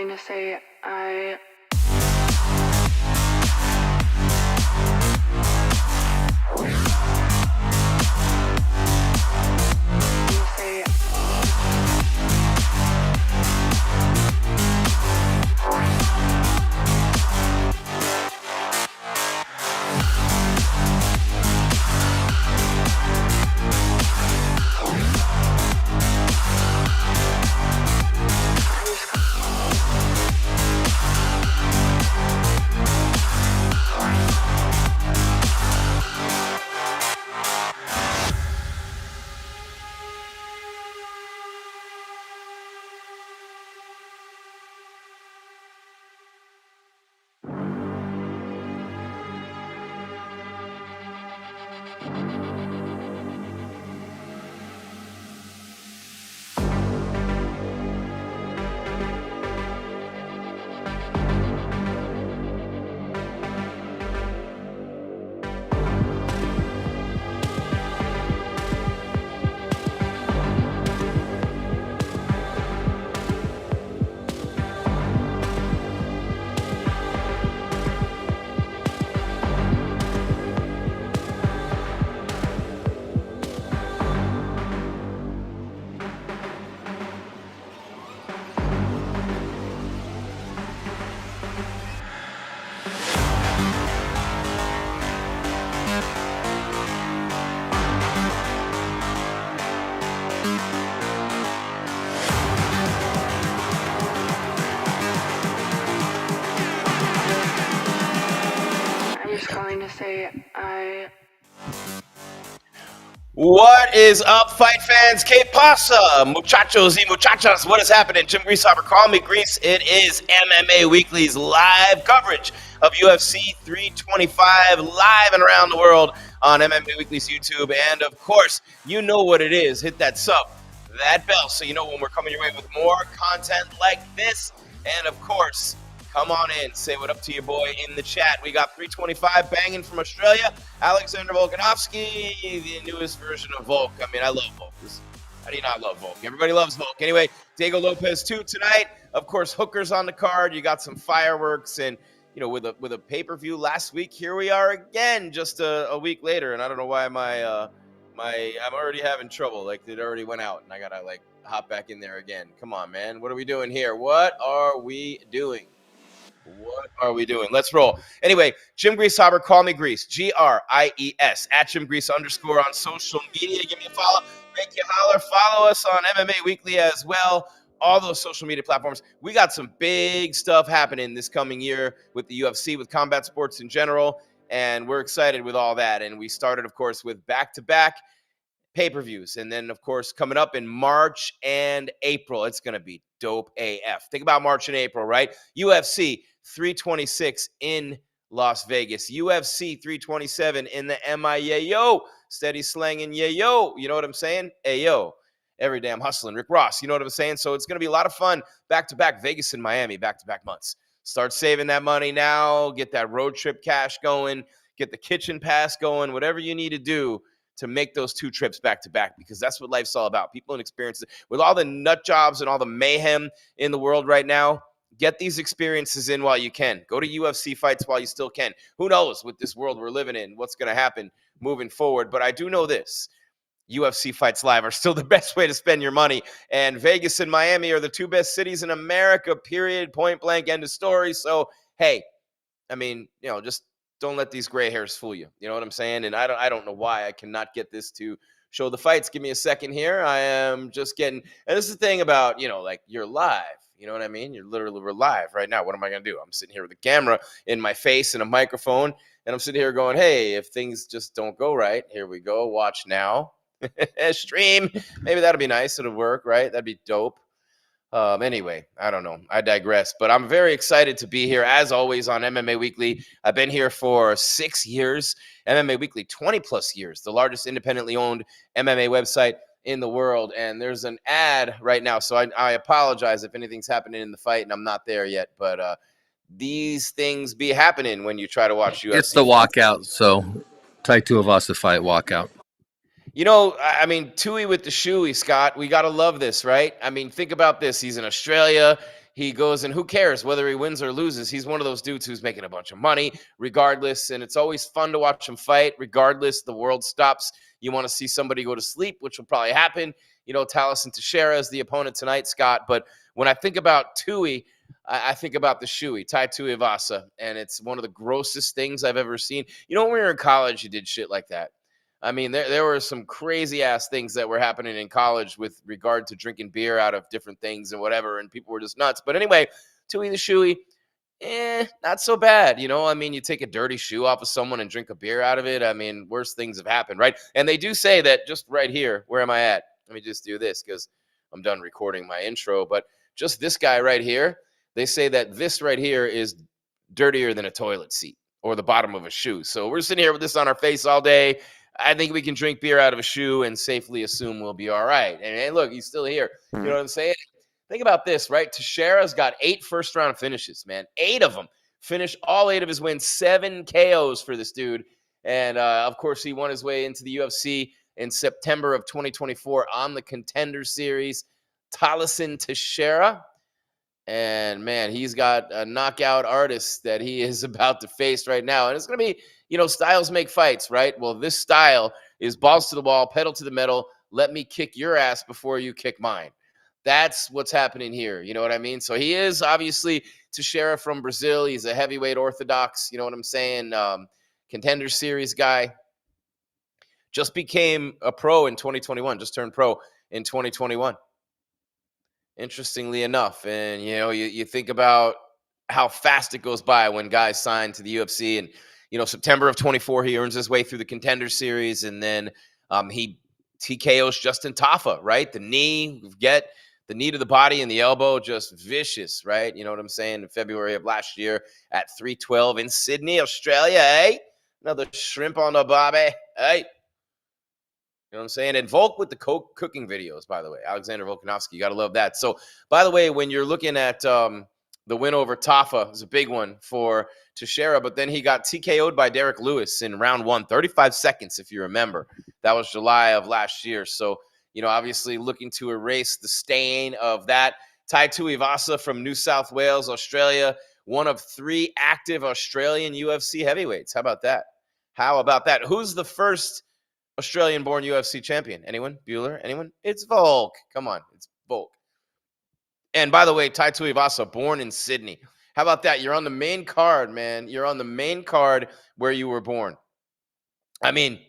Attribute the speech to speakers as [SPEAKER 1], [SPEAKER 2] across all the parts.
[SPEAKER 1] calling to say I...
[SPEAKER 2] What is up, fight fans? Que pasa, muchachos y muchachas? What is happening? Jim Greasehover, call me Grease. It is MMA Weekly's live coverage of UFC 325 live and around the world on MMA Weekly's YouTube. And of course, you know what it is. Hit that sub, that bell, so you know when we're coming your way with more content like this. And of course, come on in, say what up to your boy in the chat. We got 325 banging from Australia. Alexander Volkanovski, the newest version of Volk. I mean, I love Volk. How do you not love Volk? Everybody loves Volk. Anyway, Diego Lopez too tonight. Of course, hookers on the card. You got some fireworks, and you know, with a pay-per-view last week, here we are again, just a week later. And I don't know why I'm already having trouble. Like, it already went out, and I gotta like hop back in there again. Come on, man. What are we doing here? What are we doing? What are we doing? Let's roll. Anyway, Jim Greasehover, call me Grease, G-R-I-E-S, at Jim Grease _ on social media. Give me a follow. Make you holler. Follow us on MMA Weekly as well. All those social media platforms. We got some big stuff happening this coming year with the UFC, with combat sports in general, and we're excited with all that. And we started, of course, with back-to-back pay-per-views. And then, of course, coming up in March and April, it's going to be dope AF. Think about March and April, right? UFC 326 in Las Vegas. UFC 327 in the MIAO. Steady slanging yayo. You know what I'm saying? Ayo. Every day I'm hustling. Rick Ross, you know what I'm saying? So it's going to be a lot of fun. Back-to-back Vegas and Miami, back-to-back months. Start saving that money now. Get that road trip cash going. Get the kitchen pass going. Whatever you need to do to make those two trips back to back, because that's what life's all about. People and experiences. With all the nut jobs and all the mayhem in the world right now, get these experiences in while you can. Go to UFC fights while you still can. Who knows with this world we're living in, what's going to happen moving forward. But I do know this. UFC fights live are still the best way to spend your money. And Vegas and Miami are the two best cities in America, period, point blank, end of story. So, hey, I mean, you know, just don't let these gray hairs fool you. You know what I'm saying? And I don't know why I cannot get this to show the fights. Give me a second here. I am just getting, and this is the thing about, you know, like you're live. You know what I mean? We're live right now. What am I going to do? I'm sitting here with a camera in my face and a microphone, and I'm sitting here going, hey, if things just don't go right, here we go. Watch now. Stream. Maybe that'll be nice. It'll work, right? That'd be dope. Anyway, I don't know. I digress. But I'm very excited to be here, as always, on MMA Weekly. I've been here for 6 years. MMA Weekly, 20-plus years. The largest independently owned MMA website in the world. And there's an ad right now. So I apologize if anything's happening in the fight and I'm not there yet. But these things be happening when you try to watch UFC.
[SPEAKER 3] It's the walkout. So Tai Tuivasa fight walkout.
[SPEAKER 2] You know, I mean, Tui with the shoey, Scott. We got to love this, right? I mean, think about this. He's in Australia. he goes, and who cares whether he wins or loses? He's one of those dudes who's making a bunch of money regardless. And it's always fun to watch him fight regardless. The world stops. You want to see somebody go to sleep, which will probably happen. Taliesin Teixeira is the opponent tonight, Scott. But when I think about Tui, I think about the shoey, Tai Tuivasa, and it's one of the grossest things I've ever seen. When we were in college, you did shit like that. I mean, there were some crazy ass things that were happening in college with regard to drinking beer out of different things and whatever, and people were just nuts. But anyway, Tui the shoey, not so bad. I mean, you take a dirty shoe off of someone and drink a beer out of it. I mean, worse things have happened, right? And they do say that just right here. Where am I at? Let me just do this because I'm done recording my intro. But just this guy right here, they say that this right here is dirtier than a toilet seat or the bottom of a shoe. So we're sitting here with this on our face all day. I think we can drink beer out of a shoe and safely assume we'll be all right. And look, he's still here. You know what I'm saying? Think about this, right? Teixeira's got 8 first-round finishes, man. 8 of them. Finished all 8 of his wins. 7 KOs for this dude. And, of course, he won his way into the UFC in September of 2024 on the Contender Series. Taliesin Teixeira. And, man, he's got a knockout artist that he is about to face right now. And it's going to be, styles make fights, right? Well, this style is balls to the wall, pedal to the metal. Let me kick your ass before you kick mine. That's what's happening here. You know what I mean? So he is obviously Teixeira from Brazil. He's a heavyweight orthodox. You know what I'm saying? Contender Series guy. Just became a pro in 2021. Just turned pro in 2021. Interestingly enough. And, you think about how fast it goes by when guys sign to the UFC. And, September of 24, he earns his way through the Contender Series. And then he TKOs Justin Tafa, right? The knee, get the knee to the body and the elbow, just vicious, right? You know what I'm saying? In February of last year at 312 in Sydney, Australia, eh? Another shrimp on the bobby, eh? You know what I'm saying? And Volk with the cooking videos, by the way. Alexander Volkanovski, you got to love that. So, by the way, when you're looking at the win over Tafa, it's a big one for Teixeira, but then he got TKO'd by Derek Lewis in round 1, 35 seconds, if you remember. That was July of last year. So, obviously looking to erase the stain of that. Tai Tuivasa from New South Wales, Australia, one of 3 active Australian UFC heavyweights. How about that? Who's the first Australian-born UFC champion? Anyone? Bueller? Anyone? It's Volk. Come on, it's Volk. And by the way, Tai Tuivasa, born in Sydney. How about that? You're on the main card, man. You're on the main card where you were born. I mean,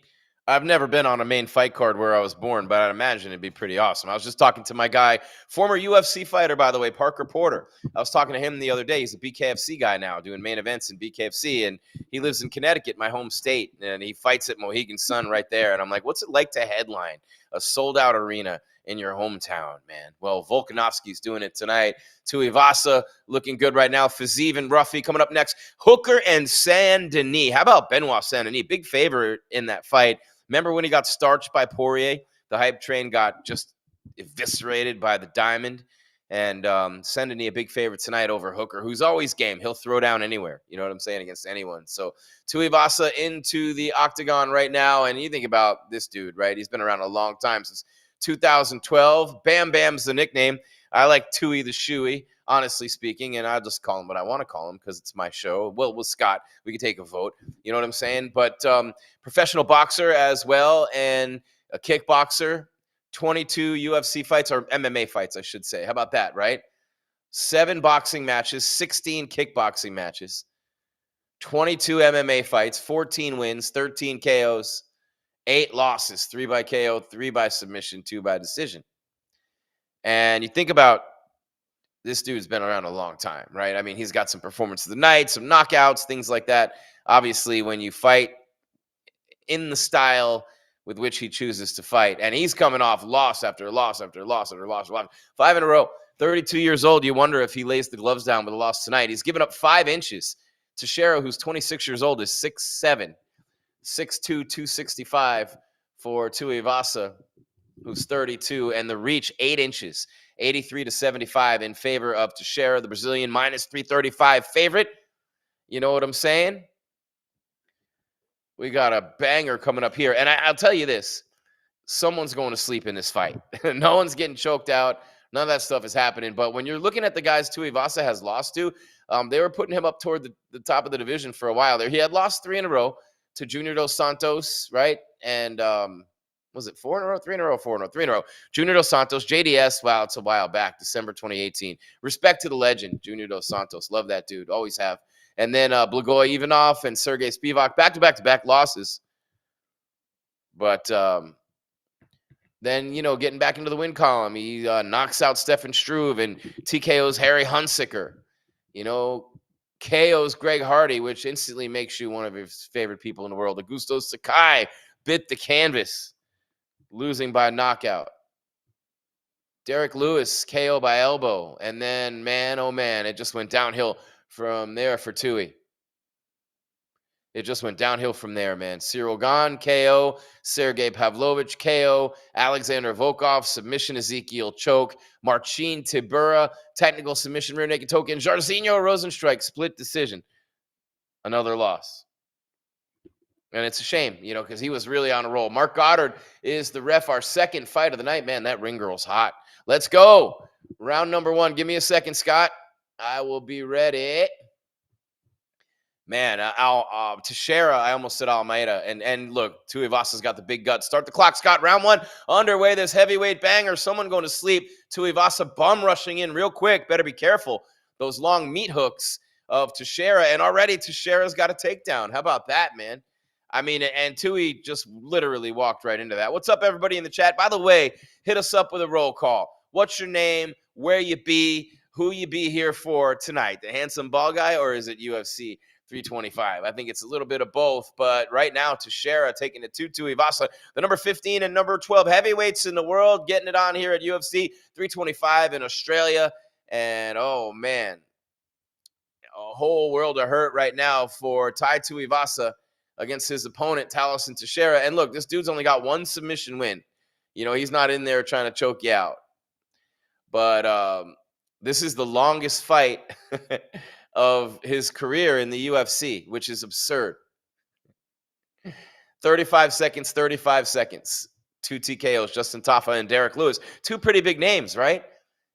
[SPEAKER 2] I've never been on a main fight card where I was born, but I'd imagine it'd be pretty awesome. I was just talking to my guy, former UFC fighter, by the way, Parker Porter. I was talking to him the other day. He's a BKFC guy now, doing main events in BKFC, and he lives in Connecticut, my home state, and he fights at Mohegan Sun right there. And I'm like, what's it like to headline a sold-out arena in your hometown, man? Well, Volkanovski's doing it tonight. Tuivasa looking good right now. Fiziev and Ruffy coming up next. Hooker and Saint-Denis. How about Benoit Saint-Denis? Big favorite in that fight. Remember when he got starched by Poirier? The hype train got just eviscerated by the diamond. And Saint-Denis a big favorite tonight over Hooker, who's always game. He'll throw down anywhere. You know what I'm saying? Against anyone. So Tuivasa into the octagon right now. And you think about this dude, right? He's been around a long time, since 2012. Bam Bam's the nickname. I like Tui the shoey, honestly speaking, and I'll just call him what I want to call him because it's my show. Well, with Scott, we could take a vote. You know what I'm saying? But professional boxer as well, and a kickboxer. 22 UFC fights, or MMA fights, I should say. How about that, right? 7 boxing matches, 16 kickboxing matches, 22 MMA fights, 14 wins, 13 KOs, 8 losses, 3 by KO, 3 by submission, 2 by decision. And you think about this dude's been around a long time, right? I mean, he's got some performance of the night, some knockouts, things like that. Obviously, when you fight in the style with which he chooses to fight, and he's coming off loss after loss after loss after loss, 5 in a row, 32 years old. You wonder if he lays the gloves down with a loss tonight. He's given up 5 inches. Teixeira, who's 26 years old, is 6'7", 6'2", 265 for Tuivasa, who's 32, and the reach 8 inches, 83-75 in favor of Teixeira, the Brazilian, minus 335 favorite. You know what I'm saying? We got a banger coming up here. And I'll tell you this, someone's going to sleep in this fight. No one's getting choked out None of that stuff is happening. But when you're looking at the guys Tuivasa has lost to, they were putting him up toward the top of the division for a while there. He had lost 3 in a row to Junior Dos Santos, right? And was it 4 in a row? 3 in a row? 4 in a row? 3 in a row. Junior Dos Santos, JDS, wow, it's a while back, December 2018. Respect to the legend, Junior Dos Santos. Love that dude. Always have. And then Blagoy Ivanov and Sergey Spivak, back-to-back losses. But then, getting back into the win column, he knocks out Stefan Struve and TKO's Harry Hunsicker. KO's Greg Hardy, which instantly makes you one of his favorite people in the world. Augusto Sakai bit the canvas, losing by knockout. Derek Lewis, KO by elbow. And then, man, oh man, it just went downhill from there for Tui. It just went downhill from there, man. Cyril Gahn, KO. Sergey Pavlovich, KO. Alexander Volkov, submission Ezekiel choke. Marcin Tibura, technical submission rear naked choke. And Jairzinho Rosenstrike, split decision. Another loss. And it's a shame, because he was really on a roll. Mark Goddard is the ref, our second fight of the night. Man, that ring girl's hot. Let's go. Round number 1. Give me a second, Scott. I will be ready. Man, Teixeira, I almost said Almeida. And look, Tuivasa's got the big guts. Start the clock, Scott. Round 1 underway. This heavyweight banger. Someone going to sleep. Tuivasa bum rushing in real quick. Better be careful. Those long meat hooks of Teixeira. And already Teixeira's got a takedown. How about that, man? I mean, and Tui just literally walked right into that. What's up, everybody in the chat? By the way, hit us up with a roll call. What's your name? Where you be? Who you be here for tonight? The handsome ball guy, or is it UFC 325? I think it's a little bit of both, but right now, Teixeira taking it to Tuivasa, the number 15 and number 12 heavyweights in the world, getting it on here at UFC 325 in Australia. And, oh, man, a whole world of hurt right now for Tai Tuivasa against his opponent, Talison Teixeira. And look, this dude's only got 1 submission win. He's not in there trying to choke you out. But this is the longest fight of his career in the UFC, which is absurd. 35 seconds, 35 seconds. 2 TKOs, Justin Tafa and Derek Lewis. 2 pretty big names, right?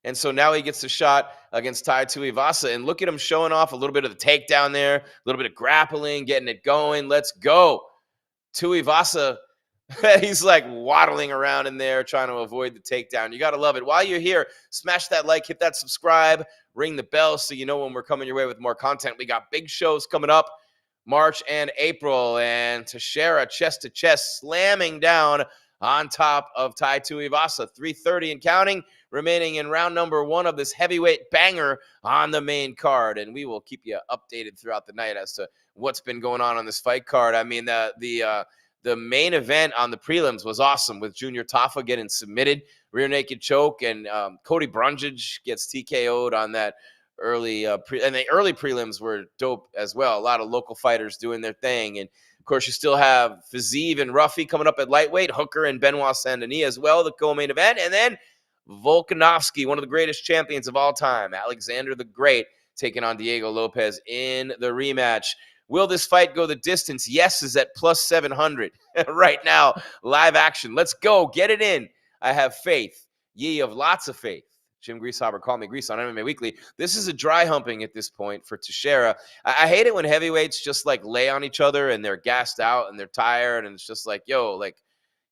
[SPEAKER 2] And so now he gets a shot against Tai Tuivasa. And look at him showing off a little bit of the takedown there, a little bit of grappling, getting it going. Let's go. Tuivasa, he's like waddling around in there trying to avoid the takedown. You got to love it. While you're here, smash that like, hit that subscribe, ring the bell so you know when we're coming your way with more content. We got big shows coming up March and April. And Teixeira chest to chest slamming down on top of Tai Tuivasa. 3:30 and counting, remaining in round number 1 of this heavyweight banger on the main card. And we will keep you updated throughout the night as to what's been going on this fight card. I mean, the main event on the prelims was awesome with Junior Tafa getting submitted, rear naked choke, and Cody Brundage gets TKO'd on that early and the early prelims were dope as well. A lot of local fighters doing their thing. And of course, you still have Fiziev and Ruffy coming up at lightweight, Hooker and Benoit Saint-Denis as well, the co-main event. And then Volkanovski, one of the greatest champions of all time, Alexander the Great, taking on Diego Lopez in the rematch. Will this fight go the distance? Yes is at plus 700 right now. Live action. Let's go. Get it in. I have faith. Ye of lots of faith. Jim Greasehaber, call me Grease on MMA Weekly. This is a dry humping at this point for Teixeira. I hate it when heavyweights just like lay on each other and they're gassed out and they're tired. And it's just like, yo, like,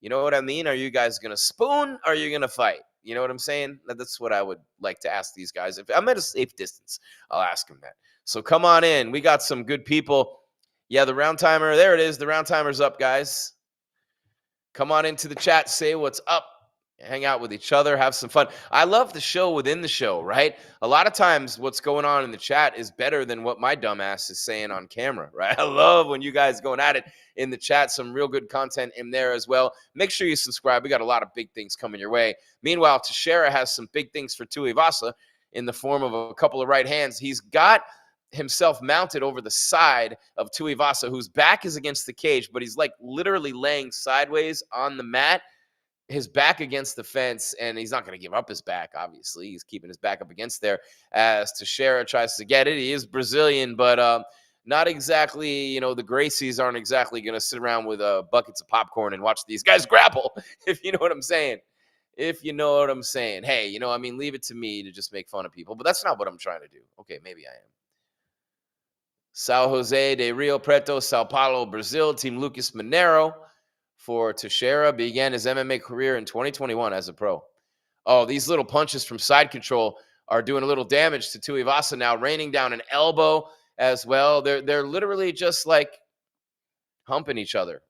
[SPEAKER 2] you know what I mean? Are you guys going to spoon or are you going to fight? You know what I'm saying? That's what I would like to ask these guys. If I'm at a safe distance, I'll ask them that. So come on in. We got some good people. Yeah, the round timer. There it is. The round timer's up, guys. Come on into the chat. Say what's up. Hang out with each other. Have some fun. I love the show within the show, right? A lot of times what's going on in the chat is better than what my dumbass is saying on camera, right? I love when you guys going at it in the chat. Some real good content in there as well. Make sure you subscribe. We got a lot of big things coming your way. Meanwhile, Teixeira has some big things for Tuivasa in the form of a couple of right hands. He's got himself mounted over the side of Tuivasa, whose back is against the cage, but he's like literally laying sideways on the mat, his back against the fence, and he's not going to give up his back, obviously. He's keeping his back up against there as Teixeira tries to get it. He is Brazilian, but not exactly, you know, the Gracies aren't exactly going to sit around with buckets of popcorn and watch these guys grapple, if you know what I'm saying. if you know what I'm saying. Hey, leave it to me to just make fun of people, but that's not what I'm trying to do. Okay, maybe I am. Sao Jose de Rio Preto, Sao Paulo, Brazil. Team Lucas Monero for Teixeira began his MMA career in 2021 as a pro. Oh, these little punches from side control are doing a little damage to Tuivasa now, raining down an elbow as well. They're literally just like humping each other.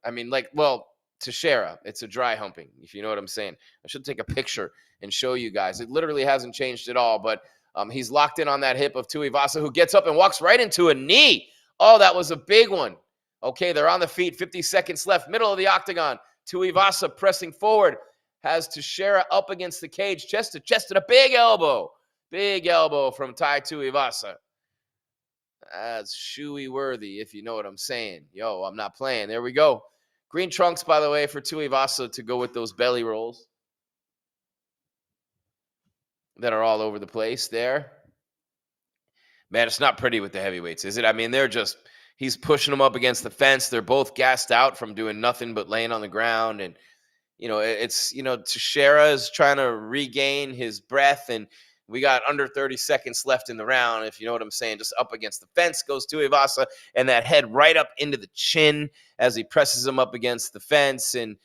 [SPEAKER 2] Teixeira, it's a dry humping, if you know what I'm saying. I should take a picture and show you guys. It literally hasn't changed at all, but he's locked in on that hip of Tuivasa, who gets up and walks right into a knee. Oh, that was a big one. Okay, they're on the feet, 50 seconds left, middle of the octagon. Tuivasa pressing forward, has Teixeira up against the cage, chest to chest, and a big elbow. Big elbow from Tai Tuivasa. That's shoey worthy, if you know what I'm saying. Yo, I'm not playing. There we go. Green trunks, by the way, for Tuivasa to go with those belly rolls that are all over the place there. Man, it's not pretty with the heavyweights, is it? He's pushing them up against the fence. They're both gassed out from doing nothing but laying on the ground. And, Teixeira is trying to regain his breath, and we got under 30 seconds left in the round, if you know what I'm saying. Just up against the fence goes Tuivasa, and that head right up into the chin as he presses him up against the fence. And,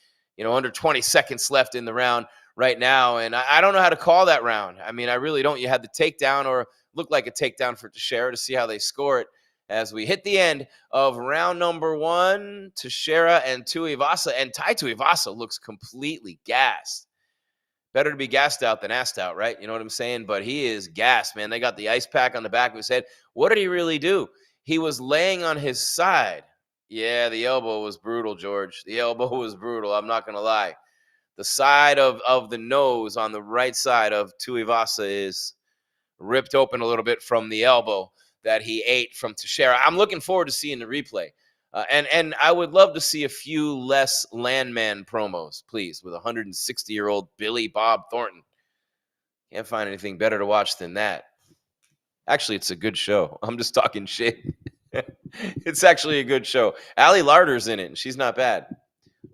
[SPEAKER 2] under 20 seconds left in the round right now. And I don't know how to call that round. I really don't. You had the takedown, or looked like a takedown for Teixeira, to see how they score it as we hit the end of round number 1. Teixeira and Tuivasa, and Tai Tuivasa looks completely gassed. Better to be gassed out than assed out, right? You know what I'm saying? But he is gassed, man. They got the ice pack on the back of his head. What did he really do? He was laying on his side. Yeah, the elbow was brutal, George. The elbow was brutal. I'm not going to lie. The side of the nose on the right side of Tuivasa is ripped open a little bit from the elbow that he ate from Teixeira. I'm looking forward to seeing the replay. And I would love to see a few less Landman promos, please, with 160-year-old Billy Bob Thornton. Can't find anything better to watch than that. Actually, it's a good show. I'm just talking shit. It's actually a good show. Allie Larder's in it, and she's not bad.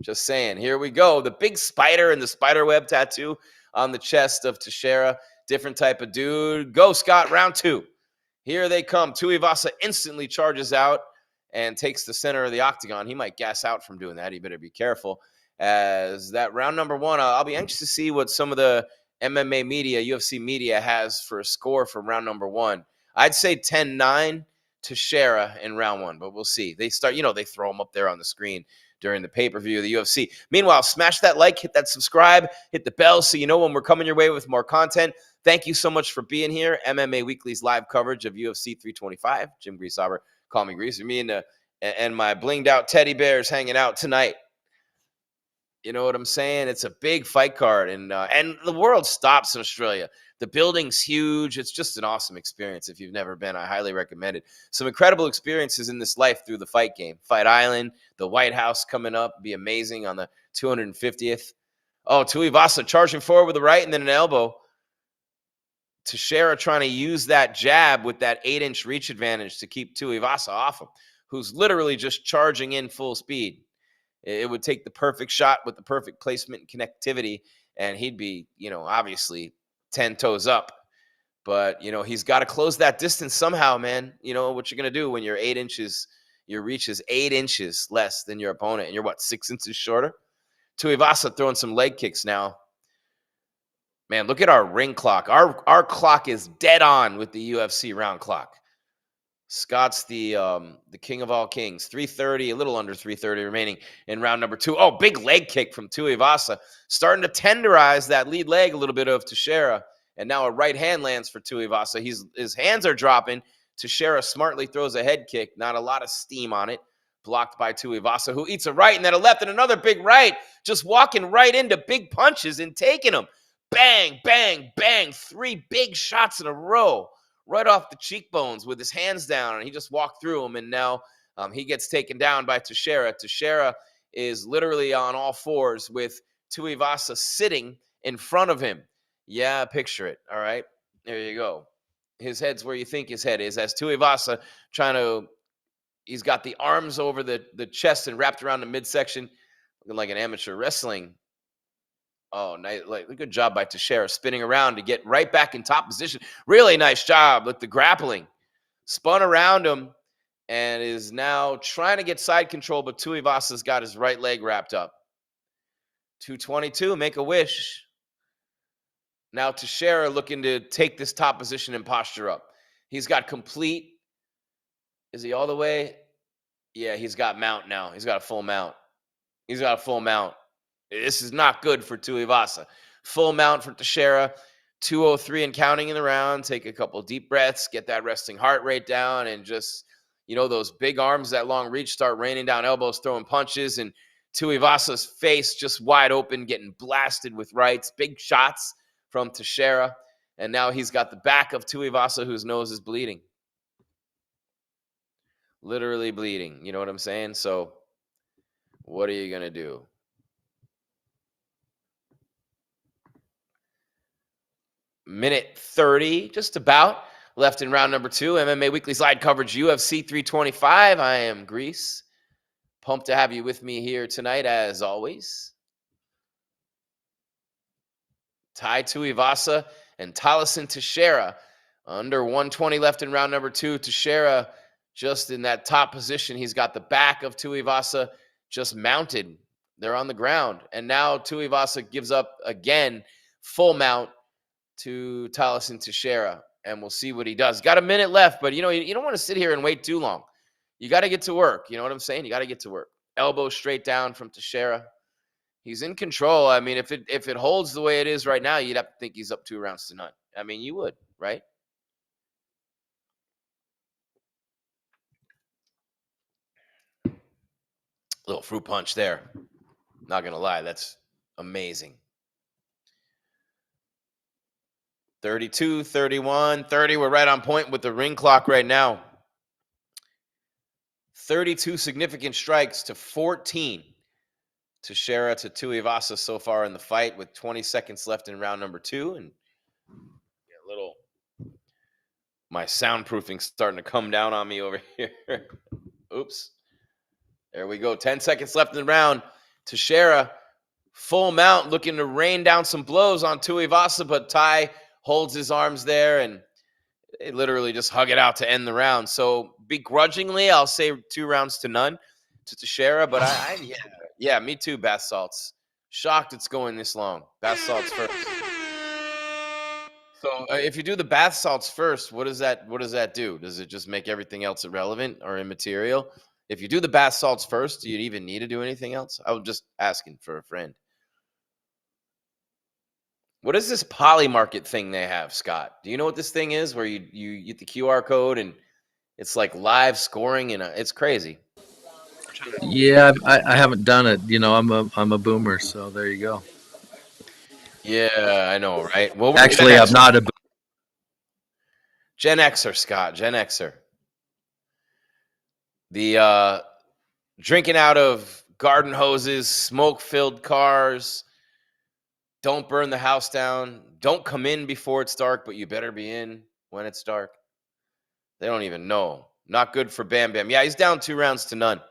[SPEAKER 2] Just saying. Here we go. The big spider and the spider web tattoo on the chest of Teixeira. Different type of dude. Go, Scott. Round 2. Here they come. Tuivasa instantly charges out and takes the center of the octagon. He might gas out from doing that. He better be careful. As that round number 1, I'll be anxious to see what some of the MMA media, UFC media, has for a score from round number 1. I'd say 10-9 Teixeira in round 1, but we'll see. They start, they throw them up there on the screen during the pay-per-view of the UFC. Meanwhile, smash that like, hit that subscribe, hit the bell so you know when we're coming your way with more content. Thank you so much for being here. MMA Weekly's live coverage of UFC 325. Jim Greaseover, call me Greaser. Me and my blinged out teddy bears hanging out tonight. You know what I'm saying? It's a big fight card, and the world stops in Australia. The building's huge. It's just an awesome experience. If you've never been, I highly recommend it. Some incredible experiences in this life through the fight game. Fight Island, the White House coming up, be amazing on the 250th. Oh, Tuivasa charging forward with the right and then an elbow. Teixeira trying to use that jab with that 8-inch reach advantage to keep Tuivasa off him, who's literally just charging in full speed. It would take the perfect shot with the perfect placement and connectivity, and he'd be, obviously 10 toes up. But, he's got to close that distance somehow, man. You know what you're going to do when your reach is 8 inches less than your opponent, and you're, 6 inches shorter? Tuivasa throwing some leg kicks now. Man, look at our ring clock. Our clock is dead on with the UFC round clock. Scott's the king of all kings. 3:30, a little under 3:30 remaining in round number 2. Oh, big leg kick from Tuivasa. Starting to tenderize that lead leg a little bit of Teixeira. And now a right hand lands for Tuivasa. His hands are dropping. Teixeira smartly throws a head kick. Not a lot of steam on it. Blocked by Tuivasa, who eats a right and then a left and another big right. Just walking right into big punches and taking them. Bang, bang, bang. 3 big shots in a row. Right off the cheekbones with his hands down, and he just walked through them, and now he gets taken down by Teixeira. Teixeira is literally on all fours with Tuivasa sitting in front of him. Yeah, picture it, all right? There you go. His head's where you think his head is, as Tuivasa he's got the arms over the chest and wrapped around the midsection, looking like an amateur wrestling Oh, nice. Like, good job by Teixeira spinning around to get right back in top position. Really nice job with the grappling. Spun around him and is now trying to get side control, but Tuivasa's got his right leg wrapped up. 222, make a wish. Now Teixeira looking to take this top position and posture up. He's got complete. Is he all the way? Yeah, he's got mount now. He's got a full mount. He's got a full mount. This is not good for Tuivasa. Full mount for Teixeira. 203 and counting in the round. Take a couple deep breaths, get that resting heart rate down, and just, those big arms, that long reach, start raining down elbows, throwing punches, and Tuivasa's face just wide open, getting blasted with rights. Big shots from Teixeira. And now he's got the back of Tuivasa, whose nose is bleeding. Literally bleeding. You know what I'm saying? So what are you going to do? Minute 30, just about, left in round number 2. MMA Weekly's live coverage, UFC 325. I am Grease. Pumped to have you with me here tonight, as always. Tai Tuivasa and Teixeira. Under 120 left in round number 2. Teixeira just in that top position. He's got the back of Tuivasa just mounted. They're on the ground. And now Tuivasa gives up again, full mount to Teixeira. And we'll see what he does. Got a minute left, but you don't want to sit here and wait too long. You got to get to work. You know what I'm saying? You got to get to work. Elbow straight down from Teixeira. He's in control. I mean, if it holds the way it is right now, you'd have to think he's up 2-0. I mean, you would, right? Little fruit punch there. Not going to lie, that's amazing. 32, 31, 30. We're right on point with the ring clock right now. 32 significant strikes to 14. Teixeira to Tuivasa so far in the fight with 20 seconds left in round number 2. And my soundproofing's starting to come down on me over here. Oops. There we go. 10 seconds left in the round. Teixeira, full mount, looking to rain down some blows on Tuivasa, but Tai holds his arms there, and they literally just hug it out to end the round. So begrudgingly, I'll say 2-0 to Teixeira, but yeah, me too, bath salts. Shocked it's going this long. Bath salts first. So if you do the bath salts first, what does that do? Does it just make everything else irrelevant or immaterial? If you do the bath salts first, do you even need to do anything else? I was just asking for a friend. What is this Polymarket thing they have, Scott? Do you know what this thing is where you get the QR code and it's like live scoring and it's crazy?
[SPEAKER 3] Yeah, I haven't done it. I'm a boomer, so there you go.
[SPEAKER 2] Yeah, I know, right? Well,
[SPEAKER 3] Actually, I'm not a
[SPEAKER 2] Gen Xer, Scott. Gen Xer. The drinking out of garden hoses, smoke-filled cars. Don't burn the house down. Don't come in before it's dark, but you better be in when it's dark. They don't even know. Not good for Bam Bam. Yeah, he's down 2-0.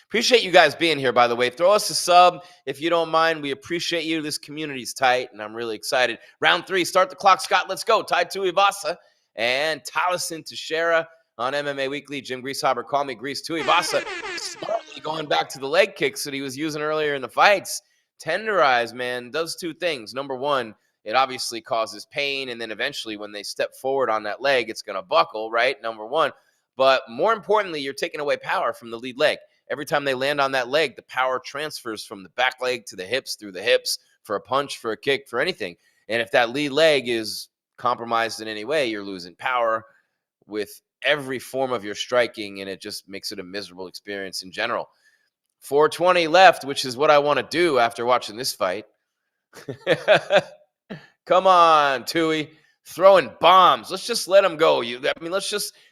[SPEAKER 2] Appreciate you guys being here, by the way. Throw us a sub if you don't mind. We appreciate you. This community's tight, and I'm really excited. Round 3, start the clock, Scott. Let's go. Tai Tuivasa and Teixeira on MMA Weekly. Jim Greasehaber, call me Grease. Tuivasa smartly going back to the leg kicks that he was using earlier in the fights. Tenderize, man, does 2 things. Number 1, it obviously causes pain, and then eventually when they step forward on that leg, it's going to buckle, right? Number 1. But more importantly, you're taking away power from the lead leg. Every time they land on that leg, the power transfers from the back leg to the hips, through the hips, for a punch, for a kick, for anything. And if that lead leg is compromised in any way, you're losing power with every form of your striking, and it just makes it a miserable experience in general. 4:20 left, which is what I want to do after watching this fight. Come on, Tui. Throwing bombs. Let's just let them go.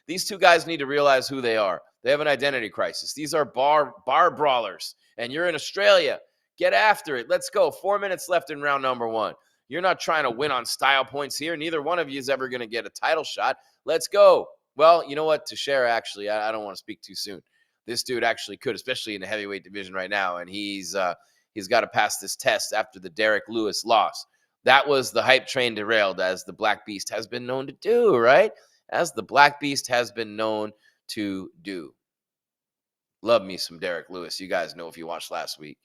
[SPEAKER 2] These 2 guys need to realize who they are. They have an identity crisis. These are bar brawlers, and you're in Australia. Get after it. Let's go. 4 minutes left in round number 1. You're not trying to win on style points here. Neither one of you is ever going to get a title shot. Let's go. Well, you know what? Teixeira, actually, I don't want to speak too soon. This dude actually could, especially in the heavyweight division right now, and he's he's got to pass this test after the Derek Lewis loss. That was the hype train derailed, as the Black Beast has been known to do, right? As the Black Beast has been known to do. Love me some Derek Lewis. You guys know if you watched last week.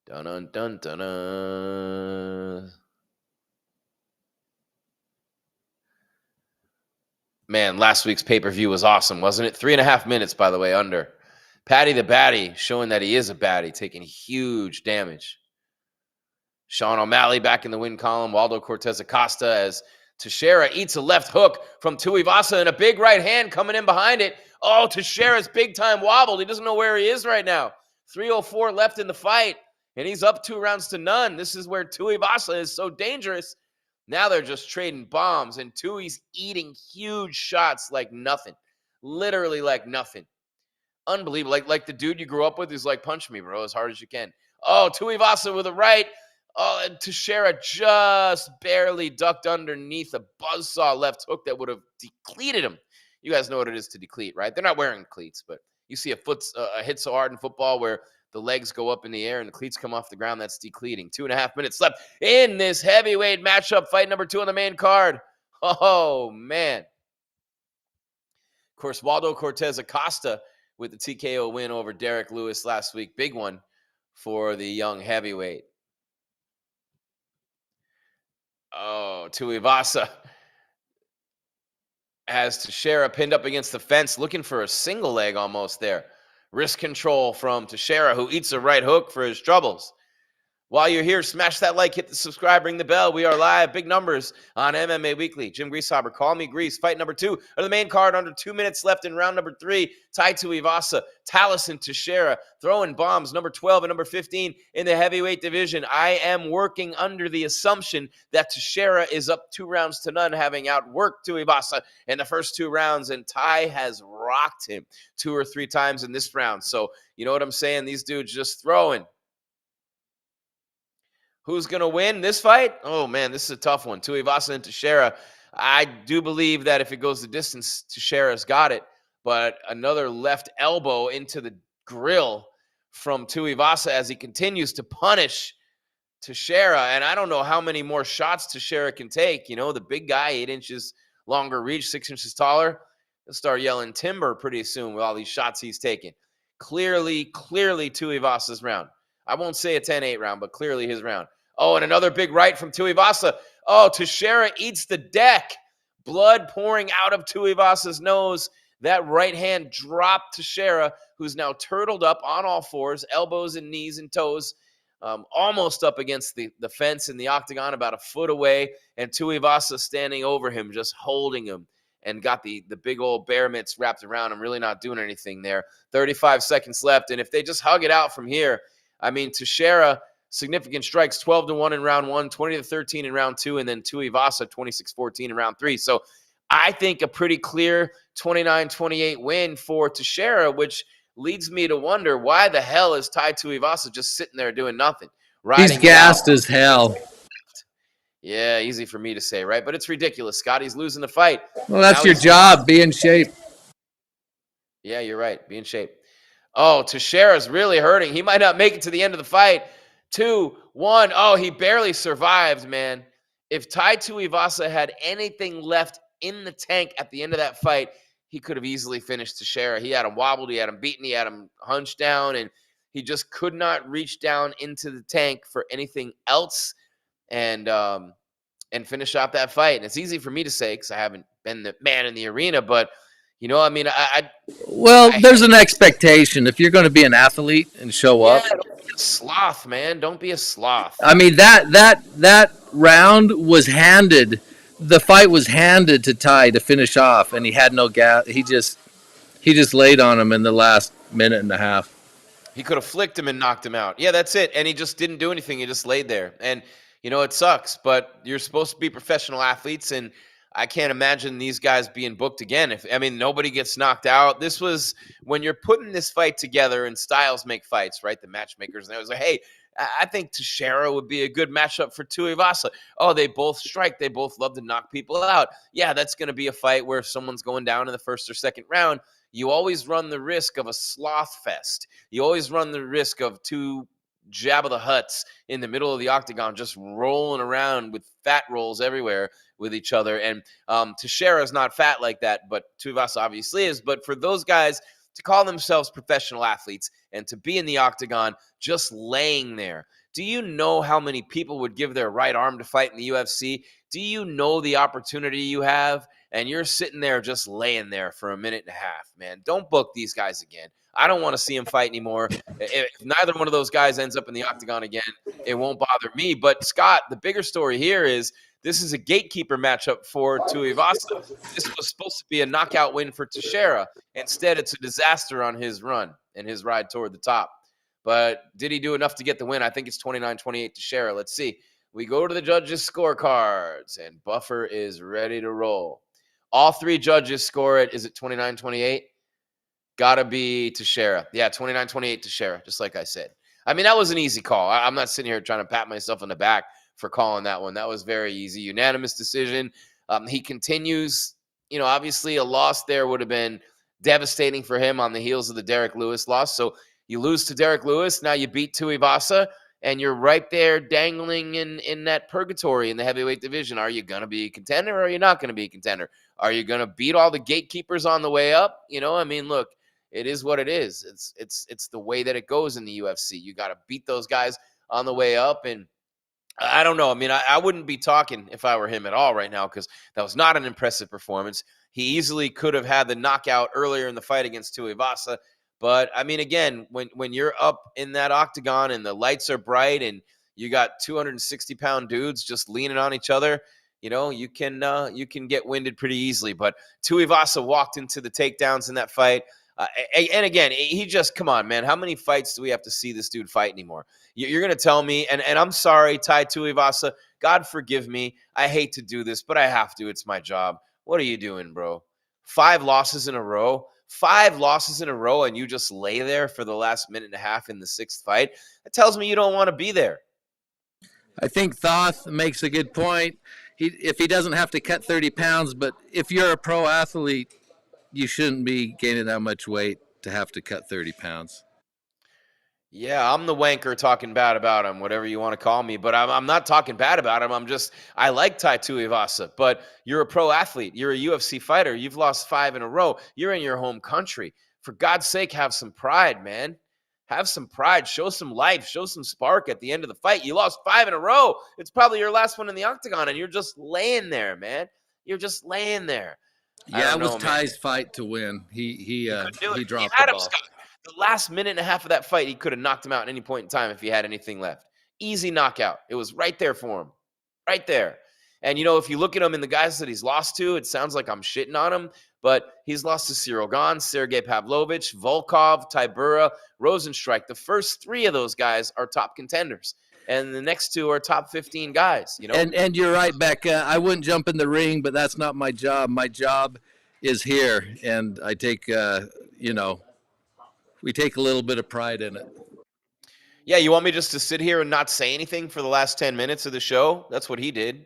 [SPEAKER 2] Dun dun dun dun dun. Man, last week's pay-per-view was awesome, wasn't it? 3.5 minutes, by the way, under. Patty the Batty showing that he is a baddie, taking huge damage. Sean O'Malley back in the win column. Waldo Cortez Acosta as Teixeira eats a left hook from Tuivasa and a big right hand coming in behind it. Oh, Teixeira's big time wobbled. He doesn't know where he is right now. 3:04 left in the fight, and he's up 2-0. This is where Tuivasa is so dangerous. Now they're just trading bombs, and Tui's eating huge shots like nothing. Literally like nothing. Unbelievable. Like the dude you grew up with who's like, punch me, bro, as hard as you can. Oh, Tuivasa with a right. Oh, and Teixeira just barely ducked underneath a buzzsaw left hook that would have depleted him. You guys know what it is to deplete, right? They're not wearing cleats, but you see a hit so hard in football where the legs go up in the air and the cleats come off the ground. That's depleting. 2.5 minutes left in this heavyweight matchup, fight number 2 on the main card. Oh, man. Of course, Waldo Cortez Acosta with the TKO win over Derek Lewis last week. Big one for the young heavyweight. Oh, Tuivasa has Teixeira pinned up against the fence, looking for a single leg almost there. Wrist control from Teixeira, who eats a right hook for his troubles. While you're here, smash that like, hit the subscribe, ring the bell. We are live, big numbers on MMA Weekly. Jim Greasehaber, call me Grease. Fight number 2 of the main card, under 2 minutes left in round number 3. Tai Tuivasa, Taliesin Teixeira, throwing bombs, number 12 and number 15 in the heavyweight division. I am working under the assumption that Teixeira is up 2-0, having outworked Tuivasa in the first 2 rounds, and Tai has rocked him 2 or 3 times in this round. So, you know what I'm saying? These dudes just throwing. Who's going to win this fight? Oh, man, this is a tough one. Tuivasa and Teixeira. I do believe that if it goes the distance, Teixeira's got it. But another left elbow into the grill from Tuivasa as he continues to punish Teixeira. And I don't know how many more shots Teixeira can take. You know, the big guy, 8 inches longer reach, 6 inches taller. He'll start yelling timber pretty soon with all these shots he's taking. Clearly Tuivasa's round. I won't say a 10-8 round, but clearly his round. Oh, and another big right from Tuivasa. Oh, Teixeira eats the deck. Blood pouring out of Tuivasa's nose. That right hand dropped Teixeira, who's now turtled up on all fours, elbows and knees and toes, almost up against the fence in the octagon, about a foot away, and Tuivasa standing over him, just holding him, and got the big old bear mitts wrapped around him, really not doing anything there. 35 seconds left, and if they just hug it out from here, I mean, Teixeira, significant strikes, 12-1 in round 1, 20-13 in round 2, and then Tuivasa, 26-14 in round 3. So I think a pretty clear 29-28 win for Teixeira, which leads me to wonder, why the hell is Tai Tuivasa just sitting there doing nothing?
[SPEAKER 3] He's gassed as hell.
[SPEAKER 2] Yeah, easy for me to say, right? But it's ridiculous. Scotty's losing the fight.
[SPEAKER 3] Well, that's your job. Be in shape.
[SPEAKER 2] Yeah, you're right. Be in shape. Oh, Teixeira's really hurting. He might not make it to the end of the fight. 2-1. Oh, he barely survived, man. If Tai Tuivasa had anything left in the tank at the end of that fight, he could have easily finished Teixeira. He had him wobbled, he had him beaten, he had him hunched down, and he just could not reach down into the tank for anything else and finish off that fight. And it's easy for me to say because I haven't been the man in the arena, but you know, I mean,
[SPEAKER 3] there's an expectation if you're going to be an athlete and show up.
[SPEAKER 2] Don't be a sloth, man. Don't be a sloth.
[SPEAKER 3] I mean, that round was handed. The fight was handed to Tai to finish off, and he had no gas. He just laid on him in the last minute and a half.
[SPEAKER 2] He could have flicked him and knocked him out. Yeah, that's it. And he just didn't do anything. He just laid there. And, you know, it sucks, but you're supposed to be professional athletes, and I can't imagine these guys being booked again. Nobody gets knocked out. This was when you're putting this fight together, and styles make fights, right? The matchmakers. And I was like, hey, I think Teixeira would be a good matchup for Tuivasa. Oh, they both strike. They both love to knock people out. Yeah, that's going to be a fight where if someone's going down in the first or second round, you always run the risk of a sloth fest. You always run the risk of two Jabba the Hutts in the middle of the octagon just rolling around with fat rolls everywhere with each other. And Teixeira is not fat like that, but Tuivasa obviously is. But for those guys to call themselves professional athletes and to be in the octagon just laying there, do you know how many people would give their right arm to fight in the UFC? Do you know the opportunity you have? And you're sitting there just laying there for a minute and a half, man. Don't book these guys again. I don't want to see them fight anymore. If neither one of those guys ends up in the octagon again, it won't bother me. But Scott, the bigger story here is this is a gatekeeper matchup for Tuivasa. This was supposed to be a knockout win for Teixeira. Instead, it's a disaster on his run and his ride toward the top. But did he do enough to get the win? I think it's 29-28 Teixeira. Let's see. We go to the judges' scorecards, and Buffer is ready to roll. All three judges score it. Is it 29-28? Gotta be Teixeira. Yeah, 29-28 Teixeira, just like I said. I mean, that was an easy call. I'm not sitting here trying to pat myself on the back for calling that one. That was very easy. Unanimous decision. He continues. You know, obviously a loss there would have been devastating for him on the heels of the Derek Lewis loss. So you lose to Derek Lewis. Now you beat Tuivasa, and you're right there dangling in that purgatory in the heavyweight division. Are you going to be a contender or are you not going to be a contender? Are you going to beat all the gatekeepers on the way up? You know, I mean, look, it is what it is. It's the way that it goes in the UFC. You got to beat those guys on the way up. And I don't know. I mean, I wouldn't be talking if I were him at all right now because that was not an impressive performance. He easily could have had the knockout earlier in the fight against Tuivasa. But, I mean, again, when you're up in that octagon and the lights are bright and you got 260-pound dudes just leaning on each other, you know, you can get winded pretty easily. But Tuivasa walked into the takedowns in that fight. And again, he just, come on, man. How many fights do we have to see this dude fight anymore? You're going to tell me, and I'm sorry, Tai Tuivasa, God forgive me. I hate to do this, but I have to. It's my job. What are you doing, bro? 5 losses in a row. 5 losses in a row, and you just lay there for the last minute and a half in the 6th fight. That tells me you don't want to be there.
[SPEAKER 3] I think Thoth makes a good point. If he doesn't have to cut 30 pounds, but if you're a pro athlete, you shouldn't be gaining that much weight to have to cut 30 pounds.
[SPEAKER 2] Yeah, I'm the wanker talking bad about him, whatever you want to call me. But I'm not talking bad about him. I like Tai Tuivasa, but you're a pro athlete. You're a UFC fighter. You've lost 5 in a row. You're in your home country. For God's sake, have some pride, man. Have some pride. Show some life. Show some spark at the end of the fight. You lost 5 in a row. It's probably your last one in the octagon, and you're just laying there, man. You're just laying there.
[SPEAKER 3] Yeah, it was Ty's fight to win. He dropped the ball.
[SPEAKER 2] Scott. The last minute and a half of that fight, he could have knocked him out at any point in time if he had anything left. Easy knockout. It was right there for him. Right there. And, you know, if you look at him and the guys that he's lost to, it sounds like I'm shitting on him, but he's lost to Cyril Gane, Sergey Pavlovich, Volkov, Tybura, Rosenstrike. The first 3 of those guys are top contenders. And the next 2 are top 15 guys, you know.
[SPEAKER 3] And you're right, Becca. I wouldn't jump in the ring, but that's not my job. My job is here, and I take, we take a little bit of pride in it.
[SPEAKER 2] Yeah, you want me just to sit here and not say anything for the last 10 minutes of the show? That's what he did.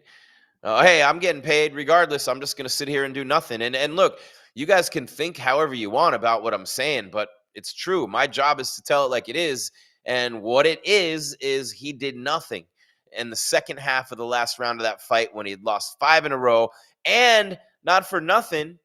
[SPEAKER 2] Hey, I'm getting paid regardless. I'm just going to sit here and do nothing. And look, you guys can think however you want about what I'm saying, but it's true. My job is to tell it like it is. And what it is he did nothing in the second half of the last round of that fight when he had lost 5 in a row. And not for nothing,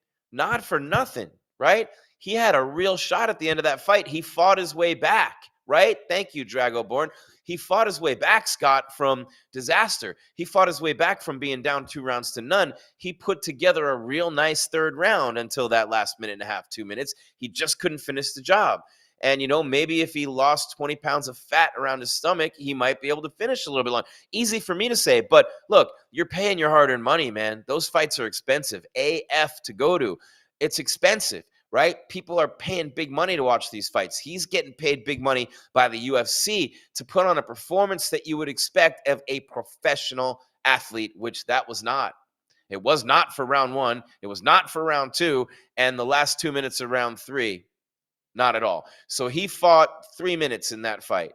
[SPEAKER 2] right? He had a real shot at the end of that fight. He fought his way back, right? Thank you, Dragoborn. He fought his way back, Scott, from disaster. He fought his way back from being down 2 rounds to none. He put together a real nice 3rd round until that last minute and a half, 2 minutes. He just couldn't finish the job. And, you know, maybe if he lost 20 pounds of fat around his stomach, he might be able to finish a little bit long. Easy for me to say, but look, you're paying your hard-earned money, man. Those fights are expensive. AF to go to. It's expensive, right? People are paying big money to watch these fights. He's getting paid big money by the UFC to put on a performance that you would expect of a professional athlete, which that was not. It was not for round 1. It was not for round 2. And the last 2 minutes of round 3. Not at all. So he fought 3 minutes in that fight.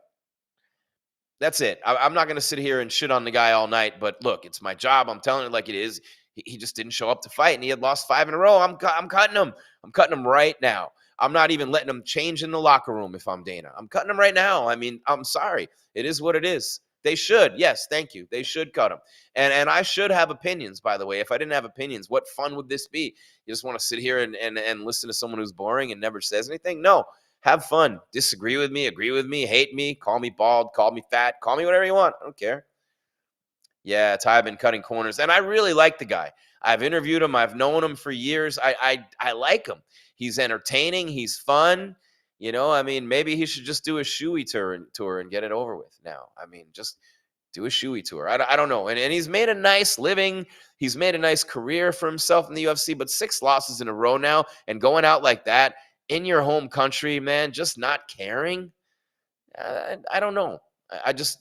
[SPEAKER 2] That's it. I'm not going to sit here and shit on the guy all night, but look, it's my job. I'm telling it like it is. He just didn't show up to fight, and he had lost 5 in a row. I'm cutting him. I'm cutting him right now. I'm not even letting him change in the locker room if I'm Dana. I'm cutting him right now. I mean, I'm sorry. It is what it is. They should. Yes, thank you. They should cut him. And I should have opinions, by the way. If I didn't have opinions, what fun would this be? You just want to sit here and listen to someone who's boring and never says anything? No. Have fun. Disagree with me, agree with me, hate me, call me bald, call me fat, call me whatever you want. I don't care. Yeah, Tai been cutting corners. And I really like the guy. I've interviewed him. I've known him for years. I like him. He's entertaining. He's fun. You know, I mean, maybe he should just do a shoey tour and get it over with now. I mean, just do a shoey tour. I don't know. And he's made a nice living. He's made a nice career for himself in the UFC, but 6 losses in a row now and going out like that in your home country, man, just not caring. I don't know.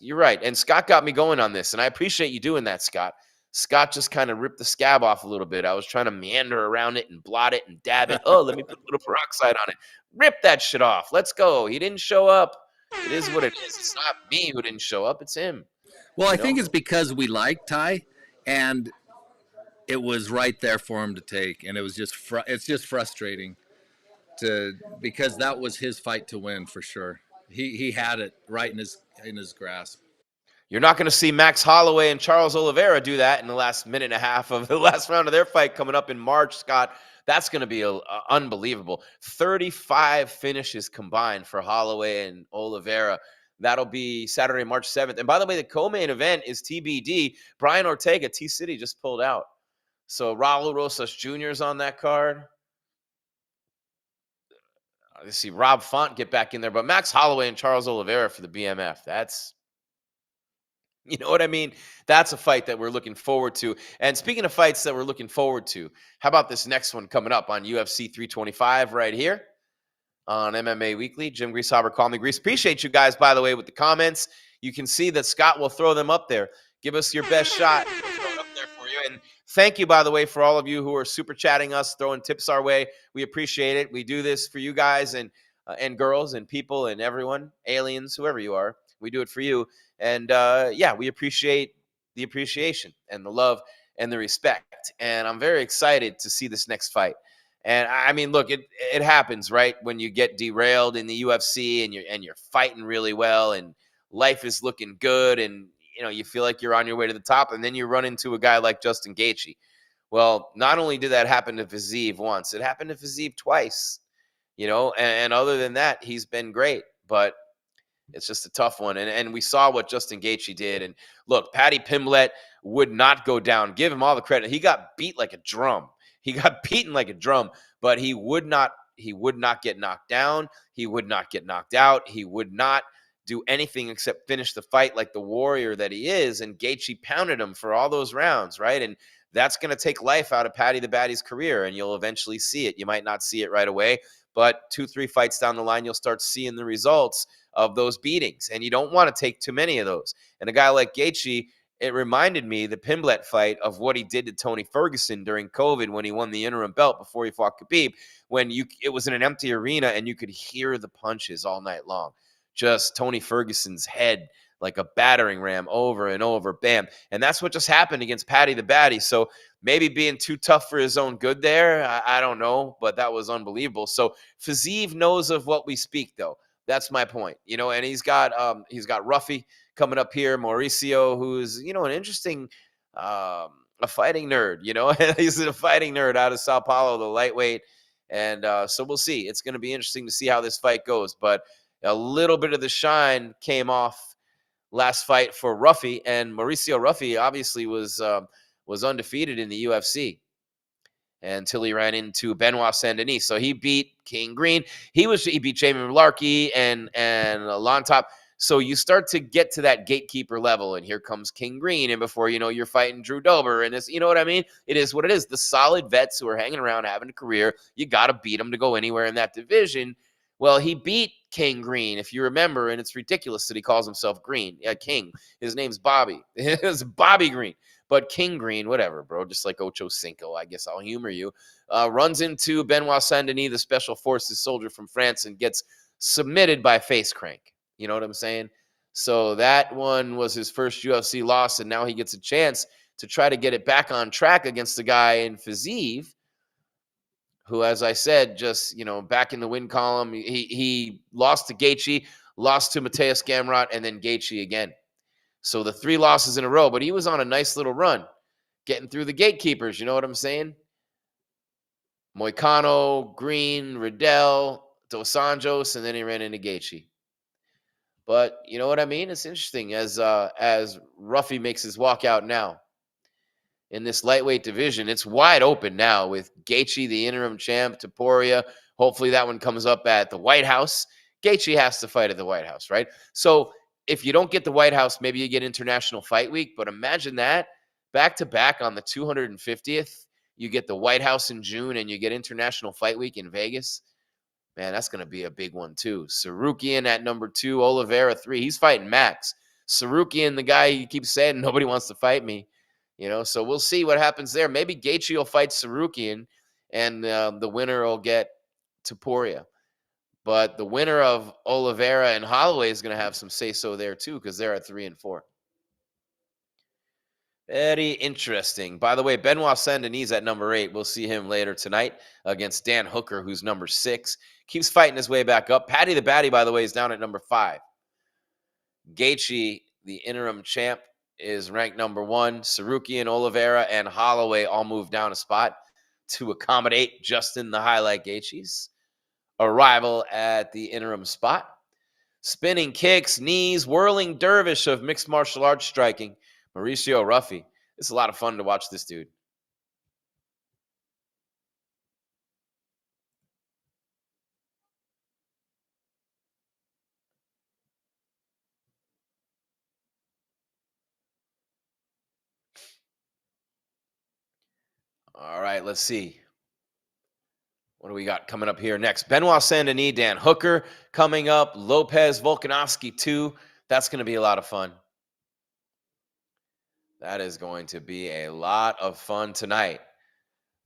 [SPEAKER 2] You're right. And Scott got me going on this, and I appreciate you doing that, Scott. Scott just kind of ripped the scab off a little bit. I was trying to meander around it and blot it and dab it. Oh, let me put a little peroxide on it. Rip that shit off. Let's go. He didn't show up. It is what it is. It's not me who didn't show up. It's him.
[SPEAKER 3] Well, I think it's because we like Tai, and it was right there for him to take, and it was just it's just frustrating because that was his fight to win for sure. He had it right in his grasp.
[SPEAKER 2] You're not going to see Max Holloway and Charles Oliveira do that in the last minute and a half of the last round of their fight coming up in March, Scott. That's going to be unbelievable. 35 finishes combined for Holloway and Oliveira. That'll be Saturday, March 7th. And by the way, the co-main event is TBD. Brian Ortega, T-City, just pulled out. So Raul Rosas Jr. is on that card. Let's see Rob Font get back in there. But Max Holloway and Charles Oliveira for the BMF. That's, you know what I mean? That's a fight that we're looking forward to. And speaking of fights that we're looking forward to, how about this next one coming up on UFC 325 right here on MMA Weekly? Jim Greasehaber, call me Grease. Appreciate you guys, by the way, with the comments. You can see that Scott will throw them up there. Give us your best shot. We'll throw it up there for you. And thank you, by the way, for all of you who are super chatting us, throwing tips our way. We appreciate it. We do this for you guys and girls and people and everyone, aliens, whoever you are. We do it for you. And we appreciate the appreciation and the love and the respect. And I'm very excited to see this next fight. And I mean, look, it happens, right? When you get derailed in the UFC and you're fighting really well and life is looking good and you feel like you're on your way to the top, and then you run into a guy like Justin Gaethje. Well, not only did that happen to Fiziev once, it happened to Fiziev twice. And other than that, he's been great. But it's just a tough one. And we saw what Justin Gaethje did. And look, Paddy Pimblett would not go down. Give him all the credit. He got beat like a drum. He got beaten like a drum, but he would not get knocked down. He would not get knocked out. He would not do anything except finish the fight like the warrior that he is. And Gaethje pounded him for all those rounds, right? And that's going to take life out of Paddy the Baddy's career, and you'll eventually see it. You might not see it right away, but 2-3 fights down the line, you'll start seeing the results of those beatings, and you don't want to take too many of those. And a guy like Gaethje, it reminded me, the Pimblett fight, of what he did to Tony Ferguson during COVID when he won the interim belt before he fought Khabib, when it was in an empty arena and you could hear the punches all night long. Just Tony Ferguson's head like a battering ram over and over, bam. And that's what just happened against Paddy the Baddy. So maybe being too tough for his own good there, I don't know, but that was unbelievable. So Fiziev knows of what we speak, though. That's my point, and he's got Ruffy coming up here, Mauricio, who's, an interesting, a fighting nerd, he's a fighting nerd out of Sao Paulo, the lightweight. And so we'll see. It's going to be interesting to see how this fight goes. But a little bit of the shine came off last fight for Ruffy, and Mauricio Ruffy obviously was undefeated in the UFC until he ran into Benoit Saint-Denis. So he beat King Green. He beat Jamie Malarkey and Lontop. So you start to get to that gatekeeper level, and here comes King Green, and before you know, you're fighting Drew Dober, and it's, you know what I mean? It is what it is. The solid vets who are hanging around having a career, you got to beat them to go anywhere in that division. Well, he beat King Green, if you remember, and it's ridiculous that he calls himself Green. Yeah, King. His name's Bobby. It's Bobby Green. But King Green, whatever, bro, just like Ocho Cinco, I guess I'll humor you, runs into Benoit Saint-Denis, the Special Forces soldier from France, and gets submitted by Face Crank. You know what I'm saying? So that one was his first UFC loss, and now he gets a chance to try to get it back on track against the guy in Fiziev, who, as I said, just, back in the win column. He lost to Gaethje, lost to Mateus Gamrot, and then Gaethje again. So the 3 losses in a row, but he was on a nice little run, getting through the gatekeepers. You know what I'm saying? Moicano, Green, Riddell, Dos Anjos, and then he ran into Gaethje. But you know what I mean? It's interesting as Ruffy makes his walkout now in this lightweight division. It's wide open now with Gaethje, the interim champ, Topuria. Hopefully that one comes up at the White House. Gaethje has to fight at the White House, right? So if you don't get the White House, maybe you get International Fight Week. But imagine that back to back on the 250th. You get the White House in June and you get International Fight Week in Vegas. Man, that's going to be a big one too. Sarukian at number 2, Oliveira 3. He's fighting Max. Sarukian, the guy he keeps saying nobody wants to fight me. So we'll see what happens there. Maybe Gaethje will fight Sarukian, and the winner will get Topuria. But the winner of Oliveira and Holloway is going to have some say-so there too, because they're at 3 and 4. Very interesting. By the way, Benoit Saint-Denis at number 8. We'll see him later tonight against Dan Hooker, who's number 6. Keeps fighting his way back up. Paddy the Baddy, by the way, is down at number 5. Gaethje, the interim champ, is ranked number 1. Sarukian, Oliveira, and Holloway all moved down a spot to accommodate Justin the Highlight Gaethje's arrival at the interim spot. Spinning kicks, knees, whirling dervish of mixed martial arts striking, Mauricio Ruffy. It's a lot of fun to watch this dude. All right, let's see. What do we got coming up here next? Benoit Saint-Denis, Dan Hooker coming up. Lopez, Volkanovski 2. That's going to be a lot of fun. That is going to be a lot of fun tonight.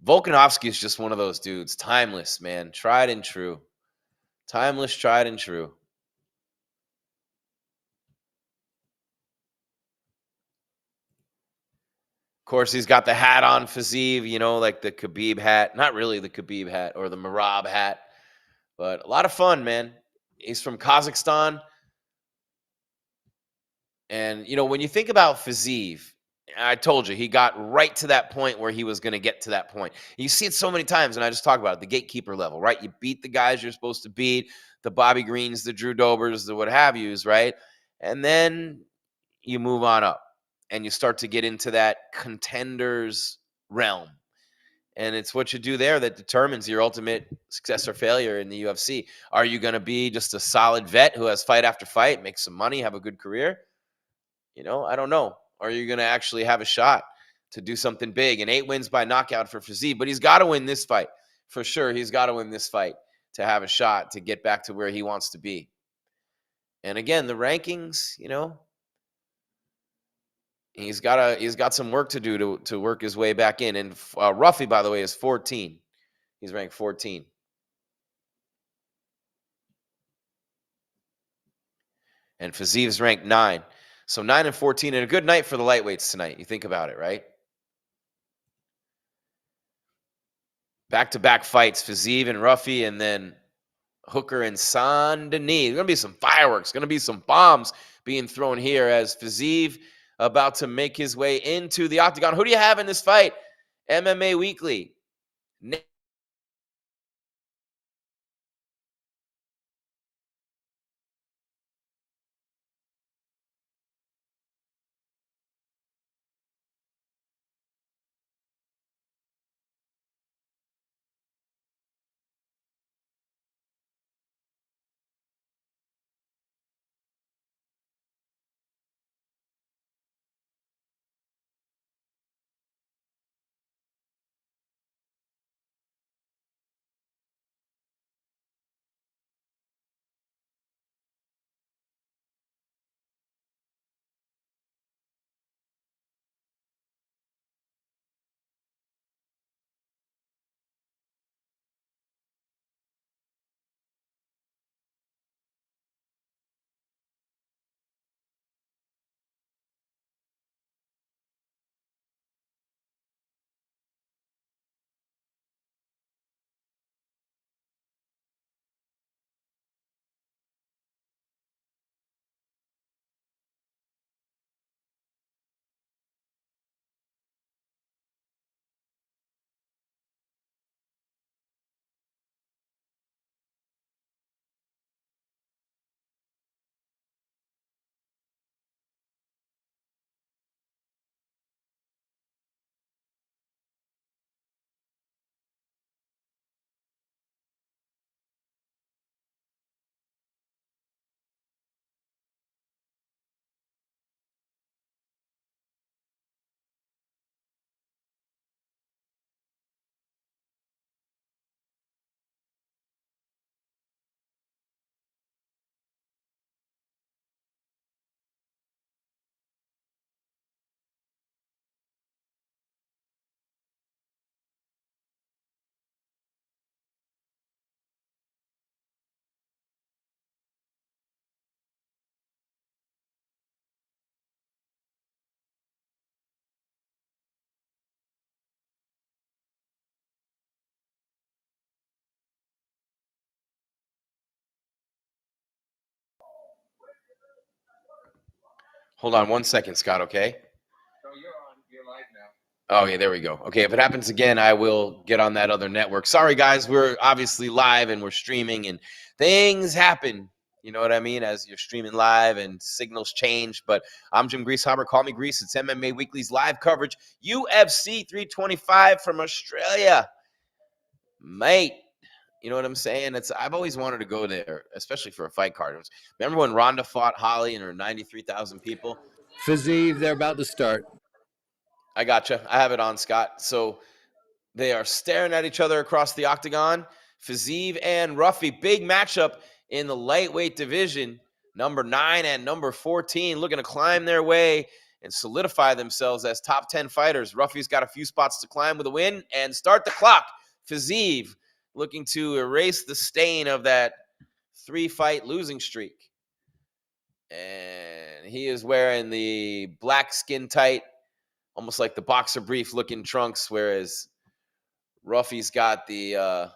[SPEAKER 2] Volkanovski is just one of those dudes. Timeless, man. Tried and true. Timeless, tried and true. Of course, he's got the hat on, Fiziev, like the Khabib hat. Not really the Khabib hat or the Merab hat, but a lot of fun, man. He's from Kazakhstan. And, when you think about Fiziev, I told you, he got right to that point where he was going to get to that point. You see it so many times, and I just talk about it, the gatekeeper level, right? You beat the guys you're supposed to beat, the Bobby Greens, the Drew Dobers, the what have yous, right? And then you move on up, and you start to get into that contenders realm. And it's what you do there that determines your ultimate success or failure in the UFC. Are you going to be just a solid vet who has fight after fight, make some money, have a good career? I don't know. Are you going to actually have a shot to do something big? And 8 wins by knockout for Fiziev, but he's got to win this fight. For sure, he's got to win this fight to have a shot to get back to where he wants to be. And again, the rankings, he's got some work to do to work his way back in. And Ruffy, by the way, is 14. He's ranked 14. And Fiziev's ranked 9. So 9 and 14, and a good night for the lightweights tonight. You think about it, right? Back-to-back fights, Fiziev and Ruffy, and then Hooker and Saint-Denis. There's going to be some fireworks, going to be some bombs being thrown here as Fiziev about to make his way into the octagon. Who do you have in this fight? MMA Weekly. Hold on 1 second, Scott, okay? You're live now. Okay, there we go. Okay, if it happens again, I will get on that other network. Sorry, guys, we're obviously live and we're streaming and things happen. You know what I mean? As you're streaming live and signals change. But I'm Jim Greasehaber. Call me Grease. It's MMA Weekly's live coverage. UFC 325 from Australia. Mate, you know what I'm saying? I've always wanted to go there, especially for a fight card. Remember when Ronda fought Holly and her 93,000 people?
[SPEAKER 3] Fiziev, they're about to start.
[SPEAKER 2] I gotcha. I have it on, Scott. So they are staring at each other across the octagon. Fiziev and Ruffy, big matchup in the lightweight division. Number 9 and number 14 looking to climb their way and solidify themselves as top 10 fighters. Ruffy's got a few spots to climb with a win and start the clock. Fiziev looking to erase the stain of that 3-fight losing streak. And he is wearing the black skin tight, almost like the boxer brief looking trunks, whereas Ruffy's got the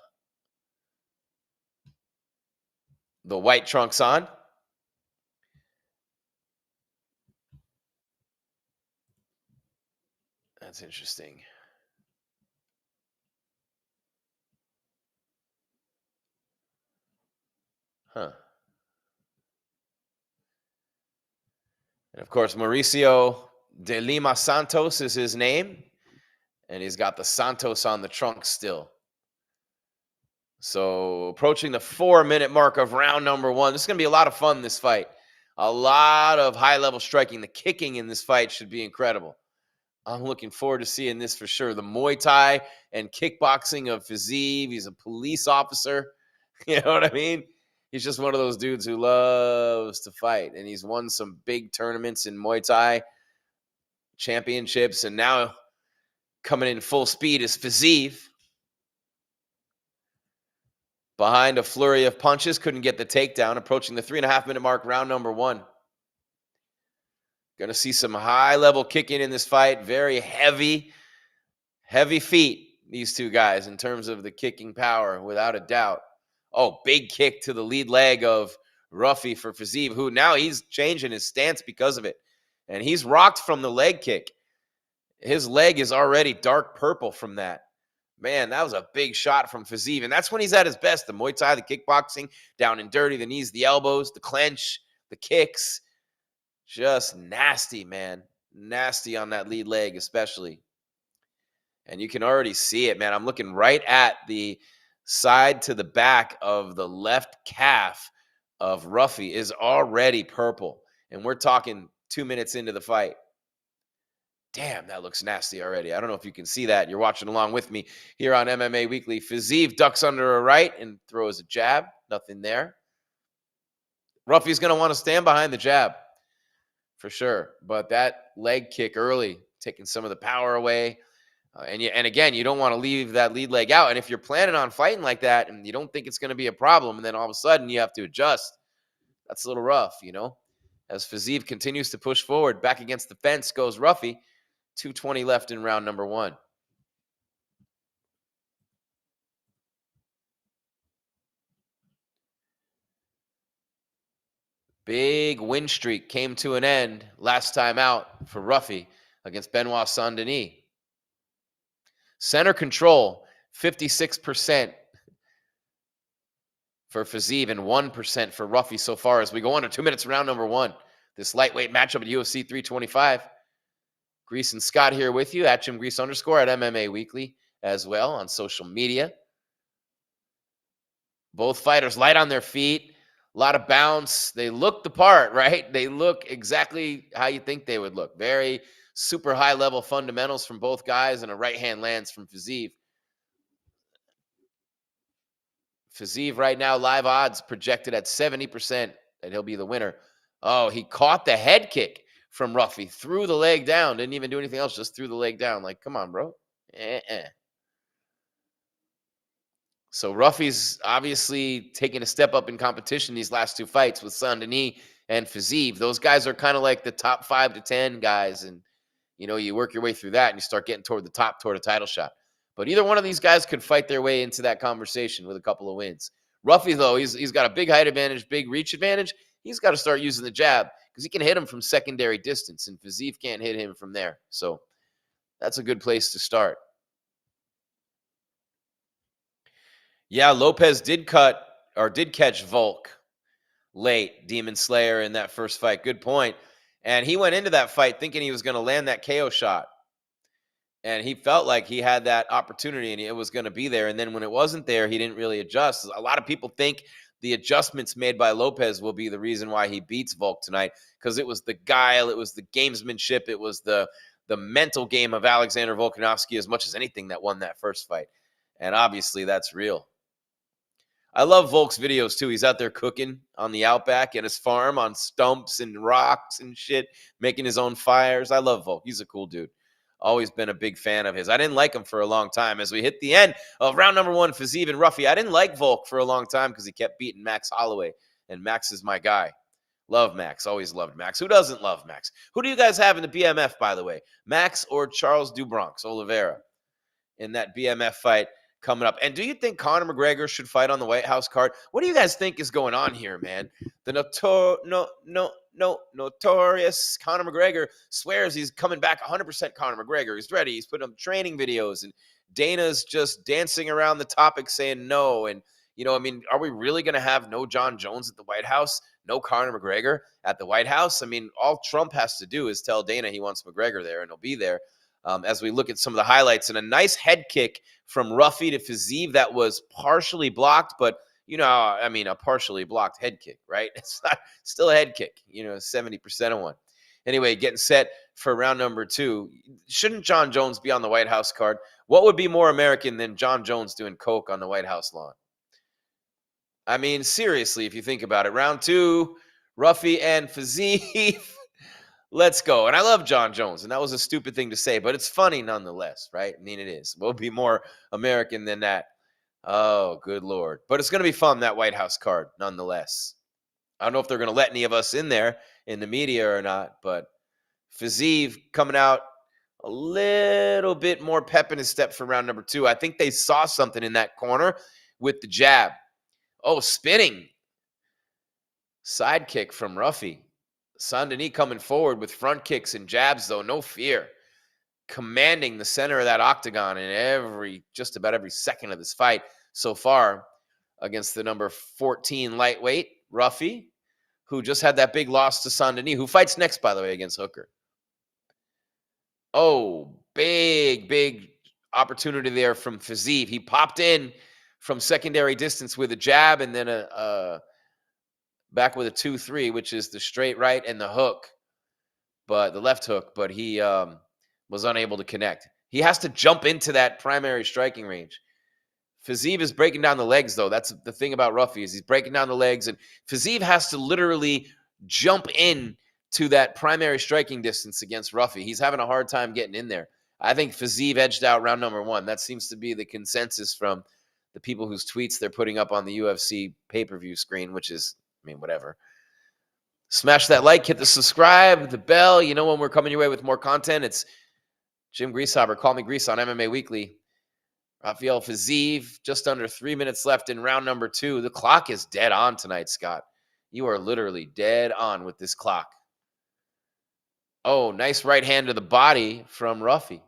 [SPEAKER 2] white trunks on. That's interesting. Huh. And of course, Mauricio de Lima Santos is his name. And he's got the Santos on the trunk still. So approaching the 4-minute mark of round number 1. This is going to be a lot of fun, this fight. A lot of high-level striking. The kicking in this fight should be incredible. I'm looking forward to seeing this for sure. The Muay Thai and kickboxing of Fiziev. He's a police officer. You know what I mean? He's just one of those dudes who loves to fight. And he's won some big tournaments in Muay Thai championships. And now coming in full speed is Fiziev. Behind a flurry of punches, couldn't get the takedown. Approaching the 3.5-minute mark, round number 1. Going to see some high-level kicking in this fight. Very heavy feet, these two guys, in terms of the kicking power, without a doubt. Oh, big kick to the lead leg of Ruffy for Fiziev, who now he's changing his stance because of it. And he's rocked from the leg kick. His leg is already dark purple from that. Man, that was a big shot from Fiziev. And that's when he's at his best. The Muay Thai, the kickboxing, down and dirty, the knees, the elbows, the clench, the kicks. Just nasty, man. Nasty on that lead leg, especially. And you can already see it, man. I'm looking right at the side to the back of the left calf of Ruffy is already purple. And we're talking 2 minutes into the fight. Damn, that looks nasty already. I don't know if you can see that. You're watching along with me here on MMA Weekly. Fiziev ducks under a right and throws a jab. Nothing there. Ruffy's going to want to stand behind the jab for sure. But that leg kick early, taking some of the power away. And again, you don't want to leave that lead leg out. And if you're planning on fighting like that and you don't think it's going to be a problem, and then all of a sudden you have to adjust, that's a little rough, you know? As Fiziev continues to push forward, back against the fence goes Ruffy. 2:20 left in round number 1. Big win streak came to an end last time out for Ruffy against Benoit Saint-Denis. Center control, 56% for Fiziev and 1% for Ruffy so far as we go on to 2 minutes round number 1. This lightweight matchup at UFC 325. Grease and Scott here with you at Jim Grease _ at MMA Weekly as well on social media. Both fighters light on their feet, a lot of bounce. They look the part, right? They look exactly how you think they would look. Very super high level fundamentals from both guys, and a right hand lands from Fiziev. Fiziev right now, live odds projected at 70% that he'll be the winner. Oh, he caught the head kick from Ruffy, threw the leg down, didn't even do anything else, just threw the leg down. Like, come on, bro. So Ruffy's obviously taking a step up in competition these last 2 fights with Saint-Denis and Fiziev. Those guys are kind of like the top 5 to 10 guys. And, you know, you work your way through that and you start getting toward the top, toward a title shot. But either one of these guys could fight their way into that conversation with a couple of wins. Ruffy, though, he's got a big height advantage, big reach advantage. He's got to start using the jab because he can hit him from secondary distance, and Fiziev can't hit him from there. So that's a good place to start. Yeah, Lopez did catch Volk late, Demon Slayer, in that first fight. Good point. And he went into that fight thinking he was going to land that KO shot. And he felt like he had that opportunity and it was going to be there. And then when it wasn't there, he didn't really adjust. A lot of people think the adjustments made by Lopez will be the reason why he beats Volk tonight, because it was the guile, it was the gamesmanship, it was the mental game of Alexander Volkanovski as much as anything that won that first fight. And obviously that's real. I love Volk's videos too. He's out there cooking on the outback at his farm on stumps and rocks and shit, making his own fires. I love Volk. He's a cool dude. Always been a big fan of his. I didn't like him for a long time. As we hit the end of round number 1, Fiziev and Ruffy, I didn't like Volk for a long time because he kept beating Max Holloway, and Max is my guy. Love Max. Always loved Max. Who doesn't love Max? Who do you guys have in the BMF, by the way? Max or Charles Dubronx Oliveira in that BMF fight coming up? And do you think Conor McGregor should fight on the White House card? What do you guys think is going on here, man? The notorious Conor McGregor swears he's coming back 100% Conor McGregor. He's ready. He's putting up training videos, and Dana's just dancing around the topic saying no. And, are we really going to have no John Jones at the White House? No Conor McGregor at the White House? All Trump has to do is tell Dana he wants McGregor there, and he'll be there. As we look at some of the highlights, and a nice head kick from Ruffy to Fiziev that was partially blocked, but a partially blocked head kick, right? It's not still a head kick, 70% of one. Anyway, getting set for round number 2. Shouldn't John Jones be on the White House card? What would be more American than John Jones doing coke on the White House lawn? Seriously, if you think about it, round 2, Ruffy and Fiziev. Let's go. And I love John Jones, and that was a stupid thing to say, but it's funny nonetheless, right? It is. We'll be more American than that. Oh, good Lord. But it's going to be fun, that White House card, nonetheless. I don't know if they're going to let any of us in there in the media or not, but Fiziev coming out a little bit more pep in his step for round number 2. I think they saw something in that corner with the jab. Oh, spinning. Side kick from Ruffy. Saint-Denis coming forward with front kicks and jabs, though, no fear. Commanding the center of that octagon in just about every second of this fight so far against the number 14 lightweight, Ruffy, who just had that big loss to Saint-Denis, who fights next, by the way, against Hooker. Oh, big opportunity there from Fiziev. He popped in from secondary distance with a jab and then back with a 2-3, which is the straight right and the hook, but the left hook, but he was unable to connect. He has to jump into that primary striking range. Fiziev is breaking down the legs, though. That's the thing about Ruffy, is he's breaking down the legs, and Fiziev has to literally jump in to that primary striking distance against Ruffy. He's having a hard time getting in there. I think Fiziev edged out round number 1. That seems to be the consensus from the people whose tweets they're putting up on the UFC pay-per-view screen, which is, whatever. Smash that like, hit the subscribe, the bell. When we're coming your way with more content, it's Jim Greasehaber. Call me Grease on MMA Weekly. Rafael Fiziev, just under 3 minutes left in round number 2. The clock is dead on tonight, Scott. You are literally dead on with this clock. Oh, nice right hand to the body from Ruffy.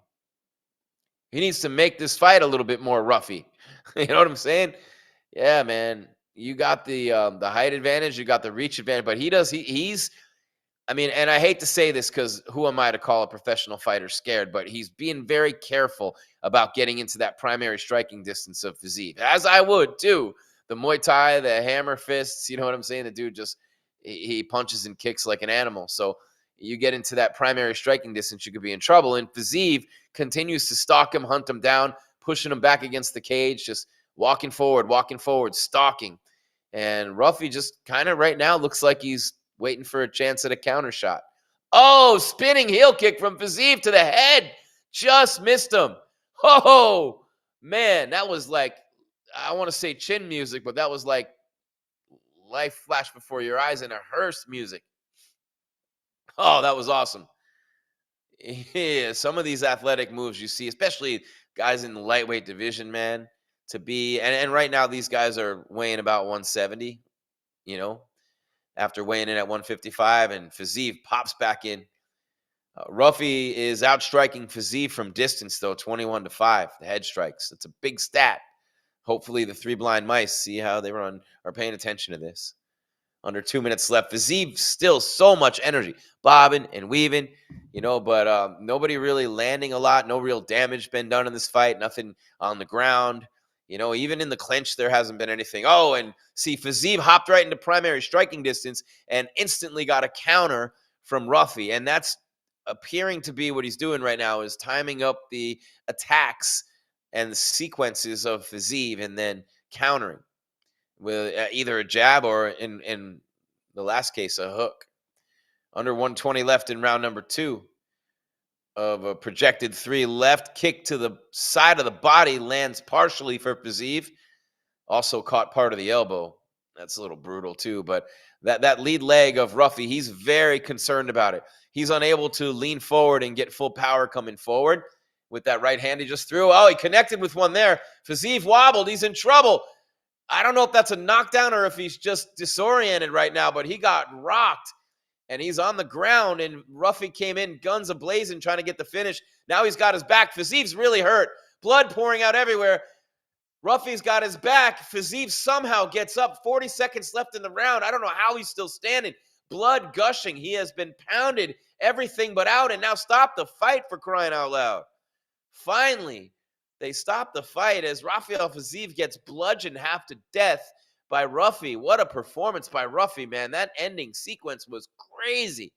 [SPEAKER 2] He needs to make this fight a little bit more Ruffy. You know what I'm saying? Yeah, man. You got the height advantage, you got the reach advantage, but he's and I hate to say this because who am I to call a professional fighter scared, but he's being very careful about getting into that primary striking distance of Fiziev, as I would too. The Muay Thai, the hammer fists, you know what I'm saying? The dude he punches and kicks like an animal. So you get into that primary striking distance, you could be in trouble. And Fiziev continues to stalk him, hunt him down, pushing him back against the cage, just walking forward, stalking. And Ruffy just kind of right now looks like he's waiting for a chance at a counter shot. Oh, spinning heel kick from Fiziev to the head. Just missed him. Oh, man, that was like, I want to say chin music, but that was like life flash before your eyes in a hearse music. Oh, that was awesome. Yeah, some of these athletic moves you see, especially guys in the lightweight division, man, to be, and right now these guys are weighing about 170, after weighing in at 155, and Fiziev pops back in. Ruffy is outstriking Fiziev from distance, though, 21-5, the head strikes. It's a big stat. Hopefully the three blind mice see how they run, are paying attention to this. Under 2 minutes left. Fiziev still so much energy, bobbing and weaving, but nobody really landing a lot. No real damage been done in this fight. Nothing on the ground. Even in the clinch, there hasn't been anything. Oh, and see, Fiziev hopped right into primary striking distance and instantly got a counter from Ruffy. And that's appearing to be what he's doing right now, is timing up the attacks and the sequences of Fiziev and then countering with either a jab or, in the last case, a hook. Under 120 left in round number 2 of a projected 3. Left kick to the side of the body lands partially for Fiziev. Also caught part of the elbow. That's a little brutal too, but that lead leg of Ruffy, he's very concerned about it. He's unable to lean forward and get full power coming forward with that right hand he just threw. Oh, he connected with one there. Fiziev wobbled. He's in trouble. I don't know if that's a knockdown or if he's just disoriented right now, but he got rocked and he's on the ground, and Ruffy came in guns a-blazing trying to get the finish. Now he's got his back. Fiziev's really hurt. Blood pouring out everywhere. Ruffy's got his back. Fiziev somehow gets up. 40 seconds left in the round. I don't know how he's still standing. Blood gushing. He has been pounded everything but out, and now stop the fight, for crying out loud. Finally, they stop the fight as Rafael Fiziev gets bludgeoned half to death by Ruffy. What a performance by Ruffy, man. That ending sequence was crazy.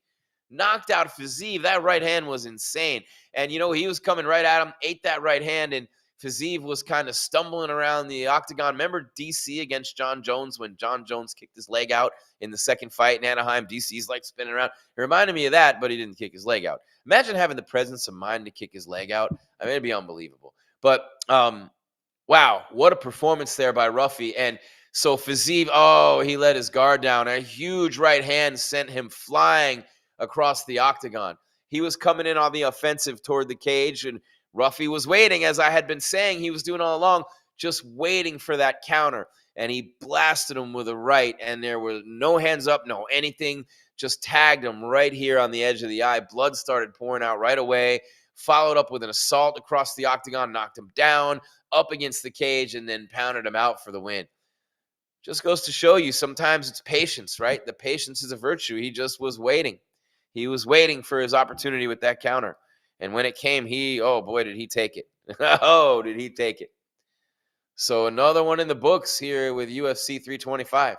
[SPEAKER 2] Knocked out Fiziev. That right hand was insane. And, he was coming right at him, ate that right hand, and Fiziev was kind of stumbling around the octagon. Remember DC against John Jones when John Jones kicked his leg out in the second fight in Anaheim? DC's like spinning around. It reminded me of that, but he didn't kick his leg out. Imagine having the presence of mind to kick his leg out. I mean, it'd be unbelievable. But, wow, what a performance there by Ruffy. And so Fiziev, he let his guard down. A huge right hand sent him flying across the octagon. He was coming in on the offensive toward the cage, and Ruffy was waiting, as I had been saying he was doing all along, just waiting for that counter. And he blasted him with a right, and there were no hands up, no anything, just tagged him right here on the edge of the eye. Blood started pouring out right away, followed up with an assault across the octagon, knocked him down, up against the cage, and then pounded him out for the win. Just goes to show you, sometimes it's patience, right? The patience is a virtue. He just was waiting. He was waiting for his opportunity with that counter. And when it came, did he take it. Oh, did he take it. So another one in the books here with UFC 325.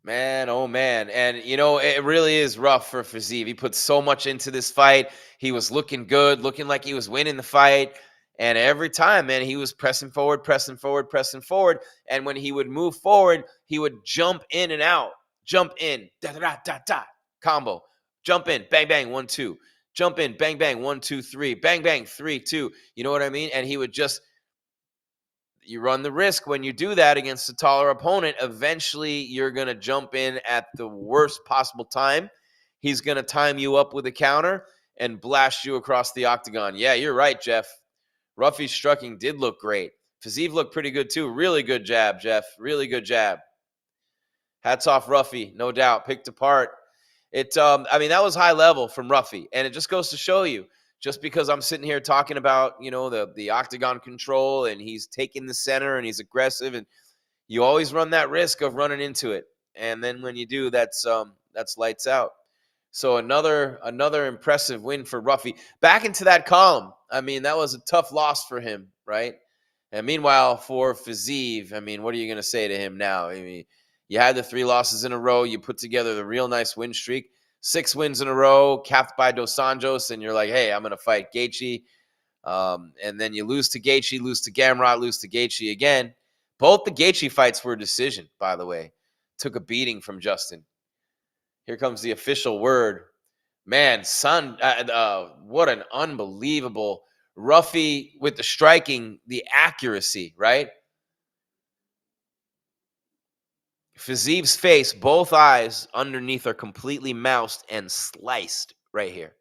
[SPEAKER 2] Man, oh man. And, it really is rough for Fiziev. He put so much into this fight. He was looking good, looking like he was winning the fight. And every time, man, he was pressing forward, pressing forward, pressing forward. And when he would move forward, he would jump in and out. Jump in, da-da-da-da-da, combo. Jump in, bang, bang, 1, 2. Jump in, bang, bang, 1, 2, 3. Bang, bang, 3, 2. You know what I mean? And he would just... You run the risk when you do that against a taller opponent. Eventually, you're going to jump in at the worst possible time. He's going to time you up with a counter and blast you across the octagon. Yeah, you're right, Jeff. Ruffy's striking did look great. Fiziev looked pretty good, too. Really good jab, Jeff. Really good jab. Hats off, Ruffy, no doubt. Picked apart. That was high level from Ruffy. And it just goes to show you, just because I'm sitting here talking about, the octagon control and he's taking the center and he's aggressive, and you always run that risk of running into it. And then when you do, that's lights out. So another impressive win for Ruffy. Back into that column. That was a tough loss for him, right? And meanwhile, for Fiziev, what are you going to say to him now? You had the 3 losses in a row. You put together the real nice win streak. 6 wins in a row, capped by Dos Anjos, and you're like, hey, I'm going to fight Gaethje. And then you lose to Gaethje, lose to Gamrot, lose to Gaethje again. Both the Gaethje fights were a decision, by the way. Took a beating from Justin. Here comes the official word. Man, son, what an unbelievable Ruffy with the striking, the accuracy, right? Fiziev's face, both eyes underneath are completely moused and sliced right here.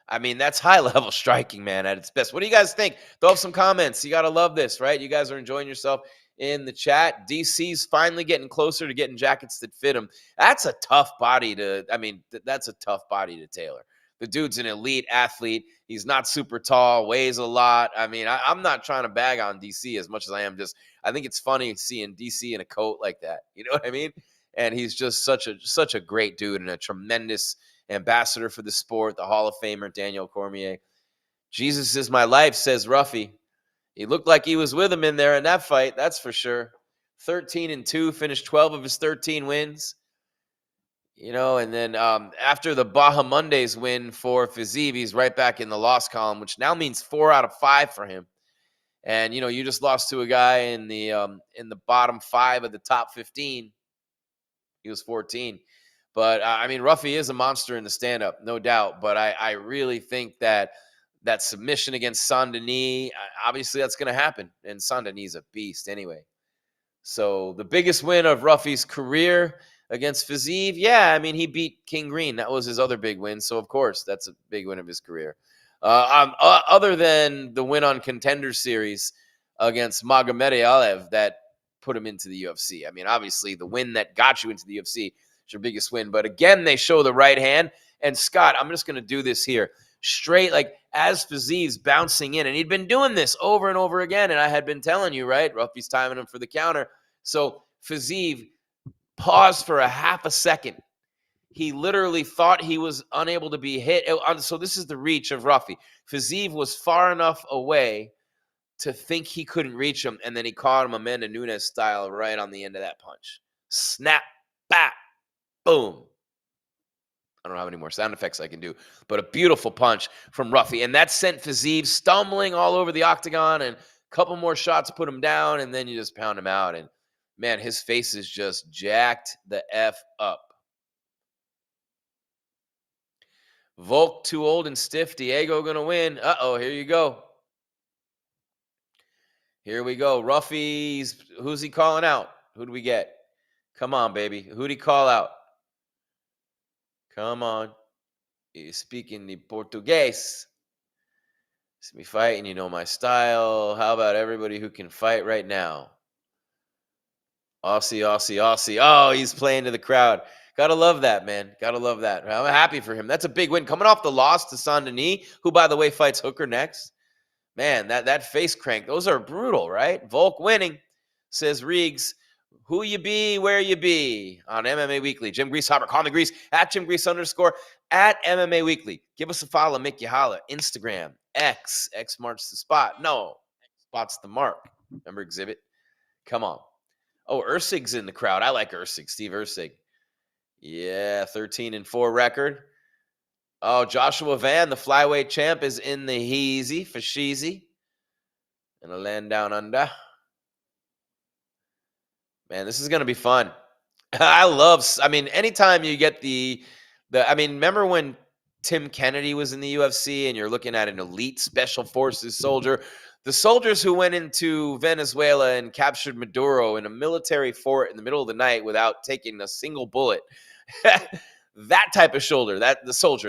[SPEAKER 2] That's high-level striking, man, at its best. What do you guys think? Throw up some comments. You got to love this, right? You guys are enjoying yourself. in the chat. DC's finally getting closer to getting jackets that fit him. That's a tough body to, that's a tough body to tailor. The dude's an elite athlete. He's not super tall, weighs a lot. I'm not trying to bag on DC as much as I am I think it's funny seeing DC in a coat like that. You know what I mean? And he's just such a great dude and a tremendous ambassador for the sport, the Hall of Famer, Daniel Cormier. Jesus is my life, says Ruffy. He looked like he was with him in there in that fight, that's for sure. 13-2, finished 12 of his 13 wins. And then after the Bahamondes win for Fiziev, he's right back in the loss column, which now means 4 out of 5 for him. And you just lost to a guy in the bottom 5 of the top 15. He was 14. But Ruffy is a monster in the stand-up, no doubt. But I really think that submission against Saint-Denis, obviously that's going to happen. And Saint-Denis is a beast anyway. So the biggest win of Ruffy's career against Fiziev, he beat King Green. That was his other big win. So, of course, that's a big win of his career. Other than the win on Contender Series against Magomedov that put him into the UFC. Obviously, the win that got you into the UFC is your biggest win. But again, they show the right hand. And Scott, I'm just going to do this here. Straight, like as Fiziev's bouncing in, and he'd been doing this over and over again, and I had been telling you, right? Ruffy's timing him for the counter. So Fiziev paused for a half a second. He literally thought he was unable to be hit. So this is the reach of Ruffy. Fiziev was far enough away to think he couldn't reach him, and then he caught him Amanda Nunes style right on the end of that punch. Snap, back, boom. I don't have any more sound effects I can do, but a beautiful punch from Ruffy. And that sent Fiziev stumbling all over the octagon, and a couple more shots put him down, and then you just pound him out. And, man, his face is just jacked the F up. Volk too old and stiff. Diego going to win. Uh-oh, here you go. Here we go. Ruffy's, who's he calling out? Who do we get? Come on, baby. Who'd he call out? Come on. He's speaking the Portuguese. See me fighting, you know my style. How about everybody who can fight right now? Aussie, Aussie, Aussie. Oh, he's playing to the crowd. Gotta love that, man. Gotta love that. I'm happy for him. That's a big win. Coming off the loss to Saint-Denis, who, by the way, fights Hooker next. Man, that face crank, those are brutal, right? Volk winning, says Riggs. Who you be, where you be on MMA Weekly. Jim Greasehopper, call me Grease, at Jim Grease _ at MMA Weekly. Give us a follow, make you holla. Instagram, X marks the spot. No, spot's the mark. Remember Exhibit? Come on. Oh, Ersig's in the crowd. I like Ersig, Steve Ersig. Yeah, 13-4 record. Oh, Joshua Van, the flyweight champ, is in the heezy for Sheezy. And a land down under. Man, this is going to be fun. Anytime you get remember when Tim Kennedy was in the UFC and you're looking at an elite special forces soldier, the soldiers who went into Venezuela and captured Maduro in a military fort in the middle of the night without taking a single bullet. That type of soldier,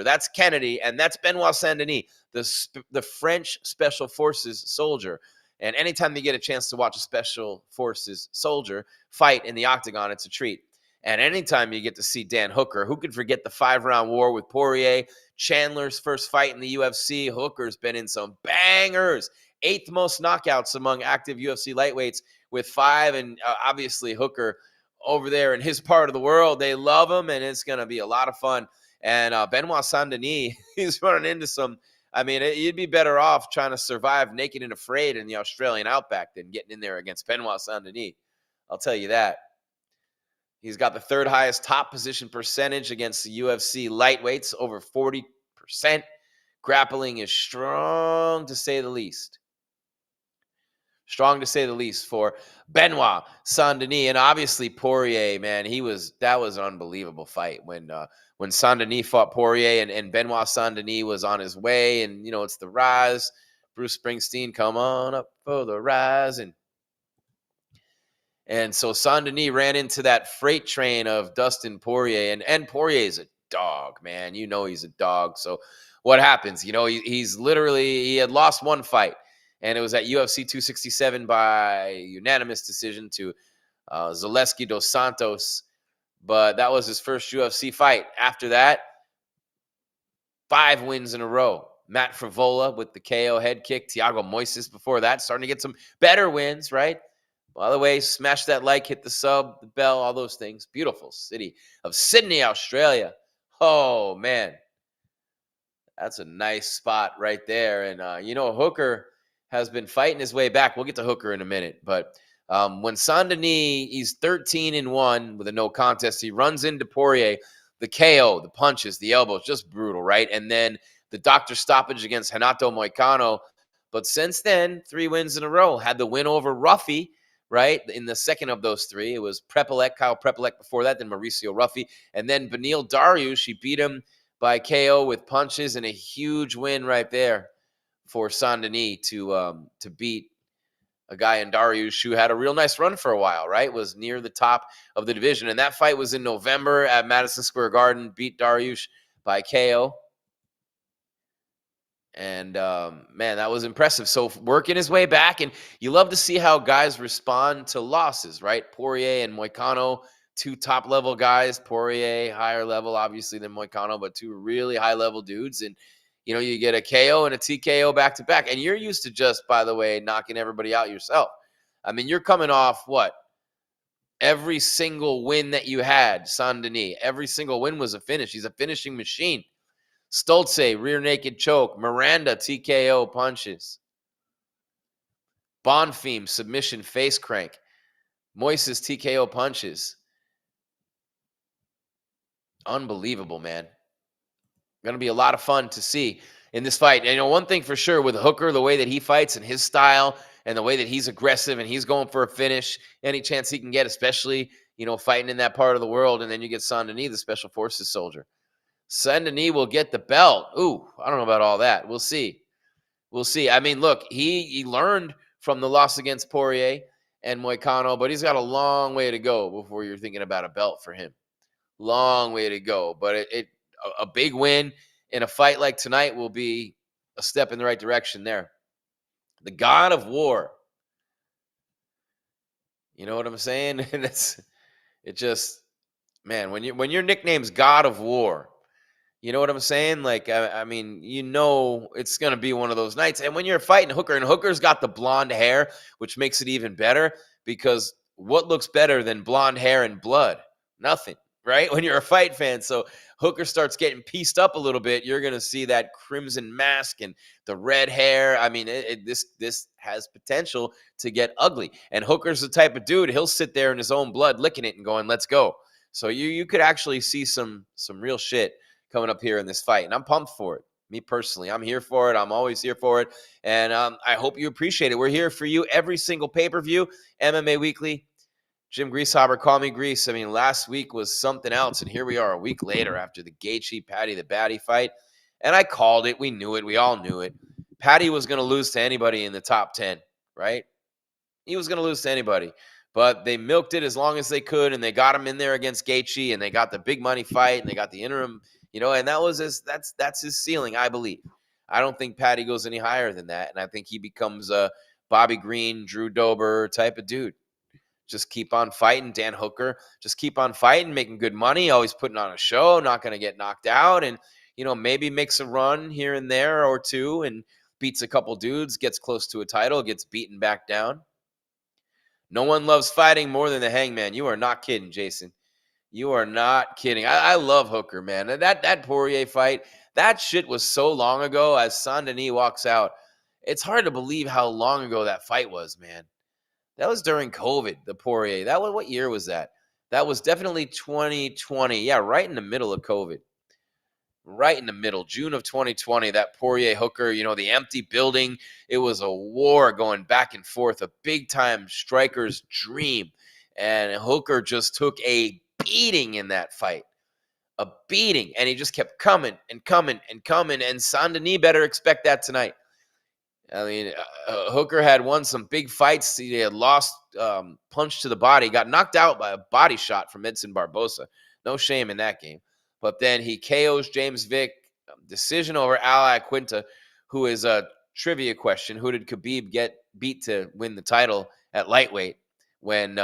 [SPEAKER 2] that's Kennedy, and that's Benoit Saint-Denis, the French special forces soldier. And anytime you get a chance to watch a special forces soldier fight in the octagon, it's a treat. And anytime you get to see Dan Hooker, who could forget the 5-round war with Poirier, Chandler's first fight in the UFC, Hooker's been in some bangers. 8th most knockouts among active UFC lightweights with 5, and obviously Hooker over there in his part of the world, they love him, and it's going to be a lot of fun. And Benoit Saint-Denis, he's running into some... you'd be better off trying to survive naked and afraid in the Australian outback than getting in there against Benoit Saint-Denis. I'll tell you that. He's got the 3rd highest top position percentage against the UFC lightweights, over 40%. Grappling is strong, to say the least. Strong, to say the least, for Benoit Saint-Denis. And obviously Poirier, man, that was an unbelievable fight when Saint-Denis fought Poirier and Benoit Saint-Denis was on his way, and it's the rise. Bruce Springsteen, come on up for the rise, and so Saint-Denis ran into that freight train of Dustin Poirier, and Poirier's a dog, man. He's a dog. So what happens? He had lost one fight, And it was at UFC 267 by unanimous decision to Zaleski dos Santos. But that was his first UFC fight. After that, 5 wins in a row. Matt Frivola with the KO head kick. Thiago Moises before that, starting to get some better wins, right? By the way, smash that like, hit the sub, the bell, all those things. Beautiful city of Sydney, Australia. Oh, man. That's a nice spot right there. And, Hooker has been fighting his way back. We'll get to Hooker in a minute. But when Saint-Denis, he's 13-1 with a no contest. He runs into Poirier. The KO, the punches, the elbows, just brutal, right? And then the doctor stoppage against Renato Moicano. But since then, 3 wins in a row. Had the win over Ruffy, right? In the second of those 3. It was Kyle Prepelec before that, then Mauricio Ruffy. And then Beneil Dariush, he beat him by KO with punches, and a huge win right there for Saint-Denis to beat a guy in Dariush who had a real nice run for a while, right? Was near the top of the division. And that fight was in November at Madison Square Garden, beat Dariush by KO. And, man, that was impressive. So working his way back, and you love to see how guys respond to losses, right? Poirier and Moicano, 2 top-level guys. Poirier, higher level, obviously, than Moicano, but 2 really high-level dudes. And, you get a KO and a TKO back-to-back. And you're used to just, by the way, knocking everybody out yourself. I mean, you're coming off, what? Every single win that you had, Saint-Denis, every single win was a finish. He's a finishing machine. Stolze, rear naked choke. Miranda, TKO punches. Bonfim, submission face crank. Moises, TKO punches. Unbelievable, man. Going to be a lot of fun to see in this fight. And one thing for sure with Hooker, the way that he fights and his style and the way that he's aggressive and he's going for a finish, any chance he can get, especially, fighting in that part of the world. And then you get Saint-Denis, the special forces soldier. Saint-Denis will get the belt. Ooh, I don't know about all that. We'll see. We'll see. I mean, look, he learned from the loss against Poirier and Moicano, but he's got a long way to go before you're thinking about a belt for him. Long way to go. But a big win in a fight like tonight will be a step in the right direction there. The God of War. You know what I'm saying? And it just, man, when your nickname's God of War, you know what I'm saying? Like, I mean, it's going to be one of those nights. And when you're fighting Hooker, and Hooker's got the blonde hair, which makes it even better, because what looks better than blonde hair and blood? Nothing, right? When you're a fight fan. So Hooker starts getting pieced up a little bit, you're going to see that crimson mask and the red hair. I mean, this has potential to get ugly. And Hooker's the type of dude, he'll sit there in his own blood, licking it and going, let's go. So you could actually see some real shit coming up here in this fight. And I'm pumped for it. Me personally, I'm here for it. I'm always here for it. And I hope you appreciate it. We're here for you every single pay-per-view. MMA Weekly. Jim Greasehaber, call me Grease. I mean, last week was something else. And here we are a week later after the Gaethje Paddy the Baddy fight. And I called it. We knew it. We all knew it. Paddy was going to lose to anybody in the top 10, right? He was going to lose to anybody. But they milked it as long as they could, and they got him in there against Gaethje, and they got the big money fight, and they got the interim, and that was that's his ceiling, I believe. I don't think Paddy goes any higher than that, and I think he becomes a Bobby Green, Drew Dober type of dude. Just keep on fighting, Dan Hooker. Just keep on fighting, making good money, always putting on a show, not going to get knocked out, and maybe makes a run here and there or two, and beats a couple dudes, gets close to a title, gets beaten back down. No one loves fighting more than the Hangman. You are not kidding, Jason. You are not kidding. I love Hooker, man. That Poirier fight, that shit was so long ago. As Saint-Denis walks out, it's hard to believe how long ago that fight was, man. That was during COVID, the Poirier. What year was that? That was definitely 2020. Yeah, right in the middle of COVID. Right in the middle, June of 2020, that Poirier Hooker, the empty building. It was a war going back and forth, a big-time striker's dream. And Hooker just took a beating in that fight. A beating. And he just kept coming and coming and coming. And Saint-Denis better expect that tonight. I mean, Hooker had won some big fights. He had lost punch to the body, got knocked out by a body shot from Edson Barbosa. No shame in that game. But then he KOs James Vick, decision over Ali Quinta, who is a trivia question. Who did Khabib get beat to win the title at lightweight when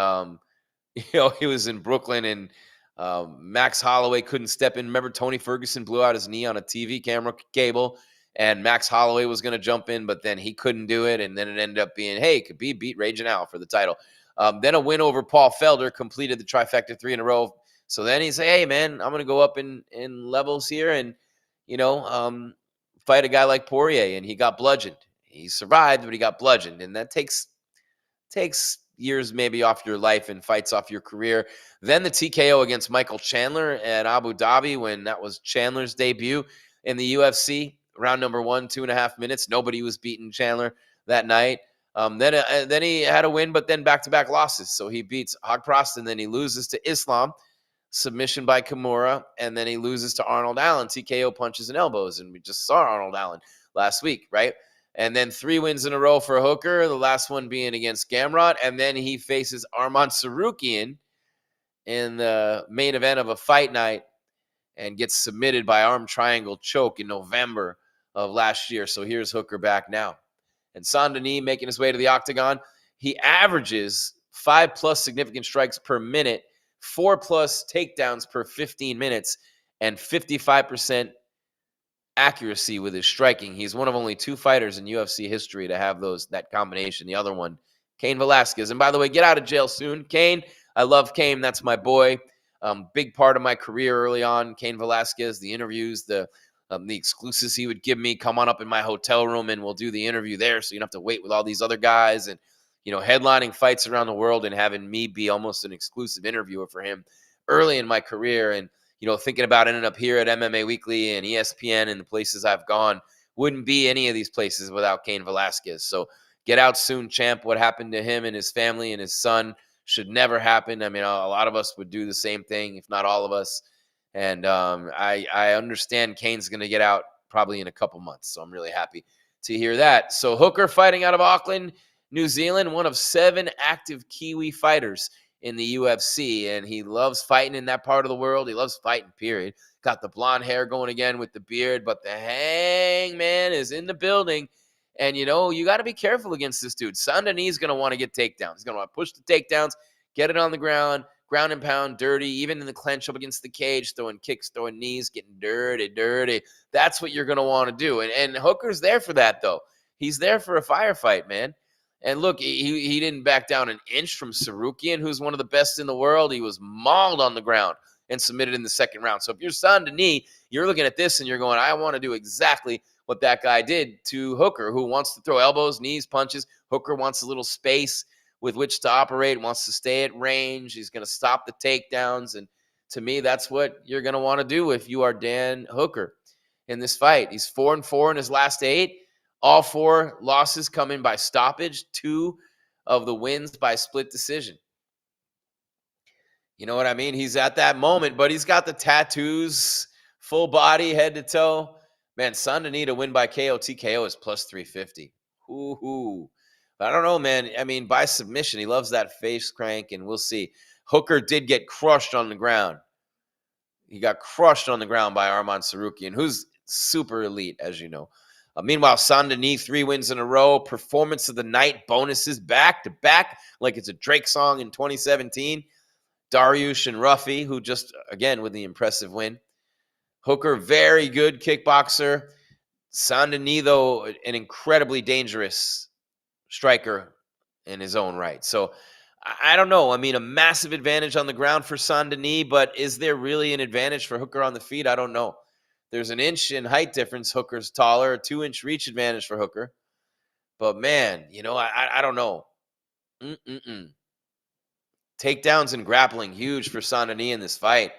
[SPEAKER 2] he was in Brooklyn and Max Holloway couldn't step in? Remember, Tony Ferguson blew out his knee on a TV camera cable, and Max Holloway was going to jump in, but then he couldn't do it, and then it ended up being, hey, Khabib beat Raging Al for the title. Then a win over Paul Felder completed the trifecta 3 in a row. So then he said, hey, man, I'm going to go up in levels here and, fight a guy like Poirier, and he got bludgeoned. He survived, but he got bludgeoned, and that takes years maybe off your life and fights off your career. Then the TKO against Michael Chandler at Abu Dhabi, when that was Chandler's debut in the UFC. Round number 1, 2.5 minutes. Nobody was beating Chandler that night. Then he had a win, but then back-to-back losses. So he beats Hogprost, and then he loses to Islam, submission by Kimura, and then he loses to Arnold Allen, TKO punches and elbows, and we just saw Arnold Allen last week, right? And then 3 wins in a row for Hooker, the last one being against Gamrot, and then he faces Arman Tsarukyan in the main event of a fight night and gets submitted by arm triangle choke in November of last year. So here's Hooker back now. And Saint-Denis making his way to the octagon. He averages 5+ significant strikes per minute, 4+ takedowns per 15 minutes, and 55% accuracy with his striking. He's one of only 2 fighters in UFC history to have that combination. The other one, Cain Velasquez. And by the way, get out of jail soon. Cain, I love Cain. That's my boy. Big part of my career early on, Cain Velasquez, the interviews, the exclusives he would give me. Come on up in my hotel room and we'll do the interview there, so you don't have to wait with all these other guys. And headlining fights around the world and having me be almost an exclusive interviewer for him early in my career. And thinking about ending up here at MMA Weekly and ESPN and the places I've gone, wouldn't be any of these places without Cain Velasquez. So get out soon, champ. What happened to him and his family and his son should never happen. I mean, a lot of us would do the same thing, if not all of us. And I understand Cain's going to get out probably in a couple months. So I'm really happy to hear that. So Hooker fighting out of Auckland, New Zealand, one of 7 active Kiwi fighters in the UFC. And he loves fighting in that part of the world. He loves fighting, period. Got the blonde hair going again with the beard, but the Hangman is in the building. And, you got to be careful against this dude. Saint-Denis is going to want to get takedowns. He's going to want to push the takedowns, get it on the ground and pound, dirty, even in the clinch up against the cage, throwing kicks, throwing knees, getting dirty. That's what you're going to want to do. And Hooker's there for that, though. He's there for a firefight, man. And look, he didn't back down an inch from Tsarukyan, who's one of the best in the world. He was mauled on the ground and submitted in the second round. So if you're Saint-Denis, you're looking at this and you're going, I want to do exactly what that guy did to Hooker, who wants to throw elbows, knees, punches. Hooker wants a little space with which to operate, wants to stay at range. He's going to stop the takedowns. And to me, that's what you're going to want to do if you are Dan Hooker in this fight. He's 4-4 in his last 8. All 4 losses coming by stoppage, 2 of the wins by split decision. You know what I mean? He's at that moment, but he's got the tattoos, full body, head to toe. Man, Saint-Denis to win by KO, TKO is plus 350. Ooh. But I don't know, man. I mean, by submission, he loves that face crank, and we'll see. Hooker did get crushed on the ground. He got crushed on the ground by Arman Tsarukyan, who's super elite, as you know. Meanwhile, Saint-Denis, 3 wins in a row. Performance of the night, bonuses back-to-back, like it's a Drake song in 2017. Dariush and Ruffy, who just, again, with the impressive win. Hooker, very good kickboxer. Saint-Denis, though, an incredibly dangerous striker in his own right. So I don't know. I mean, a massive advantage on the ground for Saint-Denis, but is there really an advantage for Hooker on the feet? I don't know. There's an inch in height difference. Hooker's taller, a 2-inch reach advantage for Hooker. But man, I don't know. Takedowns and grappling, huge for Saint-Denis in this fight.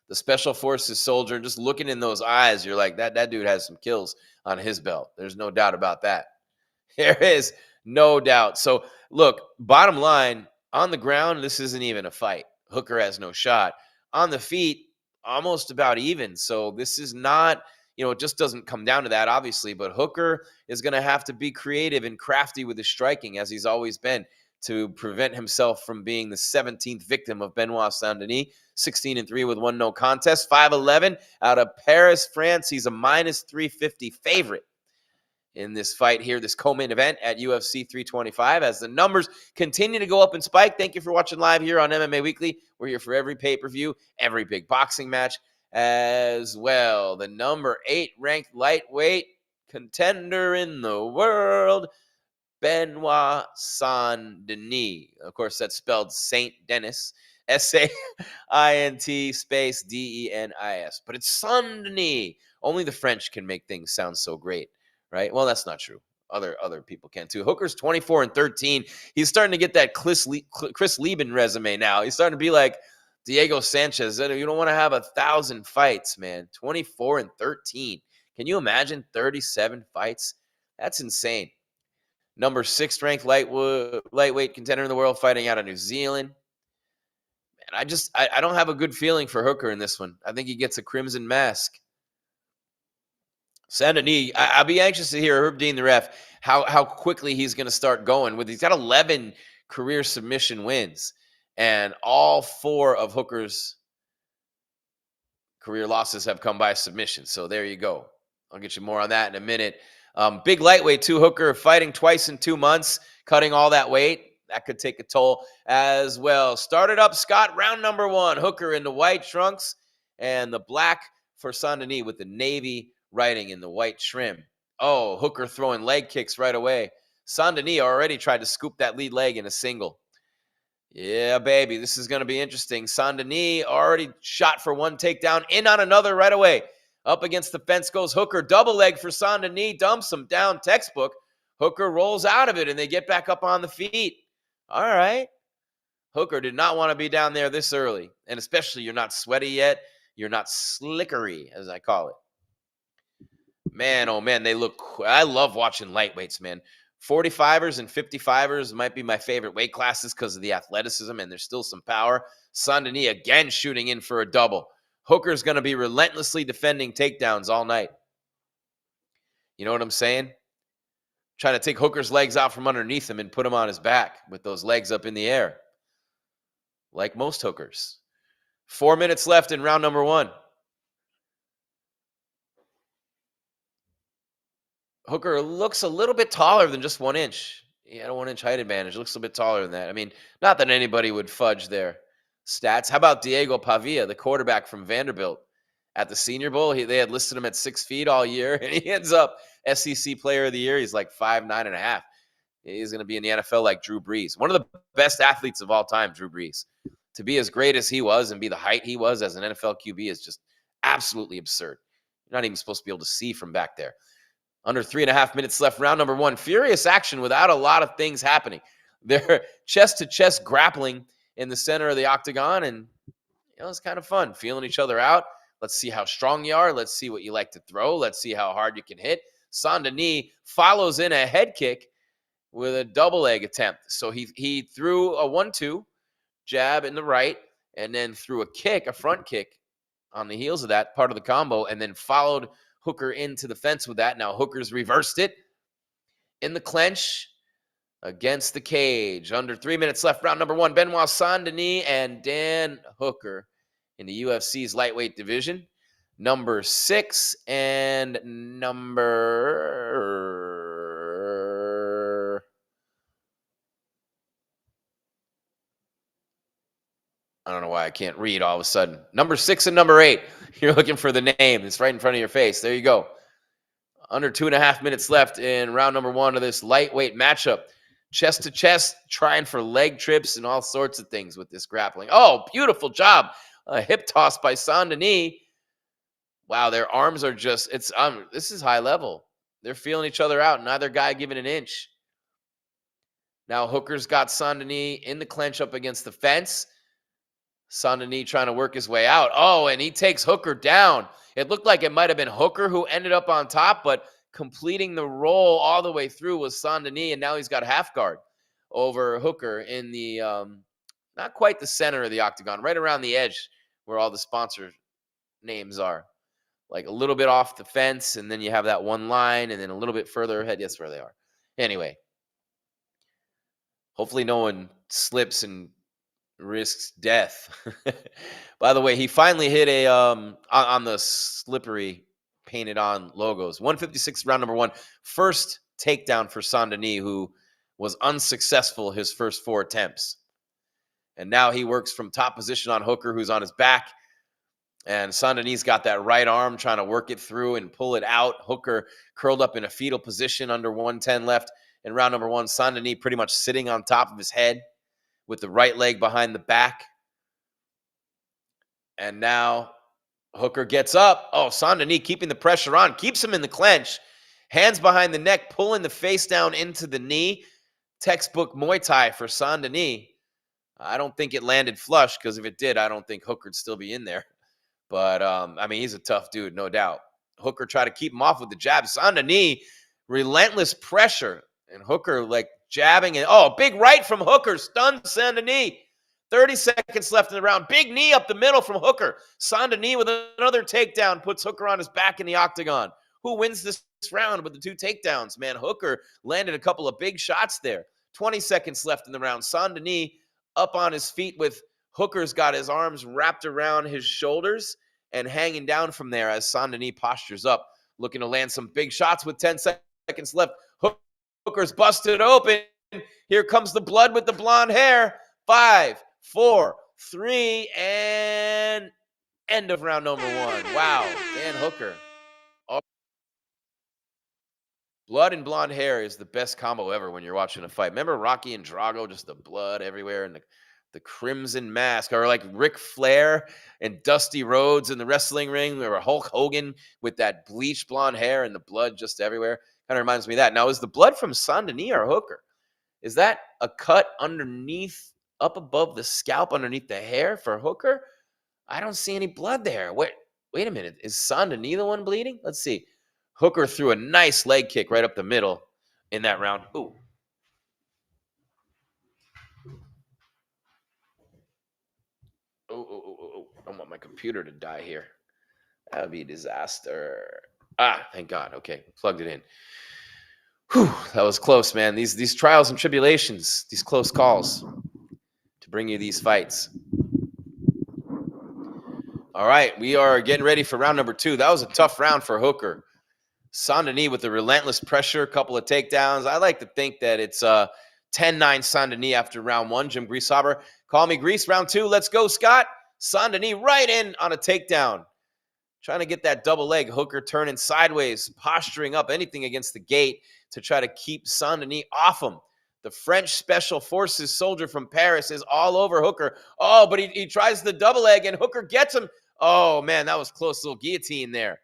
[SPEAKER 2] The special forces soldier, just looking in those eyes, you're like, that dude has some kills on his belt. There's no doubt about that. There is no doubt. So look, bottom line, on the ground, this isn't even a fight. Hooker has no shot. On the feet, almost about even. So this is not, it just doesn't come down to that, obviously. But Hooker is going to have to be creative and crafty with his striking, as he's always been, to prevent himself from being the 17th victim of Benoit Saint-Denis. 16-3 with 1 no contest. 5'11" out of Paris, France. He's a minus 350 favorite in this fight here, this co-main event at UFC 325, as the numbers continue to go up and spike. Thank you for watching live here on MMA Weekly. We're here for every pay-per-view, every big boxing match as well. The number 8 ranked lightweight contender in the world, Benoit Saint-Denis. Of course, that's spelled Saint-Denis, Saint space Denis. But it's Saint-Denis. Only the French can make things sound so great, right? Well, that's not true. Other people can too. Hooker's 24-13. He's starting to get that Chris Lieben resume now. He's starting to be like Diego Sanchez. You don't want to have 1,000 fights, man. 24-13. Can you imagine 37 fights? That's insane. Number 6 ranked lightweight contender in the world, fighting out of New Zealand. Man, I don't have a good feeling for Hooker in this one. I think he gets a crimson mask. Saint-Denis, I'll be anxious to hear Herb Dean, the ref, how quickly he's going to start going. He's got 11 career submission wins, and all 4 of Hooker's career losses have come by submission. So there you go. I'll get you more on that in a minute. Big lightweight too. Hooker fighting twice in 2 months, cutting all that weight. That could take a toll as well. Started up, Scott, round number 1. Hooker in the white trunks and the black for Saint-Denis with the navy writing in the white trim. Oh, Hooker throwing leg kicks right away. Saint-Denis already tried to scoop that lead leg in a single. Yeah, baby, this is going to be interesting. Saint-Denis already shot for 1 takedown, in on another right away. Up against the fence goes Hooker. Double leg for Saint-Denis. Dumps him down. Textbook. Hooker rolls out of it, and they get back up on the feet. All right. Hooker did not want to be down there this early. And especially you're not sweaty yet. You're not slickery, as I call it. Man, oh, man, they look – I love watching lightweights, man. 45ers and 55ers might be my favorite weight classes because of the athleticism, and there's still some power. Saint-Denis again shooting in for a double. Hooker's going to be relentlessly defending takedowns all night. You know what I'm saying? Trying to take Hooker's legs out from underneath him and put him on his back with those legs up in the air. Like most hookers. 4 minutes left in round number 1. Hooker looks a little bit taller than just 1 inch. He had a 1 inch height advantage. Looks a bit taller than that. I mean, not that anybody would fudge their stats. How about Diego Pavia, the quarterback from Vanderbilt? At the Senior Bowl, they had listed him at 6 feet all year, and he ends up SEC Player of the Year. He's like 5'9.5". He's going to be in the NFL like Drew Brees. One of the best athletes of all time, Drew Brees. To be as great as he was and be the height he was as an NFL QB is just absolutely absurd. You're not even supposed to be able to see from back there. Under 3.5 minutes left, round number 1. Furious action without a lot of things happening. They're chest-to-chest grappling in the center of the octagon, and it's kind of fun, feeling each other out. Let's see how strong you are. Let's see what you like to throw. Let's see how hard you can hit. Saint-Denis follows in a head kick with a double leg attempt. So he threw a 1-2 jab in the right and then threw a kick, a front kick on the heels of that, part of the combo, and then followed Hooker into the fence with that. Now Hooker's reversed it in the clench against the cage. Under 3 minutes left, round number 1. Benoit Saint-Denis and Dan Hooker in the UFC's lightweight division. Number 6 and number... I don't know why I can't read all of a sudden. Number 6 and number 8. You're looking for the name. It's right in front of your face. There you go. Under 2.5 minutes left in round number 1 of this lightweight matchup. Chest to chest, trying for leg trips and all sorts of things with this grappling. Oh, beautiful job. A hip toss by Saint-Denis. Wow, their arms are just, this is high level. They're feeling each other out. Neither guy giving an inch. Now Hooker's got Saint-Denis in the clench up against the fence. Saint-Denis trying to work his way out. Oh, and he takes Hooker down. It looked like it might have been Hooker who ended up on top, but completing the roll all the way through was Saint-Denis, and now he's got half guard over Hooker in the, not quite the center of the octagon, right around the edge where all the sponsor names are. Like a little bit off the fence, and then you have that one line, and then a little bit further ahead. Yes, where they are. Anyway, hopefully no one slips and risks death. By the way, he finally hit a on the slippery painted on logos. 156 round number 1. First takedown for Saint-Denis, who was unsuccessful his first 4 attempts. And now he works from top position on Hooker, who's on his back. And Saint-Denis got that right arm trying to work it through and pull it out. Hooker curled up in a fetal position under 110 left in round number 1. Saint-Denis pretty much sitting on top of his head with the right leg behind the back. And now Hooker gets up. Oh, Saint-Denis keeping the pressure on, keeps him in the clinch. Hands behind the neck, pulling the face down into the knee. Textbook Muay Thai for Saint-Denis. I don't think it landed flush, because if it did, I don't think Hooker'd still be in there. But, I mean, he's a tough dude, no doubt. Hooker tried to keep him off with the jab. Saint-Denis, relentless pressure. And Hooker, like, jabbing. And, oh, big right from Hooker. Stunned Saint-Denis. 30 seconds left in the round. Big knee up the middle from Hooker. Saint-Denis with another takedown. Puts Hooker on his back in the octagon. Who wins this round with the 2 takedowns? Man, Hooker landed a couple of big shots there. 20 seconds left in the round. Saint-Denis up on his feet with Hooker's got his arms wrapped around his shoulders and hanging down from there as Saint-Denis postures up, looking to land some big shots with 10 seconds left. Hooker's busted open. Here comes the blood with the blonde hair. 5, 4, 3, and end of round number 1. Wow, Dan Hooker. Oh. Blood and blonde hair is the best combo ever when you're watching a fight. Remember Rocky and Drago, just the blood everywhere and the crimson mask, or like Ric Flair and Dusty Rhodes in the wrestling ring, or Hulk Hogan with that bleached blonde hair and the blood just everywhere. Kind of reminds me of that. Now, is the blood from Saint-Denis or Hooker? Is that a cut underneath, up above the scalp, underneath the hair for Hooker? I don't see any blood there. Wait a minute. Is Saint-Denis the one bleeding? Let's see. Hooker threw a nice leg kick right up the middle in that round. Ooh. Oh, I don't want my computer to die here. That would be a disaster. Thank God. Okay, plugged it in. Whew, that was close, man. These trials and tribulations, these close calls to bring you these fights. All right, we are getting ready for round number 2. That was a tough round for Hooker. Saint-Denis with the relentless pressure, a couple of takedowns. I like to think that it's 10-9 Saint-Denis after round 1. Jim Greasehaber, call me Grease. Round 2, let's go, Scott. Saint-Denis right in on a takedown. Trying to get that double leg. Hooker turning sideways, posturing up, anything against the gate to try to keep Saint-Denis off him. The French Special Forces soldier from Paris is all over Hooker. Oh, but he tries the double leg, and Hooker gets him. Oh, man, that was close. Little guillotine there.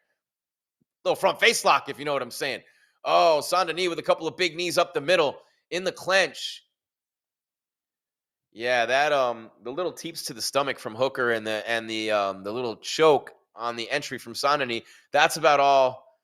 [SPEAKER 2] Little front face lock, if you know what I'm saying. Oh, Saint-Denis with a couple of big knees up the middle in the clinch. Yeah, that the little teeps to the stomach from Hooker and the little choke on the entry from Saint-Denis. That's about all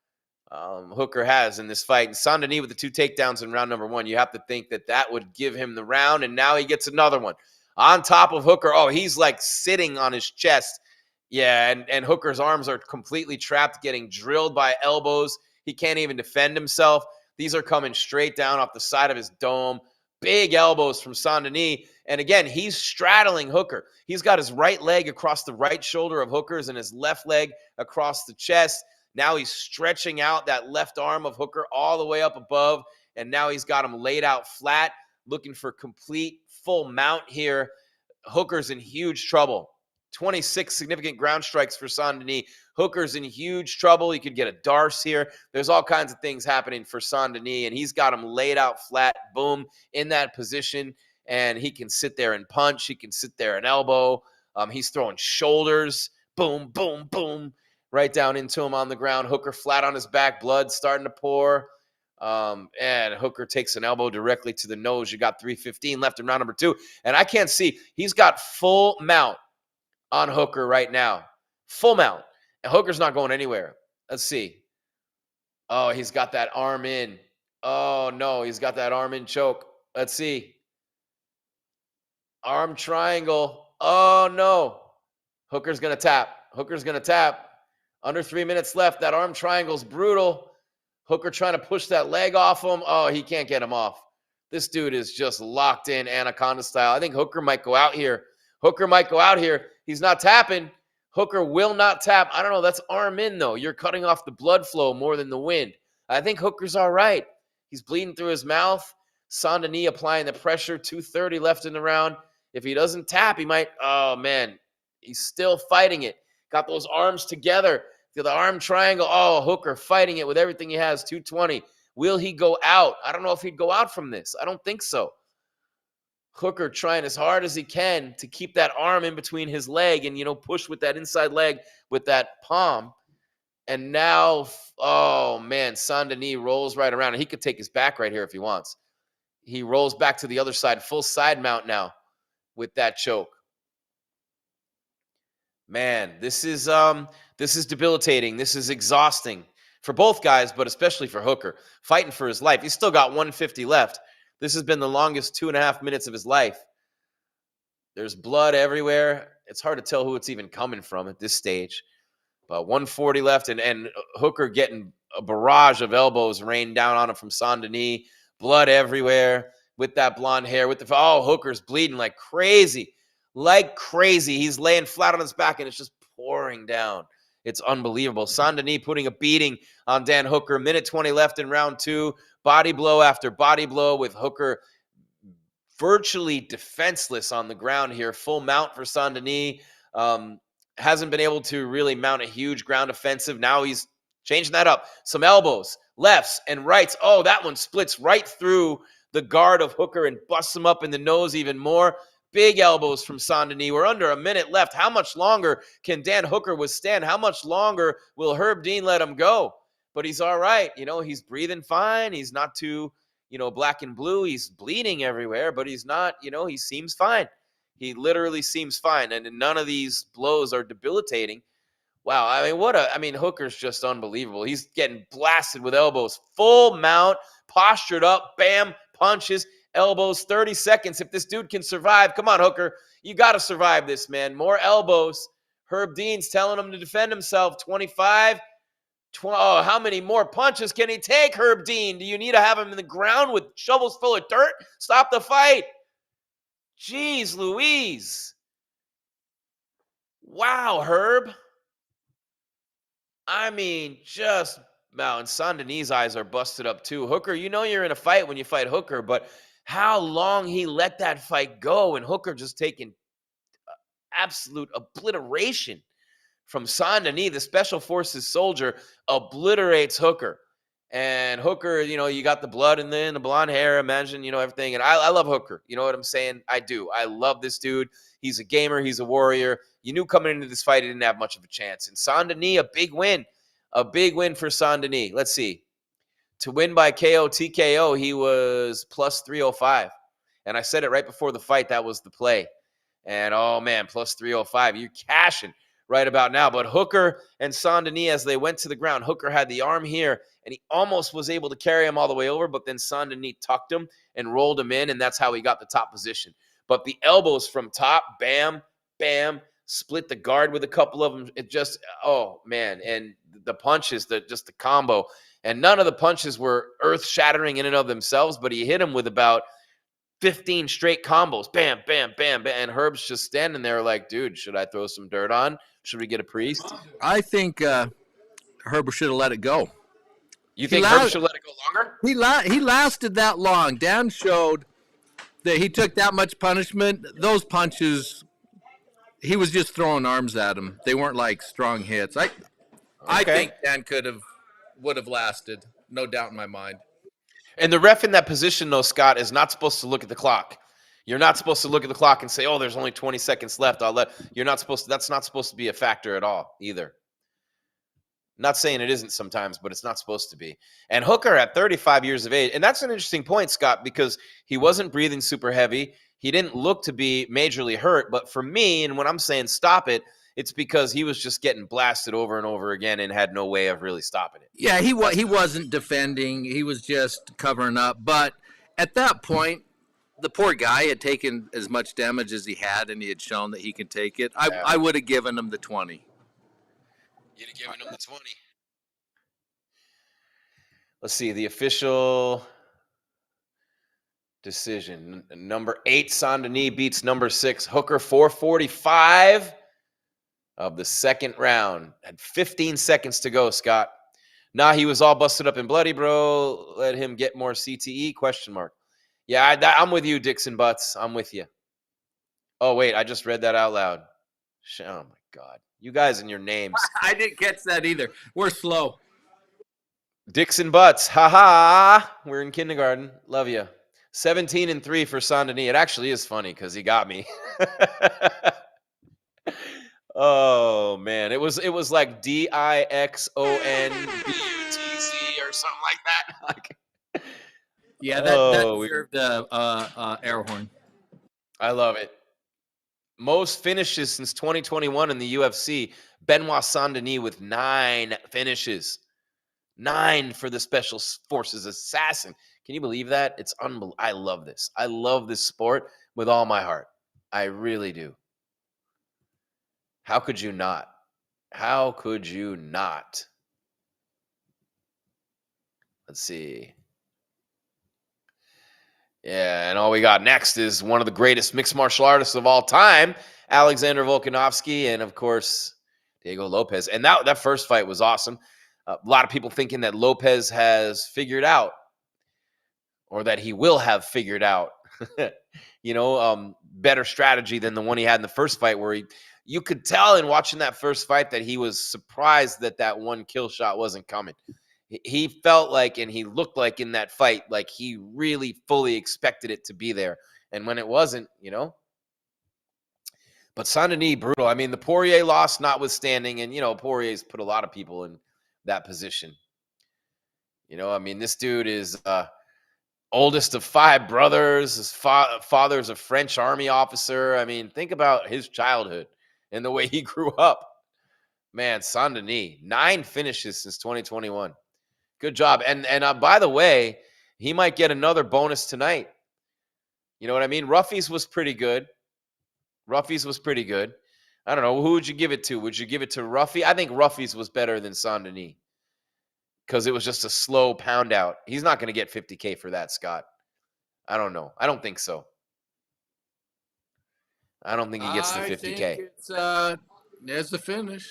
[SPEAKER 2] Hooker has in this fight. And Saint-Denis with the 2 takedowns in round number 1. You have to think that would give him the round, and now he gets another one on top of Hooker. Oh, he's like sitting on his chest. Yeah, and Hooker's arms are completely trapped, getting drilled by elbows. He can't even defend himself. These are coming straight down off the side of his dome. Big elbows from Saint-Denis. And again, he's straddling Hooker. He's got his right leg across the right shoulder of Hooker's and his left leg across the chest. Now he's stretching out that left arm of Hooker all the way up above. And now he's got him laid out flat, looking for complete full mount here. Hooker's in huge trouble. 26 significant ground strikes for Saint-Denis. Hooker's in huge trouble. He could get a Darce here. There's all kinds of things happening for Saint-Denis, and he's got him laid out flat, boom, in that position, and he can sit there and punch. He can sit there and elbow. He's throwing shoulders, boom, boom, boom, right down into him on the ground. Hooker flat on his back, blood starting to pour. And Hooker takes an elbow directly to the nose. You got 3:15 left in round number 2, and I can't see. He's got full mount on Hooker right now. Full mount. And Hooker's not going anywhere. Let's see. Oh, he's got that arm in. Oh, no. He's got that arm in choke. Let's see. Arm triangle. Oh, no. Hooker's going to tap. Hooker's going to tap. Under 3 minutes left. That arm triangle's brutal. Hooker trying to push that leg off him. Oh, he can't get him off. This dude is just locked in Anaconda style. I think Hooker might go out here. He's not tapping. Hooker will not tap. I don't know. That's arm in, though. You're cutting off the blood flow more than the wind. I think Hooker's all right. He's bleeding through his mouth. Saint-Denis applying the pressure. 2:30 left in the round. If he doesn't tap, he might. Oh, man. He's still fighting it. Got those arms together. The arm triangle. Oh, Hooker fighting it with everything he has. 2:20. Will he go out? I don't know if he'd go out from this. I don't think so. Hooker trying as hard as he can to keep that arm in between his leg and, push with that inside leg with that palm. And now, oh, man, Saint-Denis rolls right around. And he could take his back right here if he wants. He rolls back to the other side, full side mount now with that choke. Man, this is debilitating. This is exhausting for both guys, but especially for Hooker. Fighting for his life. He's still got 150 left. This has been the longest 2.5 minutes of his life. There's blood everywhere. It's hard to tell who it's even coming from at this stage. But 140 left, and Hooker getting a barrage of elbows rained down on him from Saint-Denis. Blood everywhere with that blonde hair. Hooker's bleeding like crazy. Like crazy. He's laying flat on his back, and it's just pouring down. It's unbelievable. Saint-Denis putting a beating on Dan Hooker. 1:20 left in round 2. Body blow after body blow with Hooker virtually defenseless on the ground here. Full mount for Saint-Denis. Hasn't been able to really mount a huge ground offensive. Now he's changing that up. Some elbows, lefts and rights. Oh, that one splits right through the guard of Hooker and busts him up in the nose even more. Big elbows from Saint-Denis. We're under a minute left. How much longer can Dan Hooker withstand? How much longer will Herb Dean let him go? But he's all right. He's breathing fine. He's not too, black and blue. He's bleeding everywhere, but he's not, he seems fine. He literally seems fine. And none of these blows are debilitating. Wow. Hooker's just unbelievable. He's getting blasted with elbows. Full mount, postured up, bam, punches, elbows, 30 seconds. If this dude can survive, come on, Hooker. You got to survive this, man. More elbows. Herb Dean's telling him to defend himself. 25. How many more punches can he take, Herb Dean? Do you need to have him in the ground with shovels full of dirt? Stop the fight. Jeez Louise. Wow, Herb. And Saint-Denis' eyes are busted up too. Hooker, you're in a fight when you fight Hooker, but how long he let that fight go, and Hooker just taking absolute obliteration from Saint-Denis. The Special Forces soldier obliterates Hooker. And Hooker, you got the blood and then the blonde hair, imagine, everything. And I love Hooker. You know what I'm saying? I do. I love this dude. He's a gamer. He's a warrior. You knew coming into this fight he didn't have much of a chance. And Saint-Denis, a big win. A big win for Saint-Denis. Let's see. To win by KO, TKO, he was plus 305. And I said it right before the fight. That was the play. And, oh, man, plus 305. You're cashing right about now. But Hooker and Saint-Denis, as they went to the ground, Hooker had the arm here, and he almost was able to carry him all the way over, but then Saint-Denis tucked him and rolled him in, and that's how he got the top position. But the elbows from top, bam, bam, split the guard with a couple of them. It just, oh, man. And the punches, just the combo. And none of the punches were earth-shattering in and of themselves, but he hit him with about 15 straight combos. Bam, bam, bam, bam. And Herb's just standing there like, dude, should I throw some dirt on? Should we get a priest?
[SPEAKER 3] I think Herb should have let it go.
[SPEAKER 2] You think Herb should let it go longer?
[SPEAKER 3] He lasted that long. Dan showed that he took that much punishment. Those punches, he was just throwing arms at him. They weren't like strong hits. I think Dan would have lasted. No doubt in my mind.
[SPEAKER 2] And the ref in that position, though, Scott, is not supposed to look at the clock. You're not supposed to look at the clock and say, oh, there's only 20 seconds left. That's not supposed to be a factor at all either. Not saying it isn't sometimes, but it's not supposed to be. And Hooker at 35 years of age, and that's an interesting point, Scott, because he wasn't breathing super heavy. He didn't look to be majorly hurt. But for me, and when I'm saying stop it, it's because he was just getting blasted over and over again and had no way of really stopping it.
[SPEAKER 3] Yeah, he wasn't defending. He was just covering up. But at that point, the poor guy had taken as much damage as he had, and he had shown that he could take it. I would have given him the 20.
[SPEAKER 2] You'd have given him the 20. Let's see, the official decision. Number 8, Saint-Denis beats number 6, Hooker, 445. of the second round. Had 15 seconds to go, Scott. Nah, he was all busted up and bloody, bro. Let him get more CTE? Question mark. Yeah, I'm with you, Dixon Butts. I'm with you. Oh, wait, I just read that out loud. Oh, my God. You guys and your names.
[SPEAKER 3] I didn't catch that either. We're slow.
[SPEAKER 2] Dixon Butts. Ha-ha. We're in kindergarten. Love you. 17-3 for Saint-Denis. It actually is funny because he got me. Oh man, it was like Dixonbutz or something like that. Like,
[SPEAKER 3] Yeah, that
[SPEAKER 2] oh,
[SPEAKER 3] deserved air horn.
[SPEAKER 2] I love it. Most finishes since 2021 in the UFC. Benoit Saint-Denis with 9 finishes. 9 for the Special Forces assassin. Can you believe that? It's unbelievable. I love this. I love this sport with all my heart. I really do. How could you not? How could you not? Let's see. Yeah, and all we got next is one of the greatest mixed martial artists of all time, Alexander Volkanovski, and of course, Diego Lopez. And that first fight was awesome. A lot of people thinking that Lopez has figured out, or that he will have figured out, better strategy than the one he had in the first fight, where you could tell in watching that first fight that he was surprised that one kill shot wasn't coming. He felt like, and he looked like in that fight, like he really fully expected it to be there. And when it wasn't, But Saint-Denis, brutal. I mean, the Poirier loss notwithstanding, and, Poirier's put a lot of people in that position. I mean, this dude is oldest of 5 brothers. His father's a French army officer. I mean, think about his childhood and the way he grew up. Man, Saint-Denis, 9 finishes since 2021. Good job. And by the way, he might get another bonus tonight. You know what I mean? Ruffy's was pretty good. I don't know. Who would you give it to? Would you give it to Ruffy? I think Ruffy's was better than Saint-Denis because it was just a slow pound out. He's not going to get 50K for that, Scott. I don't know. I don't think so. I don't think he gets the 50K.
[SPEAKER 3] I think there's the finish.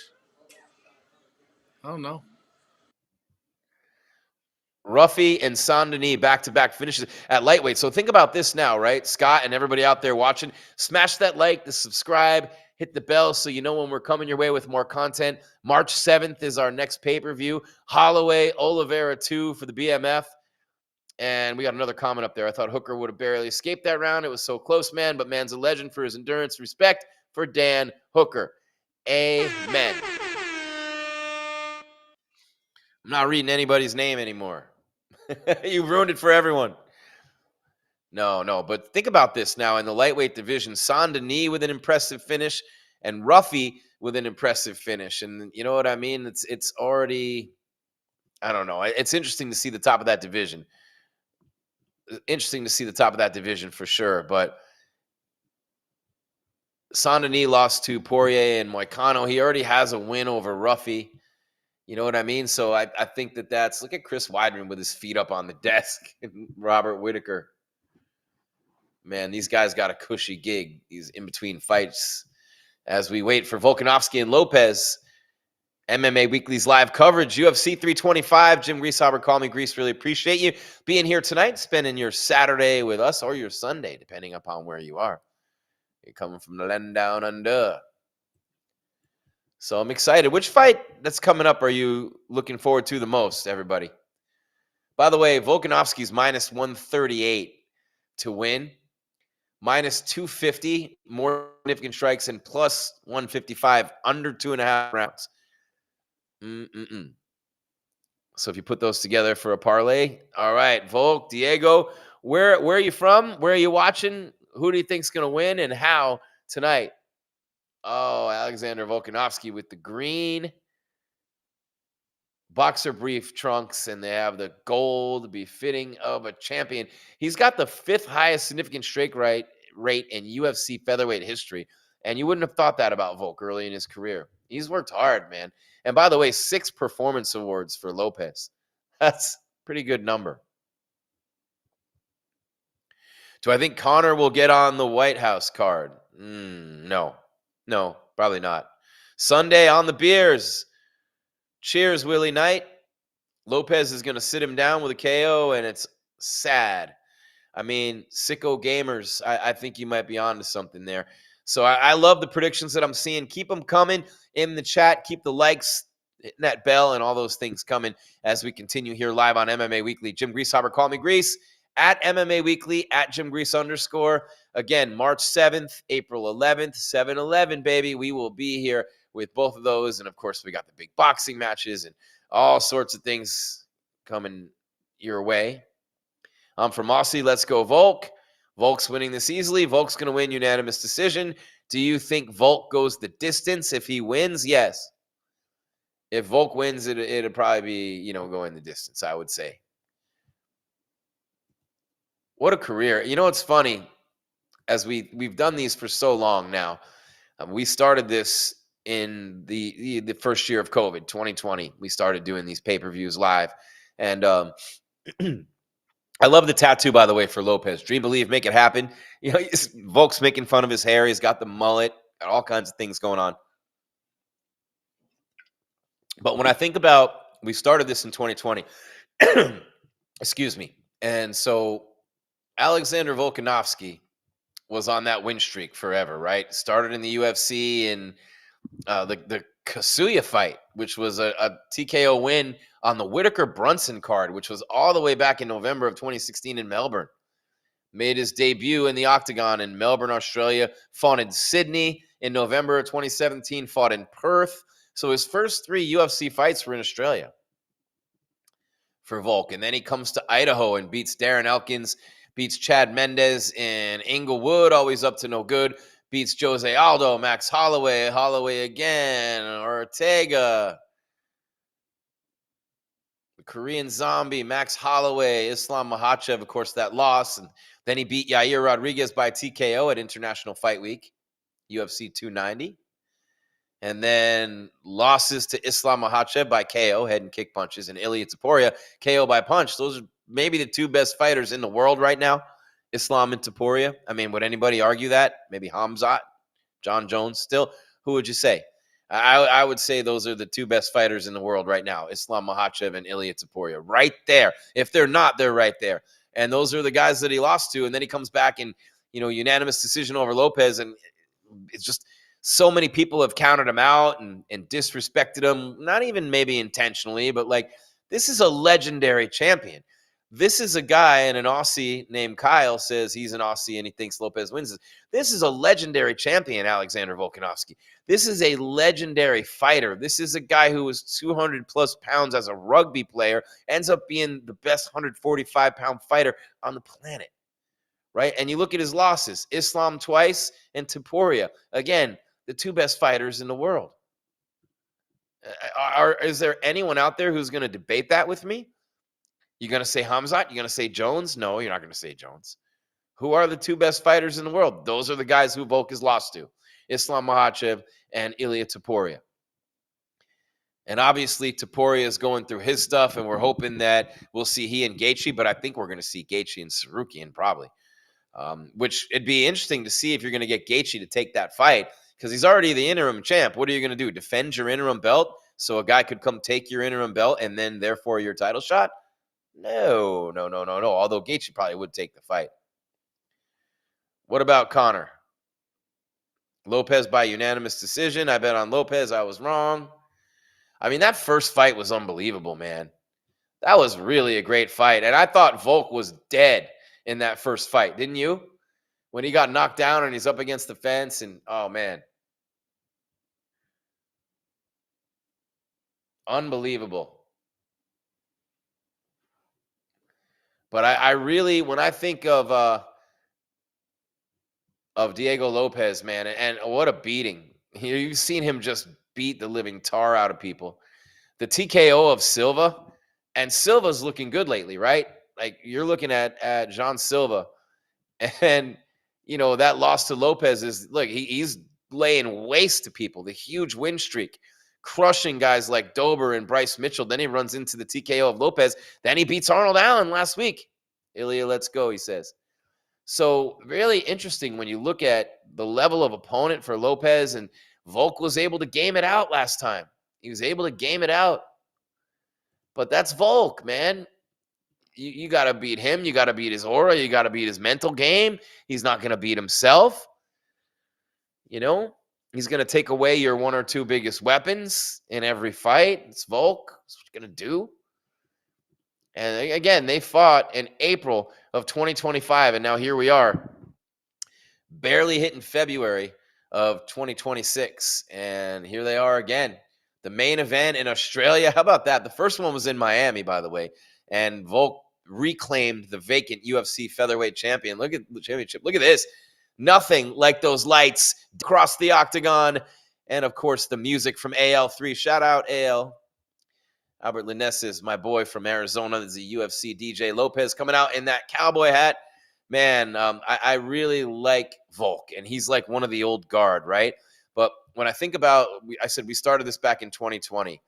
[SPEAKER 3] I don't know.
[SPEAKER 2] Ruffy and Saint-Denis back-to-back finishes at lightweight. So think about this now, right? Scott and everybody out there watching, smash that like, the subscribe, hit the bell so you know when we're coming your way with more content. March 7th is our next pay-per-view. Holloway, Oliveira 2 for the BMF. And we got another comment up there. I thought Hooker would have barely escaped that round. It was so close, man. But man's a legend for his endurance. Respect for Dan Hooker. Amen. I'm not reading anybody's name anymore. You ruined it for everyone. No. But think about this now. In the lightweight division, Saint-Denis with an impressive finish and Ruffy with an impressive finish. And you know what I mean? It's already, I don't know. It's interesting to see the top of that division. For sure. But Saint-Denis lost to Poirier and Moicano. He already has a win over Ruffy. You know what I mean? So I think that's, look at Chris Weidman with his feet up on the desk and Robert Whitaker. Man, these guys got a cushy gig. These in between fights as we wait for Volkanovski and Lopez. MMA Weekly's live coverage, UFC 325. Jim Greasehaber, call me Grease. Really appreciate you being here tonight, spending your Saturday with us or your Sunday, depending upon where you are. You're coming from the land down under. So I'm excited. Which fight that's coming up are you looking forward to the most, everybody? By the way, Volkanovski's minus 138 to win, minus 250, more significant strikes, and plus 155, under 2.5 rounds. So if you put those together for a parlay, all right, Volk, Diego, where are you from? Where are you watching? Who do you think's going to win and how tonight? Oh, Alexander Volkanovski with the green boxer brief trunks, and they have the gold befitting of a champion. He's got the 5th highest significant strike rate in UFC featherweight history, and you wouldn't have thought that about Volk early in his career. He's worked hard, man. And by the way, 6 performance awards for Lopez. That's a pretty good number. Do I think Conor will get on the White House card? No, probably not. Sunday on the beers. Cheers, Willie Knight. Lopez is going to sit him down with a KO, and it's sad. I mean, sicko gamers, I think you might be onto something there. So I love the predictions that I'm seeing. Keep them coming in the chat. Keep the likes, hitting that bell, and all those things coming as we continue here live on MMA Weekly. Jim Greasehopper, call me Grease, at MMA Weekly, at Jim Grease _. Again, March 7th, April 11th, 7-11, baby. We will be here with both of those. And, of course, we got the big boxing matches and all sorts of things coming your way. I'm from Aussie. Let's go, Volk. Volk's winning this easily. Volk's going to win unanimous decision. Do you think Volk goes the distance if he wins? Yes. If Volk wins, it'll probably be, going the distance, I would say. What a career. It's funny, as we've done these for so long now. We started this in the first year of COVID, 2020. We started doing these pay-per-views live. And I love the tattoo, by the way, for Lopez. Dream, believe, make it happen. Volk's making fun of his hair. He's got the mullet, got all kinds of things going on. But when I think about, we started this in 2020. Excuse me. And so Alexander Volkanovski was on that win streak forever, right? Started in the UFC and the Kasuya fight, which was a TKO win on the Whitaker-Brunson card, which was all the way back in November of 2016 in Melbourne. Made his debut in the Octagon in Melbourne, Australia. Fought in Sydney in November of 2017. Fought in Perth. So his first 3 UFC fights were in Australia for Volk. And then he comes to Idaho and beats Darren Elkins, beats Chad Mendez in Inglewood, always up to no good. Beats Jose Aldo, Max Holloway again, Ortega, the Korean Zombie, Max Holloway, Islam Makhachev, of course, that loss. And then he beat Yair Rodriguez by TKO at International Fight Week, UFC 290. And then losses to Islam Makhachev by KO, head and kick punches, and Ilia Topuria, KO by punch. Those are maybe the 2 best fighters in the world right now, Islam and Topuria. I mean, would anybody argue that? Maybe Hamzat, John Jones still? Who would you say? I would say those are the 2 best fighters in the world right now, Islam Makhachev and Ilia Topuria. Right there. If they're not, they're right there. And those are the guys that he lost to. And then he comes back and, unanimous decision over Lopez. And it's just so many people have counted him out and disrespected him, not even maybe intentionally, but this is a legendary champion. This is a guy, and an Aussie named Kyle says he's an Aussie and he thinks Lopez wins. This is a legendary champion, Alexander Volkanovski. This is a legendary fighter. This is a guy who was 200-plus pounds as a rugby player, ends up being the best 145-pound fighter on the planet, right? And you look at his losses, Islam twice and Topuria. Again, the 2 best fighters in the world. Is there anyone out there who's going to debate that with me? You going to say Hamzat? You going to say Jones? No, you're not going to say Jones. Who are the 2 best fighters in the world? Those are the guys who Volk has lost to. Islam Makhachev and Ilia Topuria. And obviously, Topuria is going through his stuff, and we're hoping that we'll see he and Gaethje, but I think we're going to see Gaethje and Sarukian probably. Which it'd be interesting to see if you're going to get Gaethje to take that fight, because he's already the interim champ. What are you going to do? Defend your interim belt so a guy could come take your interim belt and then therefore your title shot? No. Although Gaethje probably would take the fight. What about Conor? Lopez by unanimous decision. I bet on Lopez. I was wrong. I mean, that first fight was unbelievable, man. That was really a great fight. And I thought Volk was dead in that first fight. Didn't you? When he got knocked down and he's up against the fence and, oh, man. Unbelievable. But I really, when I think of Diego Lopez, man, and what a beating. You've seen him just beat the living tar out of people. The TKO of Silva, and Silva's looking good lately, right? Like, you're looking at John Silva, and, that loss to Lopez is, look, he's laying waste to people. The huge win streak, crushing guys like Dober and Bryce Mitchell. Then he runs into the TKO of Lopez. Then he beats Arnold Allen last week. Ilia, let's go, he says. So really interesting when you look at the level of opponent for Lopez, and Volk was able to game it out last time. He was able to game it out. But that's Volk, man. You got to beat him. You got to beat his aura. You got to beat his mental game. He's not going to beat himself. You know, he's going to take away your one or two biggest weapons in every fight. It's Volk. That's what you're going to do. And again, they fought in April of 2025. And now here we are, barely hitting February of 2026. And here they are again. The main event in Australia. How about that? The first one was in Miami, by the way. And Volk reclaimed the vacant UFC featherweight champion. Look at the championship. Look at this. Nothing like those lights across the octagon. And, of course, the music from AL3. Shout out, AL. Albert Linnes is my boy from Arizona. This is a UFC DJ. Lopez coming out in that cowboy hat. Man, I really like Volk, and he's like one of the old guard, right? But when I think about, I said we started this back in 2020,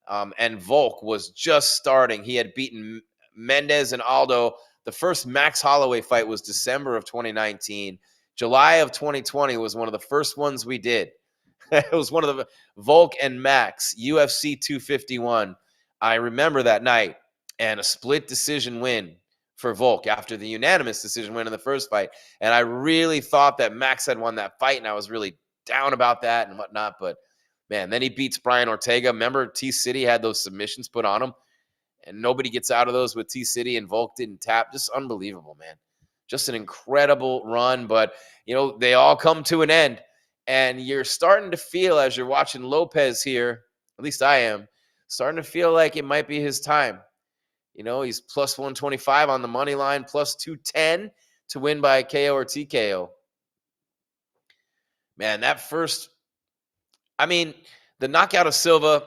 [SPEAKER 2] and Volk was just starting. He had beaten Mendez and Aldo. The first Max Holloway fight was December of 2019. July of 2020 was one of the first ones we did. It was one of the Volk and Max, UFC 251. I remember that night, and a split decision win for Volk after the unanimous decision win in the first fight. And I really thought that Max had won that fight, and I was really down about that and whatnot. But, man, then he beats Brian Ortega. Remember, T-City had those submissions put on him, and nobody gets out of those with T-City, and Volk didn't tap. Just unbelievable, man. Just an incredible run. But, you know, they all come to an end. And you're starting to feel, as you're watching Lopez here, at least I am, starting to feel like it might be his time. You know, he's plus 125 on the money line, plus 210 to win by KO or TKO. Man, that first, I mean, the knockout of Silva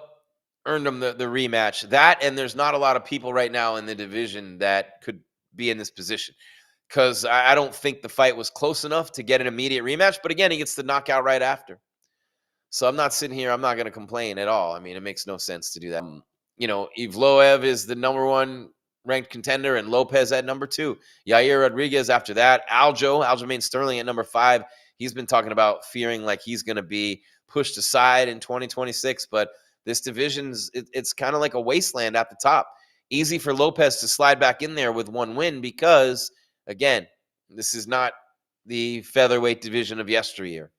[SPEAKER 2] earned him the rematch. That, and there's not a lot of people right now in the division that could be in this position, because I don't think the fight was close enough to get an immediate rematch. But again, he gets the knockout right after. So I'm not sitting here. I'm not going to complain at all. I mean, it makes no sense to do that. You know, Evloev is the number one ranked contender, and Lopez at number 2. Yair Rodriguez after that. Aljamain Sterling at number 5. He's been talking about fearing like he's going to be pushed aside in 2026. But this division's, it's kind of like a wasteland at the top. Easy for Lopez to slide back in there with one win because, again, this is not the featherweight division of yesteryear.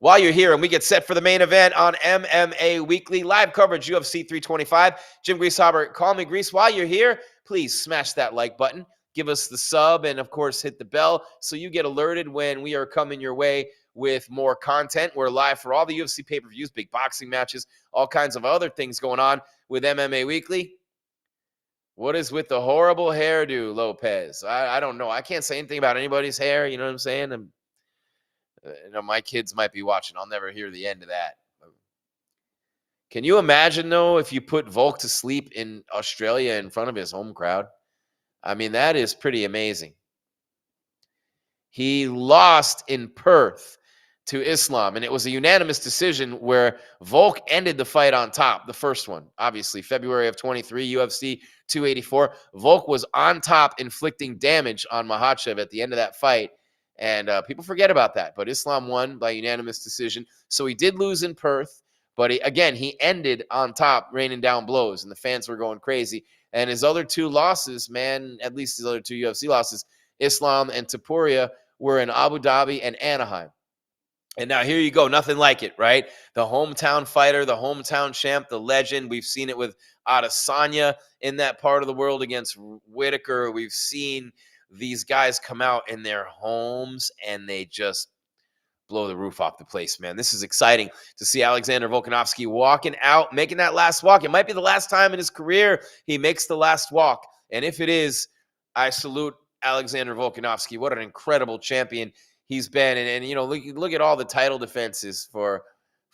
[SPEAKER 2] While you're here and we get set for the main event on MMA Weekly, live coverage, UFC 325, Jim Greasehaber, call me Grease. While you're here, please smash that like button, give us the sub, and of course, hit the bell so you get alerted when we are coming your way with more content. We're live for all the UFC pay-per-views, big boxing matches, all kinds of other things going on with MMA Weekly. What is with the horrible hairdo, Lopez? I don't know. I can't say anything about anybody's hair. You know what I'm saying? You know, my kids might be watching. I'll never hear the end of that. Can you imagine, though, if you put Volk to sleep in Australia in front of his home crowd? I mean, that is pretty amazing. He lost in Perth to Islam, and it was a unanimous decision where Volk ended the fight on top, the first one, obviously, February of 23, UFC 284. Volk was on top, inflicting damage on Makhachev at the end of that fight. And people forget about that. But Islam won by unanimous decision. So he did lose in Perth. But he ended on top, raining down blows. And the fans were going crazy. And his other 2 losses, man, at least his other 2 UFC losses, Islam and Topuria, were in Abu Dhabi and Anaheim. And now here you go. Nothing like it, right? The hometown fighter, the hometown champ, the legend. We've seen it with Adesanya in that part of the world against Whitaker. We've seen these guys come out in their homes and they just blow the roof off the place, man. This is exciting to see Alexander Volkanovski walking out, making that last walk. It might be the last time in his career he makes the last walk. And if it is, I salute Alexander Volkanovski. What an incredible champion he's been. And you know, look at all the title defenses for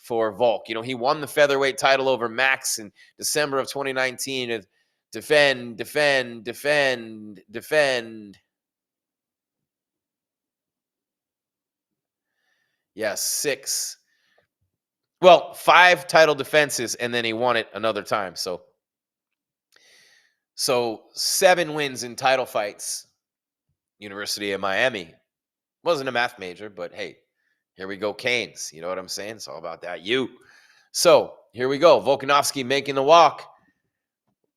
[SPEAKER 2] Volk. You know, he won the featherweight title over Max in December of 2019. Defend. Yeah, 6. Well, 5 title defenses, and then he won it another time. So 7 wins in title fights. University of Miami. Wasn't a math major, but hey, Here we go, Canes. You know what I'm saying? It's all about that. So here we go. Volkanovski making the walk.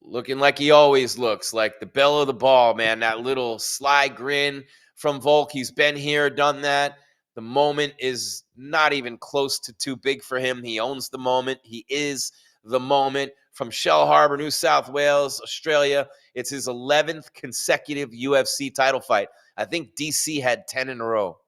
[SPEAKER 2] Looking like he always looks, like the belle of the ball, man. That little sly grin from Volk. He's been here, done that. The moment is not even close to too big for him. He owns the moment. He is the moment. From Shell Harbour, New South Wales, Australia. It's his 11th consecutive UFC title fight. I think DC had 10 in a row.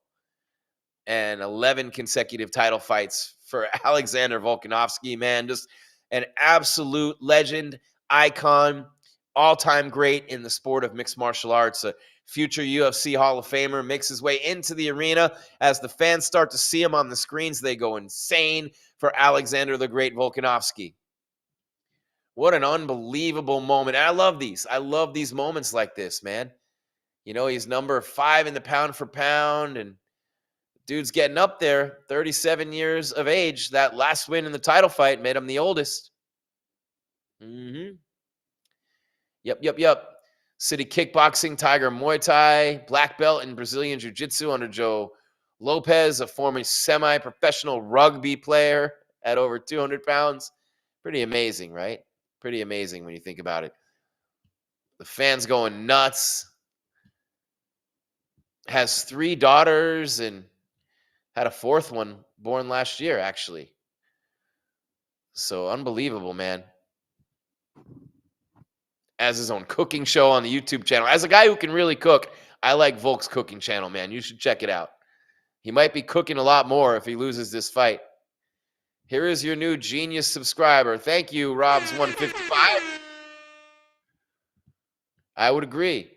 [SPEAKER 2] And 11 consecutive title fights for Alexander Volkanovski, man. Just an absolute legend, icon, all-time great in the sport of mixed martial arts. A future UFC Hall of Famer makes his way into the arena. As the fans start to see him on the screens, they go insane for Alexander the Great Volkanovski. What an unbelievable moment. And I love these. I love these moments like this, man. You know, he's number 5 in the pound for pound, and dude's getting up there, 37 years of age. That last win in the title fight made him the oldest. Yep. City kickboxing, Tiger Muay Thai, black belt in Brazilian Jiu-Jitsu under Joe Lopez, a former semi-professional rugby player at over 200 pounds. Pretty amazing, right? Pretty amazing when you think about it. The fans going nuts. Has 3 daughters and had a 4th one born last year, actually. So unbelievable, man. Has his own cooking show on the YouTube channel. As a guy who can really cook, I like Volk's cooking channel, man. You should check it out. He might be cooking a lot more if he loses this fight. Here is your new genius subscriber. Thank you, Robs155. I would agree. It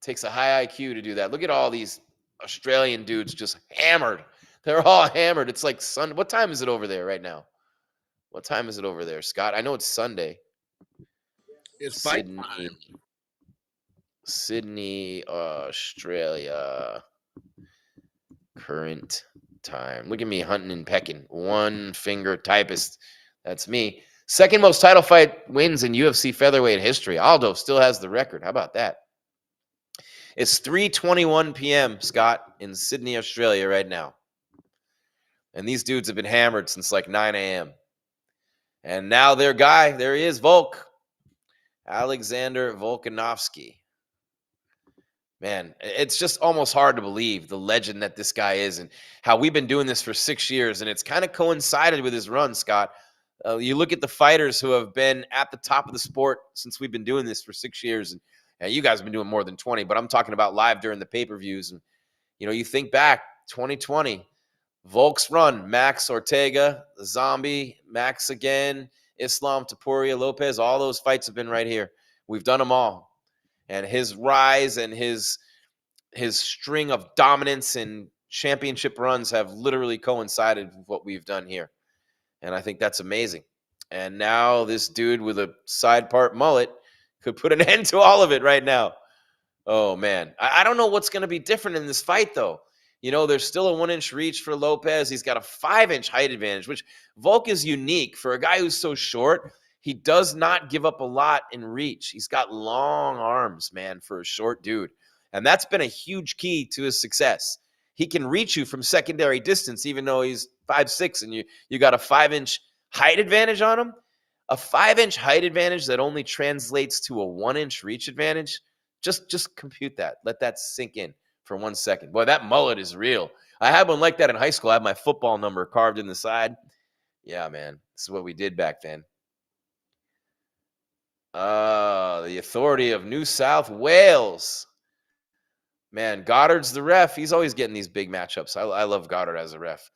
[SPEAKER 2] takes a high IQ to do that. Look at all these Australian dudes just hammered. They're all hammered. It's like Sunday. What time is it over there right now? What time is it over there, Scott? I know it's Sunday.
[SPEAKER 3] It's
[SPEAKER 2] Sydney, Australia. Current time. Look at me hunting and pecking. One finger typist. That's me. Second most title fight wins in UFC featherweight history. Aldo still has the record. How about that? It's 3:21 p.m., Scott, in Sydney, Australia right now. And these dudes have been hammered since like 9 a.m. And now their guy, there he is, Volk. Alexander Volkanovski. Man, it's just almost hard to believe the legend that this guy is and how we've been doing this for 6 years. And it's kind of coincided with his run, Scott. You look at the fighters who have been at the top of the sport since we've been doing this for 6 years. And you guys have been doing more than 20, but I'm talking about live during the pay-per-views. And, you know, you think back, 2020, Volk's run, Max Ortega, Zombie, Max again, Islam, Topuria, Lopez, all those fights have been right here. We've done them all. And his rise and his string of dominance and championship runs have literally coincided with what we've done here. And I think that's amazing. And now this dude with a side part mullet could put an end to all of it right now. Oh, man. I don't know what's going to be different in this fight, though. You know, there's still a 1-inch reach for Lopez. He's got a 5-inch height advantage, which Volk is unique. For a guy who's so short, he does not give up a lot in reach. He's got long arms, man, for a short dude. And that's been a huge key to his success. He can reach you from secondary distance, even though he's 5'6", and you got a 5-inch height advantage on him. A 5-inch height advantage that only translates to a 1-inch reach advantage. Just compute that. Let that sink in for 1 second. Boy, that mullet is real. I had one like that in high school. I had my football number carved in the side. Yeah, man. This is what we did back then. The authority of New South Wales. Man, Goddard's the ref. He's always getting these big matchups. I love Goddard as a ref.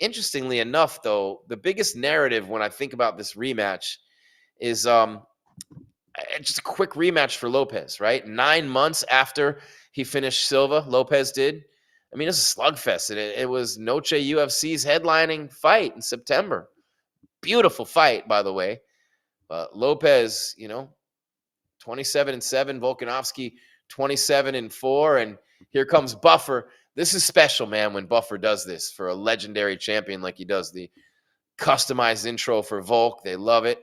[SPEAKER 2] Interestingly enough, though, the biggest narrative when I think about this rematch is just a quick rematch for Lopez, right? 9 months after he finished Silva, Lopez did. I mean, it's a slugfest. It was Noche UFC's headlining fight in September. Beautiful fight, by the way. Lopez, 27-7. Volkanovski, 27-4. And here comes Buffer. This is special, man, when Buffer does this for a legendary champion like he does. The customized intro for Volk. They love it.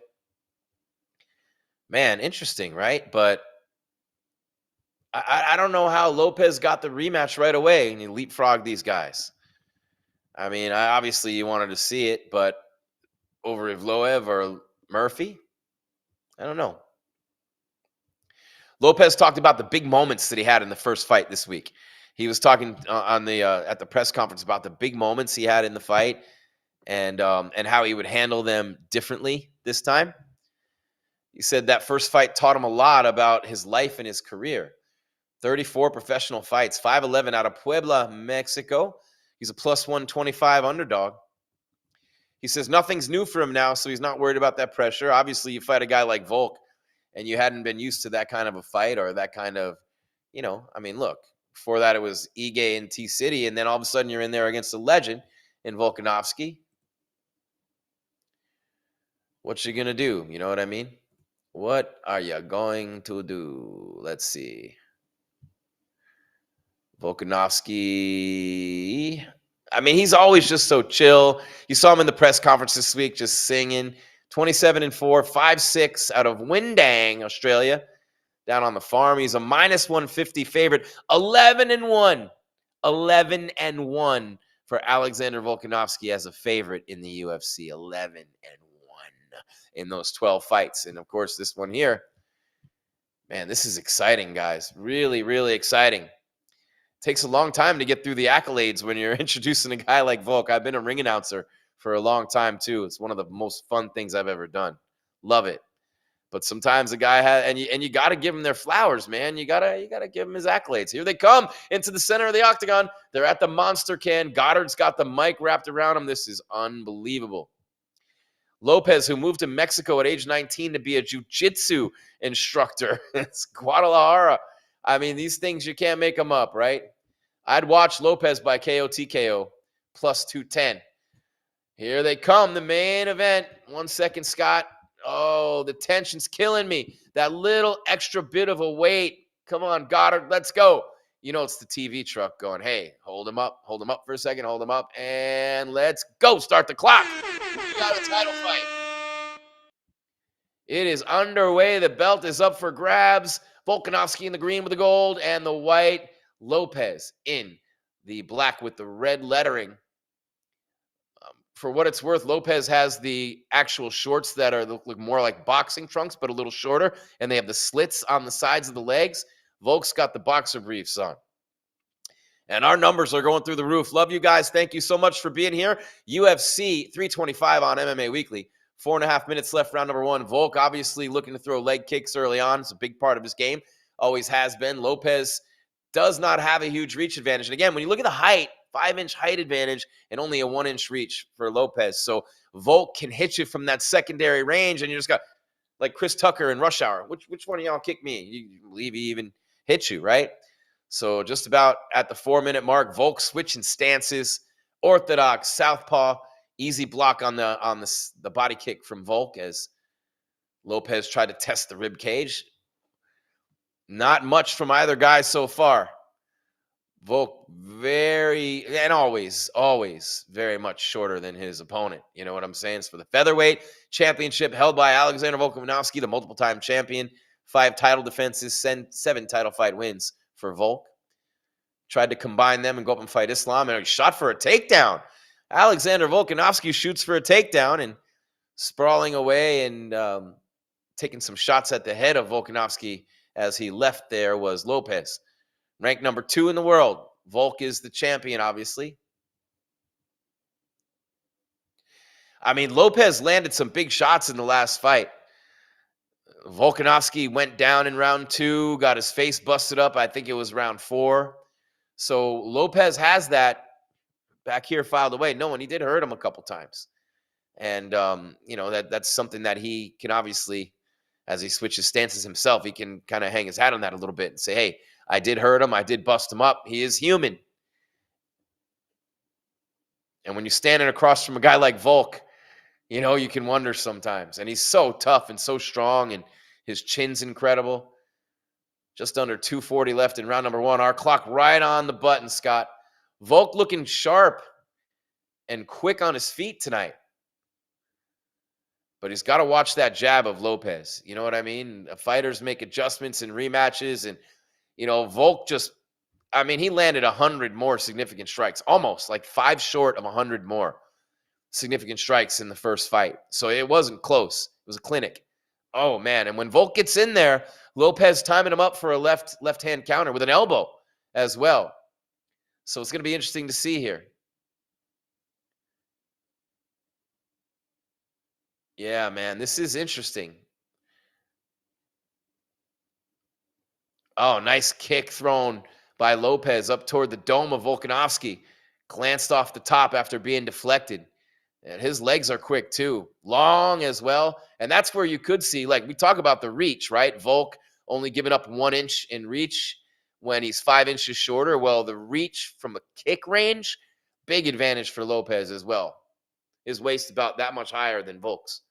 [SPEAKER 2] Man, interesting, right? But I don't know how Lopez got the rematch right away and he leapfrogged these guys. I mean, obviously you wanted to see it, but over Evloev or Murphy, I don't know. Lopez talked about the big moments that he had in the first fight this week. He was talking on the at the press conference about the big moments he had in the fight and how he would handle them differently this time. He said that first fight taught him a lot about his life and his career. 34 professional fights, 5'11" out of Puebla, Mexico. He's a plus 125 underdog. He says nothing's new for him now, so he's not worried about that pressure. Obviously, you fight a guy like Volk, and you hadn't been used to that kind of a fight or that kind of, I mean, look, before that it was Ige and T-City, and then all of a sudden you're in there against a legend in Volkanovski. What you going to do? You know what I mean? What are you going to do? Let's see. Volkanovski. I mean, he's always just so chill. You saw him in the press conference this week just singing. 27-4, 5'6" out of Windang, Australia, down on the farm. He's a minus 150 favorite. 11-1. 11-1 for Alexander Volkanovski as a favorite in the UFC. 11-1 in those 12 fights. And, of course, this one here, man, this is exciting, guys. Really, really exciting. Takes a long time to get through the accolades when you're introducing a guy like Volk. I've been a ring announcer for a long time too. It's one of the most fun things I've ever done. Love it. But sometimes a guy has, and you got to give him their flowers, man. You gotta give him his accolades. Here they come into the center of the octagon. They're at the monster can. Goddard's got the mic wrapped around him. This is unbelievable. Lopez, who moved to Mexico at age 19 to be a jiu-jitsu instructor. It's Guadalajara. I mean, these things, you can't make them up, right? I'd watch Lopez by KO TKO plus 210. Here they come, the main event. 1 second, Scott. Oh, the tension's killing me. That little extra bit of a weight. Come on, Goddard, let's go. You know it's the TV truck going, hey, hold him up for a second, hold him up, and let's go. Start the clock. We got a title fight. It is underway. The belt is up for grabs. Volkanovski in the green with the gold and the white. Lopez in the black with the red lettering. For what it's worth, Lopez has the actual shorts that look more like boxing trunks, but a little shorter, and they have the slits on the sides of the legs. Volk's got the boxer briefs on. And our numbers are going through the roof. Love you guys. Thank you so much for being here. UFC 325 on MMA Weekly. 4.5 minutes left, round number one. Volk obviously looking to throw leg kicks early on. It's a big part of his game. Always has been. Lopez does not have a huge reach advantage. And again, when you look at the height, 5-inch height advantage and only a 1-inch reach for Lopez. So Volk can hit you from that secondary range, and you just got like Chris Tucker in Rush Hour. Which one of y'all kicked me? You believe he even hit you, right? So just about at the 4-minute mark, Volk switching stances, orthodox, southpaw, easy block on the body kick from Volk as Lopez tried to test the rib cage. Not much from either guy so far. Volk always very much shorter than his opponent. You know what I'm saying? It's for the featherweight championship held by Alexander Volkanovski, the multiple-time champion. 5 title defenses, 7 title fight wins for Volk. Tried to combine them and go up and fight Islam, and he shot for a takedown. Alexander Volkanovski shoots for a takedown, and sprawling away and taking some shots at the head of Volkanovski as he left there was Lopez. Ranked number 2 in the world. Volk is the champion, obviously. I mean, Lopez landed some big shots in the last fight. Volkanovski went down in round 2, got his face busted up. I think it was round 4. So Lopez has that back here filed away. No, and he did hurt him a couple times. And, that's something that he can obviously, as he switches stances himself, he can kind of hang his hat on that a little bit and say, hey, I did hurt him. I did bust him up. He is human. And when you're standing across from a guy like Volk, you can wonder sometimes. And he's so tough and so strong, and his chin's incredible. Just under 2:40 left in round number 1. Our clock right on the button, Scott. Volk looking sharp and quick on his feet tonight. But he's got to watch that jab of Lopez. You know what I mean? Fighters make adjustments in rematches, and Volk just, I mean, he landed 100 more significant strikes, almost like 5 short of 100 more significant strikes in the first fight. So it wasn't close. It was a clinic. Oh man, and when Volk gets in there, Lopez timing him up for a left-hand counter with an elbow as well. So it's going to be interesting to see here. Yeah, man, this is interesting. Oh, nice kick thrown by Lopez up toward the dome of Volkanovski. Glanced off the top after being deflected. And his legs are quick too, long as well. And that's where you could see, like we talk about the reach, right? Volk only giving up 1 inch in reach when he's 5 inches shorter. Well, the reach from a kick range, big advantage for Lopez as well. His waist about that much higher than Volk's.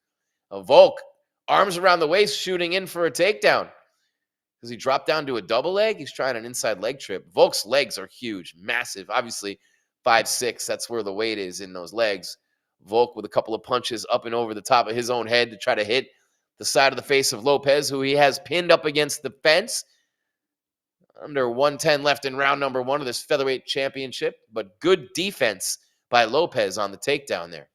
[SPEAKER 2] Volk, arms around the waist, shooting in for a takedown. Does he drop down to a double leg? He's trying an inside leg trip. Volk's legs are huge, massive. Obviously, 5'6", that's where the weight is in those legs. Volk with a couple of punches up and over the top of his own head to try to hit the side of the face of Lopez, who he has pinned up against the fence. Under 110 left in round number 1 of this featherweight championship, but good defense by Lopez on the takedown there.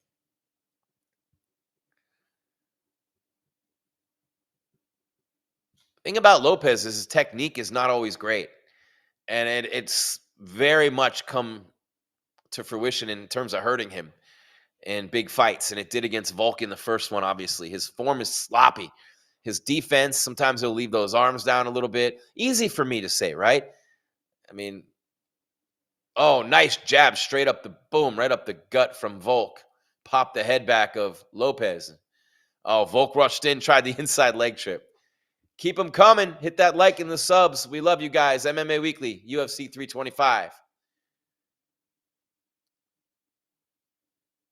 [SPEAKER 2] Thing about Lopez is his technique is not always great, and it's very much come to fruition in terms of hurting him in big fights, and it did against Volk in the first one. Obviously, his form is sloppy. His defense, sometimes he'll leave those arms down a little bit. Easy for me to say, right? I mean, oh, nice jab straight up the boom, right up the gut from Volk. Popped the head back of Lopez. Oh, Volk rushed in, tried the inside leg trip. Keep them coming. Hit that like and the subs. We love you guys. MMA Weekly, UFC 325.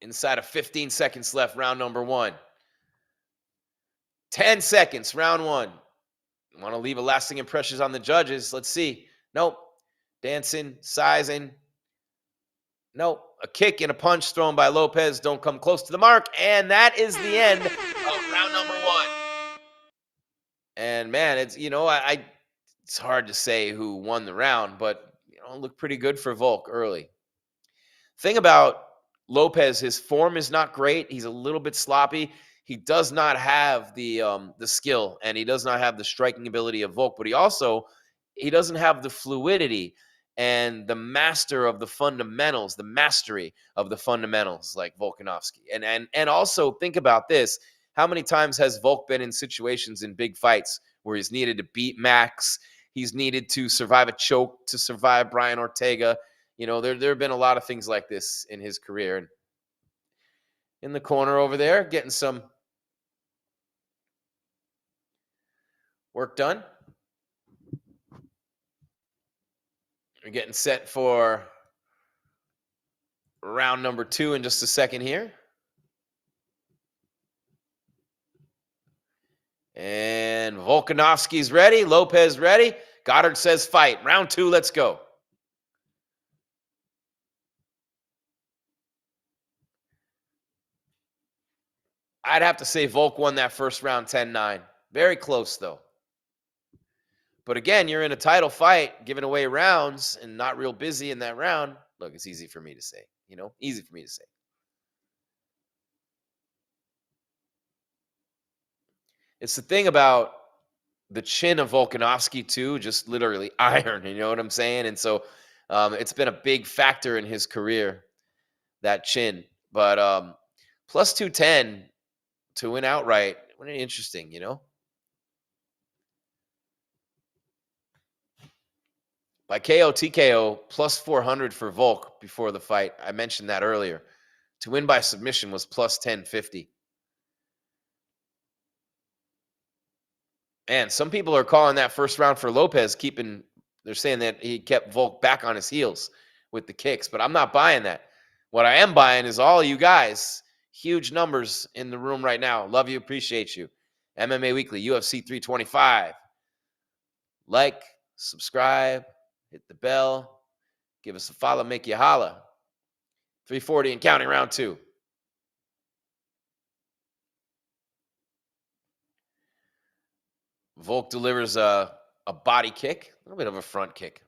[SPEAKER 2] Inside of 15 seconds left, round number 1. 10 seconds, round 1. Want to leave a lasting impression on the judges. Let's see. Nope. Dancing, sizing. Nope. A kick and a punch thrown by Lopez. Don't come close to the mark. And that is the end of round number 1. And man, it's, it's hard to say who won the round, but it looked pretty good for Volk early. Thing about Lopez, his form is not great. He's a little bit sloppy. He does not have the skill, and he does not have the striking ability of Volk, but he doesn't have the fluidity and the mastery of the fundamentals like Volkanovski. And also think about this. How many times has Volk been in situations in big fights where he's needed to beat Max? He's needed to survive a choke to survive Brian Ortega. There have been a lot of things like this in his career. And in the corner over there, getting some work done. We're getting set for round number 2 in just a second here. And Volkanovski's ready. Lopez ready. Goddard says fight. Round 2, let's go. I'd have to say Volk won that first round 10-9. Very close, though. But again, you're in a title fight, giving away rounds and not real busy in that round. Look, it's easy for me to say. Easy for me to say. It's the thing about the chin of Volkanovski, too, just literally iron. You know what I'm saying? And so it's been a big factor in his career, that chin. But plus 210 to win outright, what interesting, By KO, TKO, plus 400 for Volk before the fight. I mentioned that earlier. To win by submission was plus 1050. And some people are calling that first round for Lopez, they're saying that he kept Volk back on his heels with the kicks, but I'm not buying that. What I am buying is all of you guys, huge numbers in the room right now. Love you, appreciate you. MMA Weekly, UFC 325. Like, subscribe, hit the bell, give us a follow, make you holla. 340 and counting, round 2. Volk delivers a a body kick, a little bit of a front kick.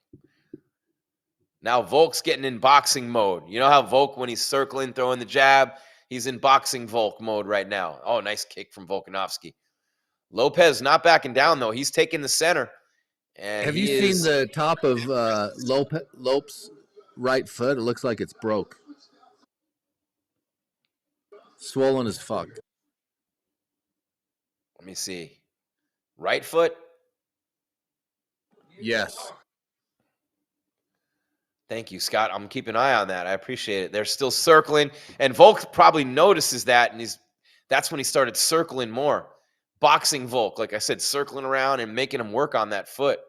[SPEAKER 2] Now Volk's getting in boxing mode. You know how Volk, when he's circling, throwing the jab, he's in boxing Volk mode right now. Oh, nice kick from Volkanovski. Lopez not backing down, though. He's taking the center. And
[SPEAKER 3] Have you seen the top of Lopes' right foot? It looks like it's broke. Swollen as fuck.
[SPEAKER 2] Let me see. Right foot?
[SPEAKER 3] Yes.
[SPEAKER 2] Thank you, Scott. I'm keeping an eye on that. I appreciate it. They're still circling. And Volk probably notices that, and that's when he started circling more. Boxing Volk, like I said, circling around and making him work on that foot.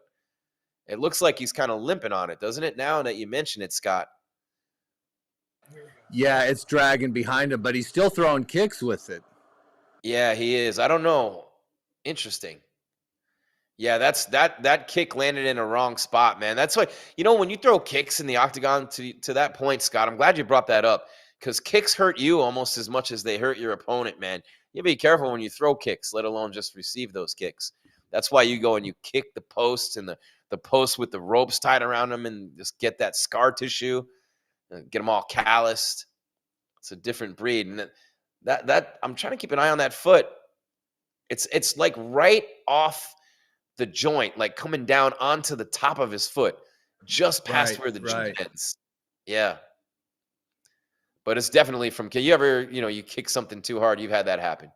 [SPEAKER 2] It looks like he's kind of limping on it, doesn't it, now that you mention it, Scott?
[SPEAKER 3] Yeah, it's dragging behind him, but he's still throwing kicks with it.
[SPEAKER 2] Yeah, he is. I don't know. Interesting. Yeah, that kick landed in a wrong spot, man. That's why, when you throw kicks in the octagon to that point, Scott, I'm glad you brought that up, because kicks hurt you almost as much as they hurt your opponent, man. You be careful when you throw kicks, let alone just receive those kicks. That's why you go and you kick the posts and the posts with the ropes tied around them and just get that scar tissue, and get them all calloused. It's a different breed. And that I'm trying to keep an eye on that foot. It's like right off the joint, like coming down onto the top of his foot, just past where the joint ends. Yeah. But it's definitely from, you ever, you kick something too hard, you've had that happen.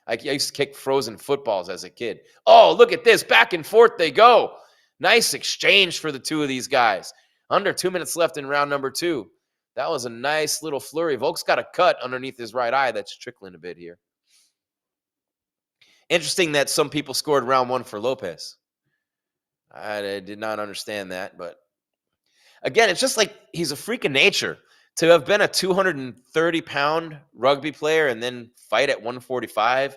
[SPEAKER 2] I used to kick frozen footballs as a kid. Oh, look at this. Back and forth they go. Nice exchange for the two of these guys. Under 2 minutes left in round number 2. That was a nice little flurry. Volk's got a cut underneath his right eye that's trickling a bit here. Interesting that some people scored round 1 for Lopez. I did not understand that, but again, it's just like he's a freak of nature. To have been a 230-pound rugby player and then fight at 145,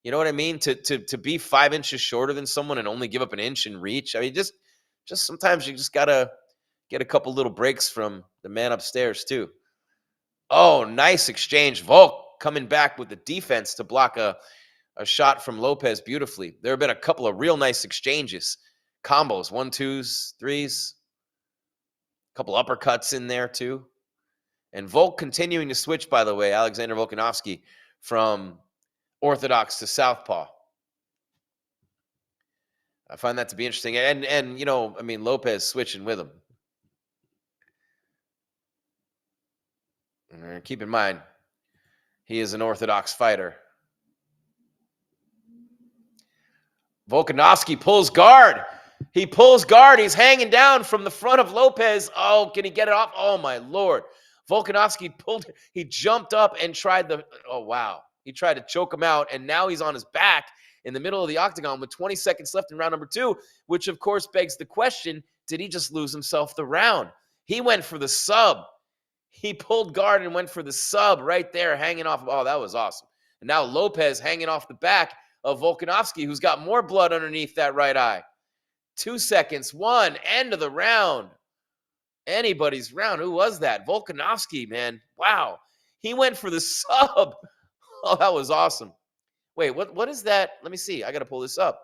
[SPEAKER 2] you know what I mean? To be 5 inches shorter than someone and only give up an inch in reach. I mean, just sometimes you just gotta get a couple little breaks from the man upstairs too. Oh, nice exchange. Volk coming back with the defense to block a shot from Lopez beautifully. There have been a couple of real nice exchanges. Combos, 1, 2s, 3s. A couple uppercuts in there too. And Volk continuing to switch, by the way, Alexander Volkanovski, from orthodox to southpaw. I find that to be interesting. And Lopez switching with him. And keep in mind, he is an orthodox fighter. Volkanovski pulls guard. He pulls guard. He's hanging down from the front of Lopez. Oh, can he get it off? Oh, my Lord. Volkanovski he jumped up and tried he tried to choke him out, and now he's on his back in the middle of the octagon with 20 seconds left in round number 2, which of course begs the question, did he just lose himself the round? He went for the sub. He pulled guard and went for the sub right there, hanging off. Oh, that was awesome. And now Lopez hanging off the back of Volkanovski, who's got more blood underneath that right eye. 2 seconds, 1, end of the round. Anybody's round. Who was that? Volkanovski, man. Wow. He went for the sub. Oh, that was awesome. Wait, what is that? Let me see. I got to pull this up.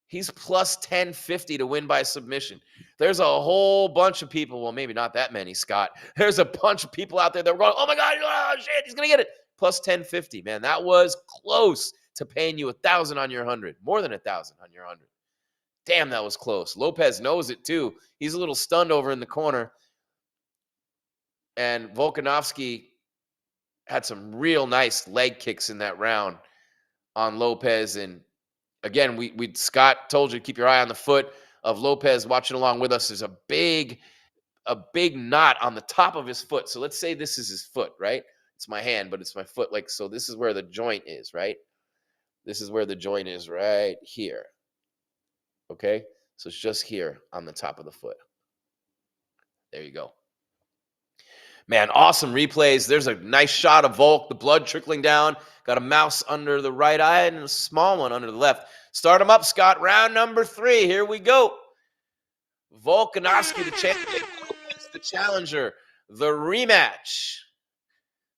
[SPEAKER 2] He's plus 1050 to win by submission. There's a whole bunch of people. Well, maybe not that many, Scott. There's a bunch of people out there that were going, oh my God, oh shit, he's going to get it. Plus 1050, man. That was close to paying you 1,000 on your 100. More than 1,000 on your 100. Damn, that was close. Lopez knows it too. He's a little stunned over in the corner. And Volkanovski had some real nice leg kicks in that round on Lopez. And again, Scott told you to keep your eye on the foot of Lopez. Watching along with us, there's a big knot on the top of his foot. So let's say this is his foot, right? It's my hand, but it's my foot. So this is where the joint is, right? This is where the joint is right here. Okay, so it's just here on the top of the foot. There you go. Man, awesome replays. There's a nice shot of Volk, the blood trickling down. Got a mouse under the right eye and a small one under the left. Start him up, Scott. Round number 3. Here we go. Volkanovski, the champion. Lopez, the challenger. The rematch.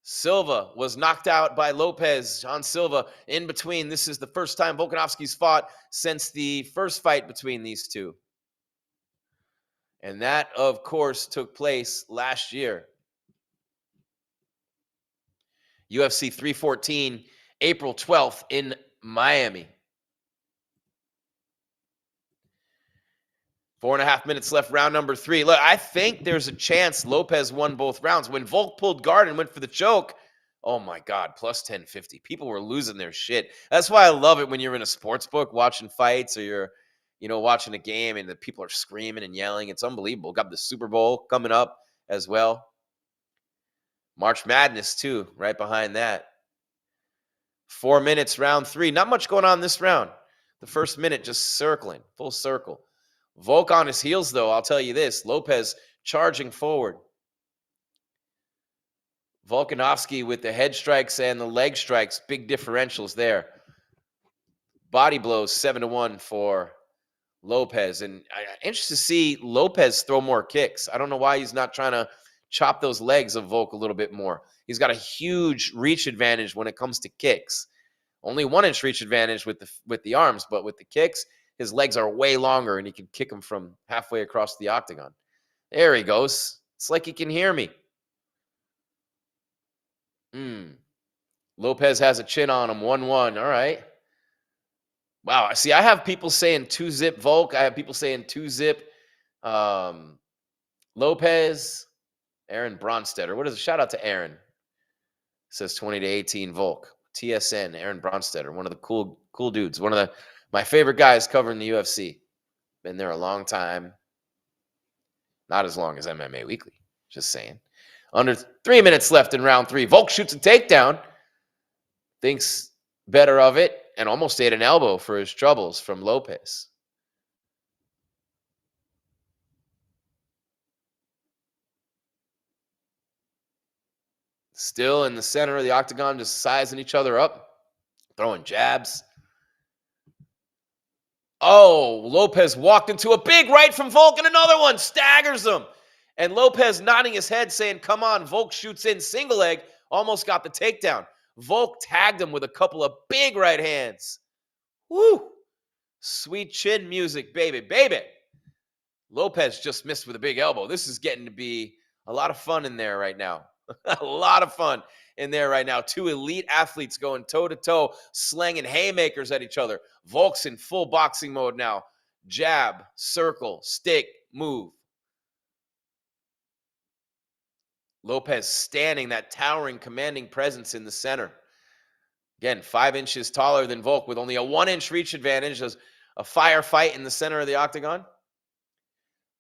[SPEAKER 2] Silva was knocked out by Lopez. John Silva in between. This is the first time Volkanovski's fought since the first fight between these two. And that, of course, took place last year. UFC 314, April 12th in Miami. 4.5 minutes left, round number 3. Look, I think there's a chance Lopez won both rounds. When Volk pulled guard and went for the choke, oh my God, plus 1050. People were losing their shit. That's why I love it when you're in a sports book watching fights, or you're, watching a game and the people are screaming and yelling. It's unbelievable. Got the Super Bowl coming up as well. March Madness too, right behind that. 4 minutes, round 3. Not much going on this round. The first minute just circling, full circle. Volk on his heels, though, I'll tell you this. Lopez charging forward. Volkanovski with the head strikes and the leg strikes. Big differentials there. Body blows 7-1 for Lopez. And I'm interested to see Lopez throw more kicks. I don't know why he's not trying to chop those legs of Volk a little bit more. He's got a huge reach advantage when it comes to kicks. Only 1-inch reach advantage with the arms, but with the kicks, his legs are way longer, and he can kick them from halfway across the octagon. There he goes. It's like he can hear me. Lopez has a chin on him, 1-1. All right. Wow. See, I have people saying 2-zip Volk. I have people saying 2-zip Lopez. Aaron Bronstetter. What is it? Shout out to Aaron. Says 20-18 Volk. TSN, Aaron Bronstetter. One of the cool dudes. One of my favorite guys covering the UFC. Been there a long time. Not as long as MMA Weekly. Just saying. Under 3 minutes left in round 3. Volk shoots a takedown. Thinks better of it. And almost ate an elbow for his troubles from Lopez. Still in the center of the octagon, just sizing each other up. Throwing jabs. Oh, Lopez walked into a big right from Volk, and another one staggers him. And Lopez nodding his head saying, come on. Volk shoots in single leg, almost got the takedown. Volk tagged him with a couple of big right hands. Woo! Sweet chin music, baby, baby. Lopez just missed with a big elbow. This is getting to be a lot of fun in there right now. A lot of fun in there right now. Two elite athletes going toe-to-toe, slanging haymakers at each other. Volk's in full boxing mode now. Jab, circle, stick, move. Lopez standing, that towering, commanding presence in the center. Again, 5 inches taller than Volk with only a 1-inch reach advantage. There's a firefight in the center of the octagon.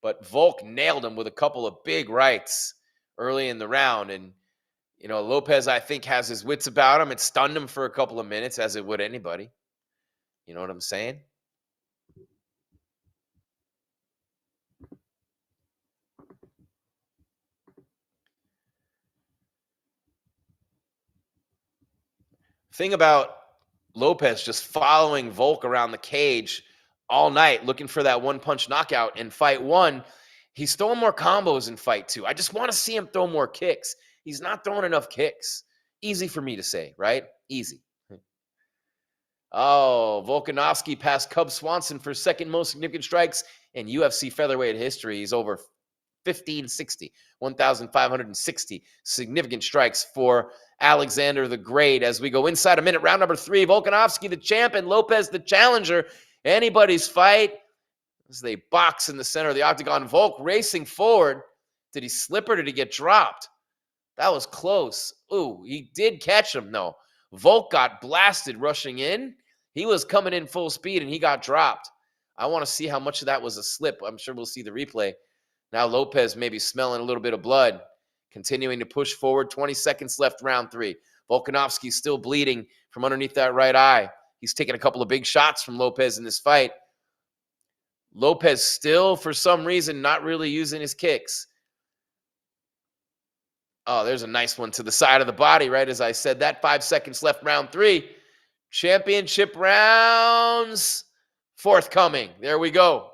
[SPEAKER 2] But Volk nailed him with a couple of big rights early in the round. And, Lopez, I think, has his wits about him. It stunned him for a couple of minutes, as it would anybody. You know what I'm saying? Thing about Lopez just following Volk around the cage all night, looking for that one-punch knockout in fight 1. He's throwing more combos in fight 2. I just want to see him throw more kicks. He's not throwing enough kicks. Easy for me to say, right? Easy. Oh, Volkanovski passed Cub Swanson for second most significant strikes in UFC featherweight history. He's over 1,560 significant strikes for Alexander the Great. As we go inside a minute, round number 3, Volkanovski the champ and Lopez the challenger. Anybody's fight as they box in the center of the octagon. Volk racing forward. Did he slip or did he get dropped? That was close. Ooh, he did catch him, though. Volk got blasted rushing in. He was coming in full speed, and he got dropped. I want to see how much of that was a slip. I'm sure we'll see the replay. Now Lopez maybe smelling a little bit of blood, continuing to push forward. 20 seconds left, round 3. Volkanovski still bleeding from underneath that right eye. He's taking a couple of big shots from Lopez in this fight. Lopez still, for some reason, not really using his kicks. Oh, there's a nice one to the side of the body, right as I said that. 5 seconds left, round 3. Championship rounds forthcoming. There we go.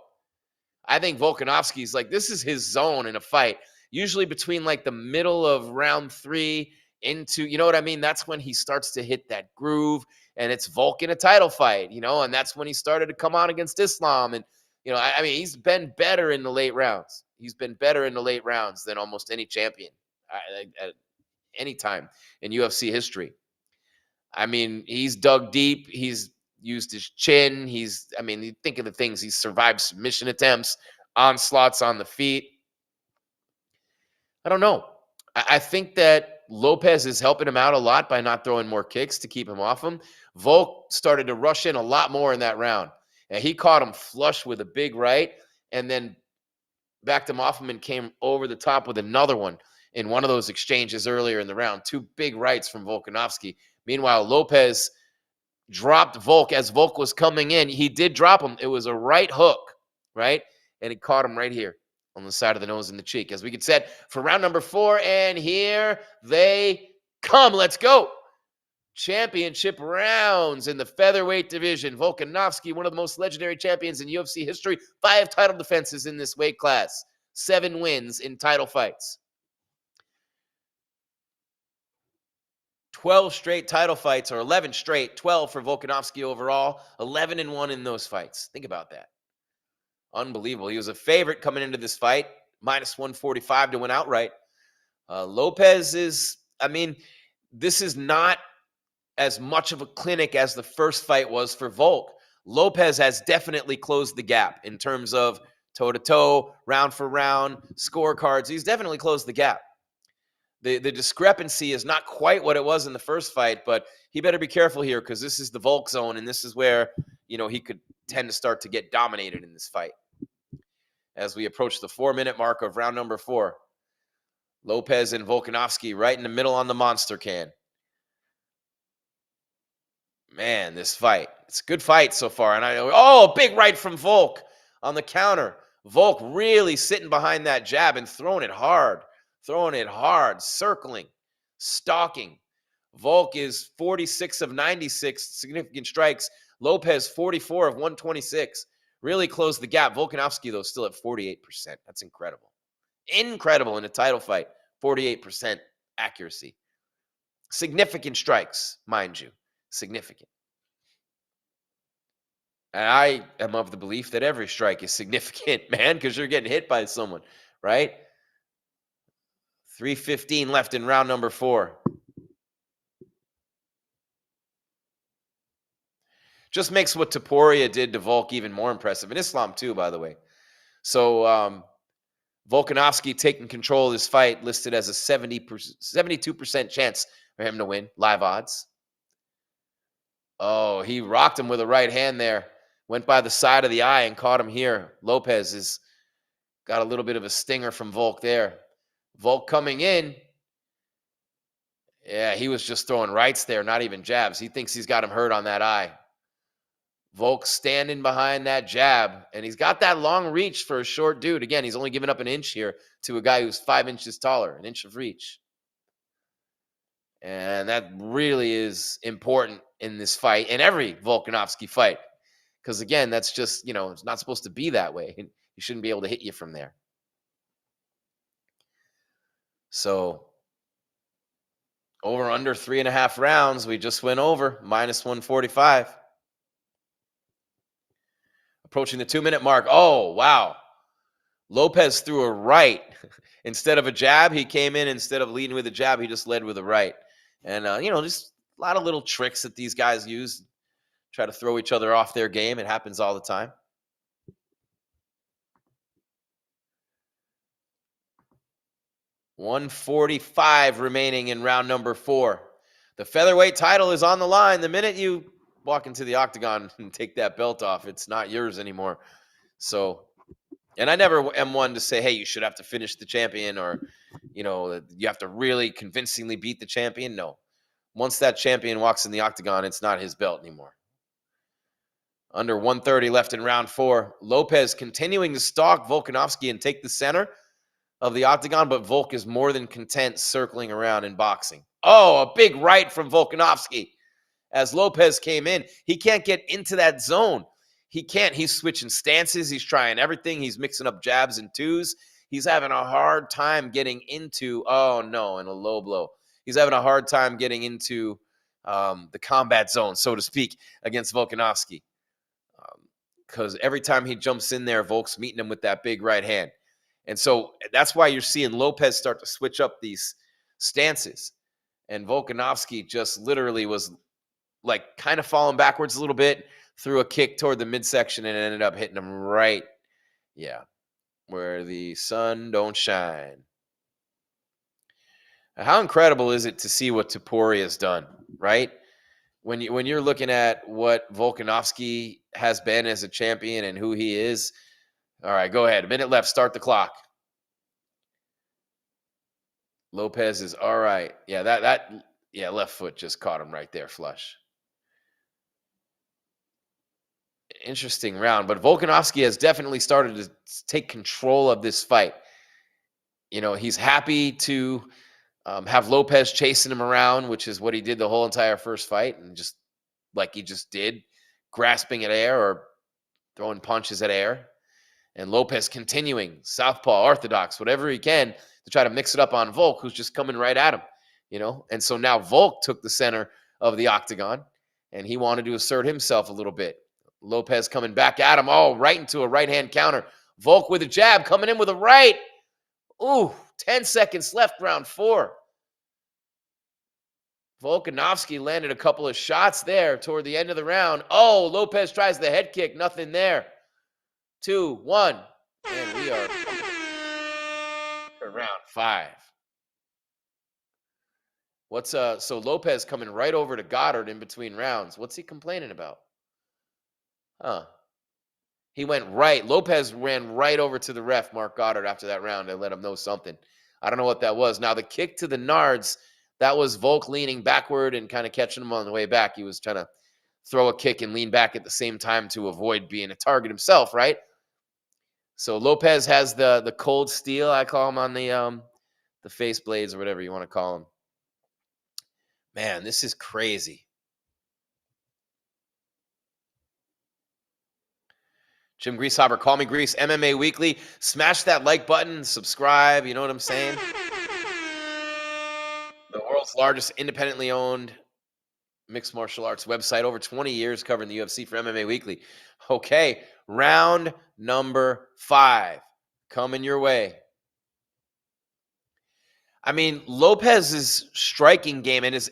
[SPEAKER 2] I think Volkanovski's this is his zone in a fight. Usually between the middle of round 3 into, you know what I mean? That's when he starts to hit that groove, and it's Volk in a title fight, and that's when he started to come on against Islam. And, I mean, he's been better in the late rounds. He's been better in the late rounds than almost any champion at any time in UFC history. I mean, he's dug deep. He's used his chin. You think of the things. He's survived submission attempts, onslaughts on the feet. I don't know. I think that Lopez is helping him out a lot by not throwing more kicks to keep him off him. Volk started to rush in a lot more in that round. And he caught him flush with a big right and then backed him off him and came over the top with another one in one of those exchanges earlier in the round. Two big rights from Volkanovski. Meanwhile, Lopez dropped Volk as Volk was coming in. He did drop him. It was a right hook, right? And he caught him right here on the side of the nose and the cheek. As we get set for round number 4, and here they come. Let's go. Championship rounds in the featherweight division. Volkanovski, one of the most legendary champions in UFC history. 5 title defenses in this weight class. 7 wins in title fights. 12 straight title fights, or 11 straight, 12 for Volkanovski overall, 11-1 in those fights. Think about that. Unbelievable. He was a favorite coming into this fight, minus 145 to win outright. Lopez is, this is not as much of a clinic as the first fight was for Volk. Lopez has definitely closed the gap in terms of toe-to-toe, round for round, scorecards. He's definitely closed the gap. The discrepancy is not quite what it was in the first fight, but he better be careful here because this is the Volk zone, and this is where, he could tend to start to get dominated in this fight. As we approach the 4-minute mark of round number 4, Lopez and Volkanovski right in the middle on the monster can. Man, this fight. It's a good fight so far. And big right from Volk on the counter. Volk really sitting behind that jab and throwing it hard, circling, stalking. Volk is 46 of 96 significant strikes. Lopez 44 of 126. Really closed the gap. Volkanovski, though, still at 48%. That's incredible. Incredible in a title fight. 48% accuracy. Significant strikes, mind you. Significant. And I am of the belief that every strike is significant, man, because you're getting hit by someone, right? 3:15 left in round number 4. Just makes what Topuria did to Volk even more impressive. And Islam, too, by the way. So, Volkanovski taking control of this fight, listed as a 72% chance for him to win. Live odds. Oh, he rocked him with a right hand there. Went by the side of the eye and caught him here. Lopez has got a little bit of a stinger from Volk there. Volk coming in. Yeah, he was just throwing rights there, not even jabs. He thinks he's got him hurt on that eye. Volk standing behind that jab, and he's got that long reach for a short dude. Again, he's only giving up an inch here to a guy who's 5 inches taller, an inch of reach. And that really is important in this fight, in every Volkanovski fight. Because, again, that's just, it's not supposed to be that way. He shouldn't be able to hit you from there. So, over under 3.5 rounds, we just went over, minus 145. Approaching the 2-minute mark. Oh, wow. Lopez threw a right. Instead of a jab, he came in. Instead of leading with a jab, he just led with a right. And, just a lot of little tricks that these guys use. Try to throw each other off their game. It happens all the time. $145 remaining in round number 4. The featherweight title is on the line. The minute you walk into the octagon and take that belt off, it's not yours anymore. So, and I never am one to say, hey, you should have to finish the champion, or, you have to really convincingly beat the champion. No. Once that champion walks in the octagon, it's not his belt anymore. Under 130 left in round 4. Lopez continuing to stalk Volkanovski and take the center of the octagon, but Volk is more than content circling around and boxing. Oh, a big right from Volkanovski. As Lopez came in, he can't get into that zone. He can't. He's switching stances. He's trying everything. He's mixing up jabs and twos. He's having a hard time getting into, and a low blow. He's having a hard time getting into the combat zone, so to speak, against Volkanovski. Because every time he jumps in there, Volk's meeting him with that big right hand. And so that's why you're seeing Lopez start to switch up these stances. And Volkanovski just literally was like kind of falling backwards a little bit, threw a kick toward the midsection and ended up hitting him right, where the sun don't shine. How incredible is it to see what Topuria has done, right? When you're looking at what Volkanovski has been as a champion and who he is. All right, go ahead. A minute left. Start the clock. Lopez is all right. Yeah, left foot just caught him right there, flush. Interesting round, but Volkanovski has definitely started to take control of this fight. He's happy to have Lopez chasing him around, which is what he did the whole entire first fight, and just like he just did, grasping at air or throwing punches at air. And Lopez continuing, southpaw, orthodox, whatever he can to try to mix it up on Volk, who's just coming right at him, And so now Volk took the center of the octagon, and he wanted to assert himself a little bit. Lopez coming back at him, right into a right-hand counter. Volk with a jab, coming in with a right. Ooh, 10 seconds left, round 4. Volkanovski landed a couple of shots there toward the end of the round. Oh, Lopez tries the head kick, nothing there. 2, 1, and we are for round 5. So Lopez coming right over to Goddard in between rounds. What's he complaining about? He went right. Lopez ran right over to the ref, Mark Goddard, after that round and let him know something. I don't know what that was. Now, the kick to the nards, that was Volk leaning backward and kind of catching him on the way back. He was trying to throw a kick and lean back at the same time to avoid being a target himself, right? So Lopez has the cold steel, I call him, on the face blades or whatever you want to call them. Man, this is crazy. Jim Greasehaber, call me Grease, MMA Weekly. Smash that like button, subscribe, you know what I'm saying? The world's largest independently owned mixed martial arts website, over 20 years covering the UFC for MMA Weekly. Okay, round number 5 coming your way. I mean, Lopez's striking game and his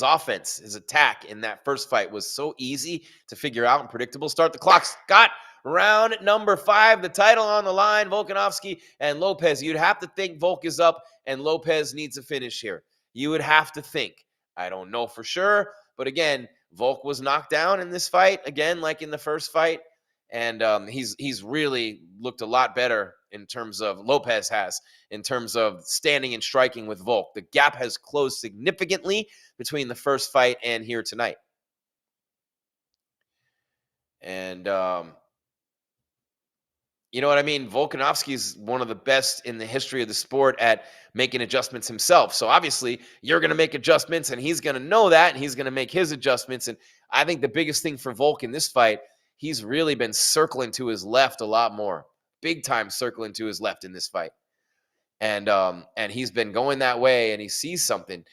[SPEAKER 2] offense, his attack in that first fight was so easy to figure out and predictable. Start the clock, Scott. Round number 5, the title on the line, Volkanovski and Lopez. You'd have to think Volk is up and Lopez needs a finish here. You would have to think. I don't know for sure, but again, Volk was knocked down in this fight, again, like in the first fight, and he's really looked a lot better in terms of, Lopez has, in terms of standing and striking with Volk. The gap has closed significantly between the first fight and here tonight. And you know what I mean? Volkanovski is one of the best in the history of the sport at making adjustments himself. So obviously, you're going to make adjustments, and he's going to know that, and he's going to make his adjustments. And I think the biggest thing for Volk in this fight, he's really been circling to his left a lot more. Big time circling to his left in this fight. And he's been going that way, and he sees something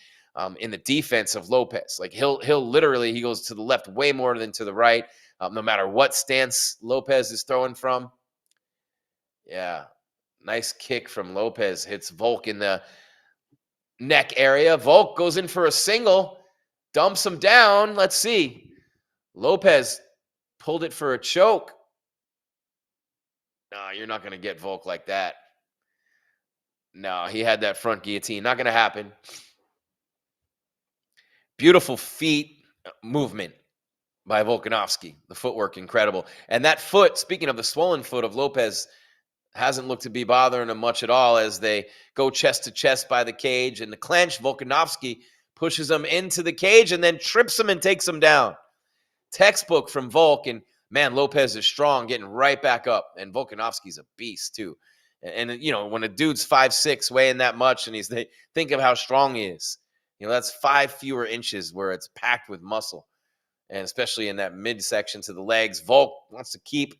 [SPEAKER 2] in the defense of Lopez. Like he'll literally, he goes to the left way more than to the right, no matter what stance Lopez is throwing from. Yeah, nice kick from Lopez. Hits Volk in the neck area. Volk goes in for a single, dumps him down. Let's see. Lopez pulled it for a choke. No, you're not going to get Volk like that. No, he had that front guillotine. Not going to happen. Beautiful feet movement by Volkanovski. The footwork, incredible. And that foot, speaking of the swollen foot of Lopez, hasn't looked to be bothering him much at all as they go chest to chest by the cage. And the clench, Volkanovski pushes him into the cage and then trips him and takes him down. Textbook from Volk. And man, Lopez is strong, getting right back up. And Volkanovski's a beast too. And you know, when a dude's 5'6", weighing that much, and think of how strong he is. You know, that's 5 fewer inches where it's packed with muscle. And especially in that midsection to the legs, Volk wants to keep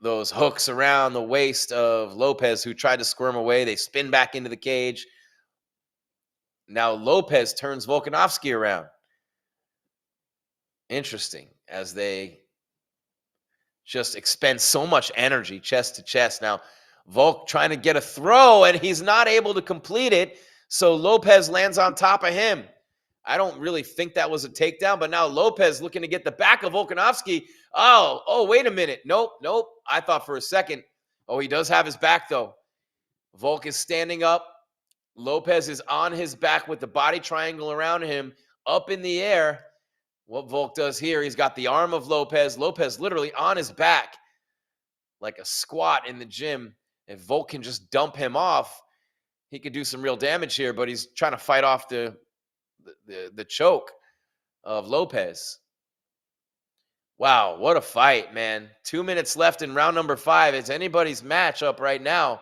[SPEAKER 2] those hooks around the waist of Lopez, who tried to squirm away. They spin back into the cage. Now Lopez turns Volkanovski around. Interesting, as they just expend so much energy chest to chest. Now, Volk trying to get a throw, and he's not able to complete it, so Lopez lands on top of him. I don't really think that was a takedown, but now Lopez looking to get the back of Volkanovski. Oh, wait a minute. Nope. I thought for a second. Oh, he does have his back, though. Volk is standing up. Lopez is on his back with the body triangle around him, up in the air. What Volk does here, he's got the arm of Lopez. Lopez literally on his back like a squat in the gym. If Volk can just dump him off, he could do some real damage here, but he's trying to fight off the choke of Lopez. Wow, what a fight, man. 2 minutes left in round number 5. It's anybody's matchup right now.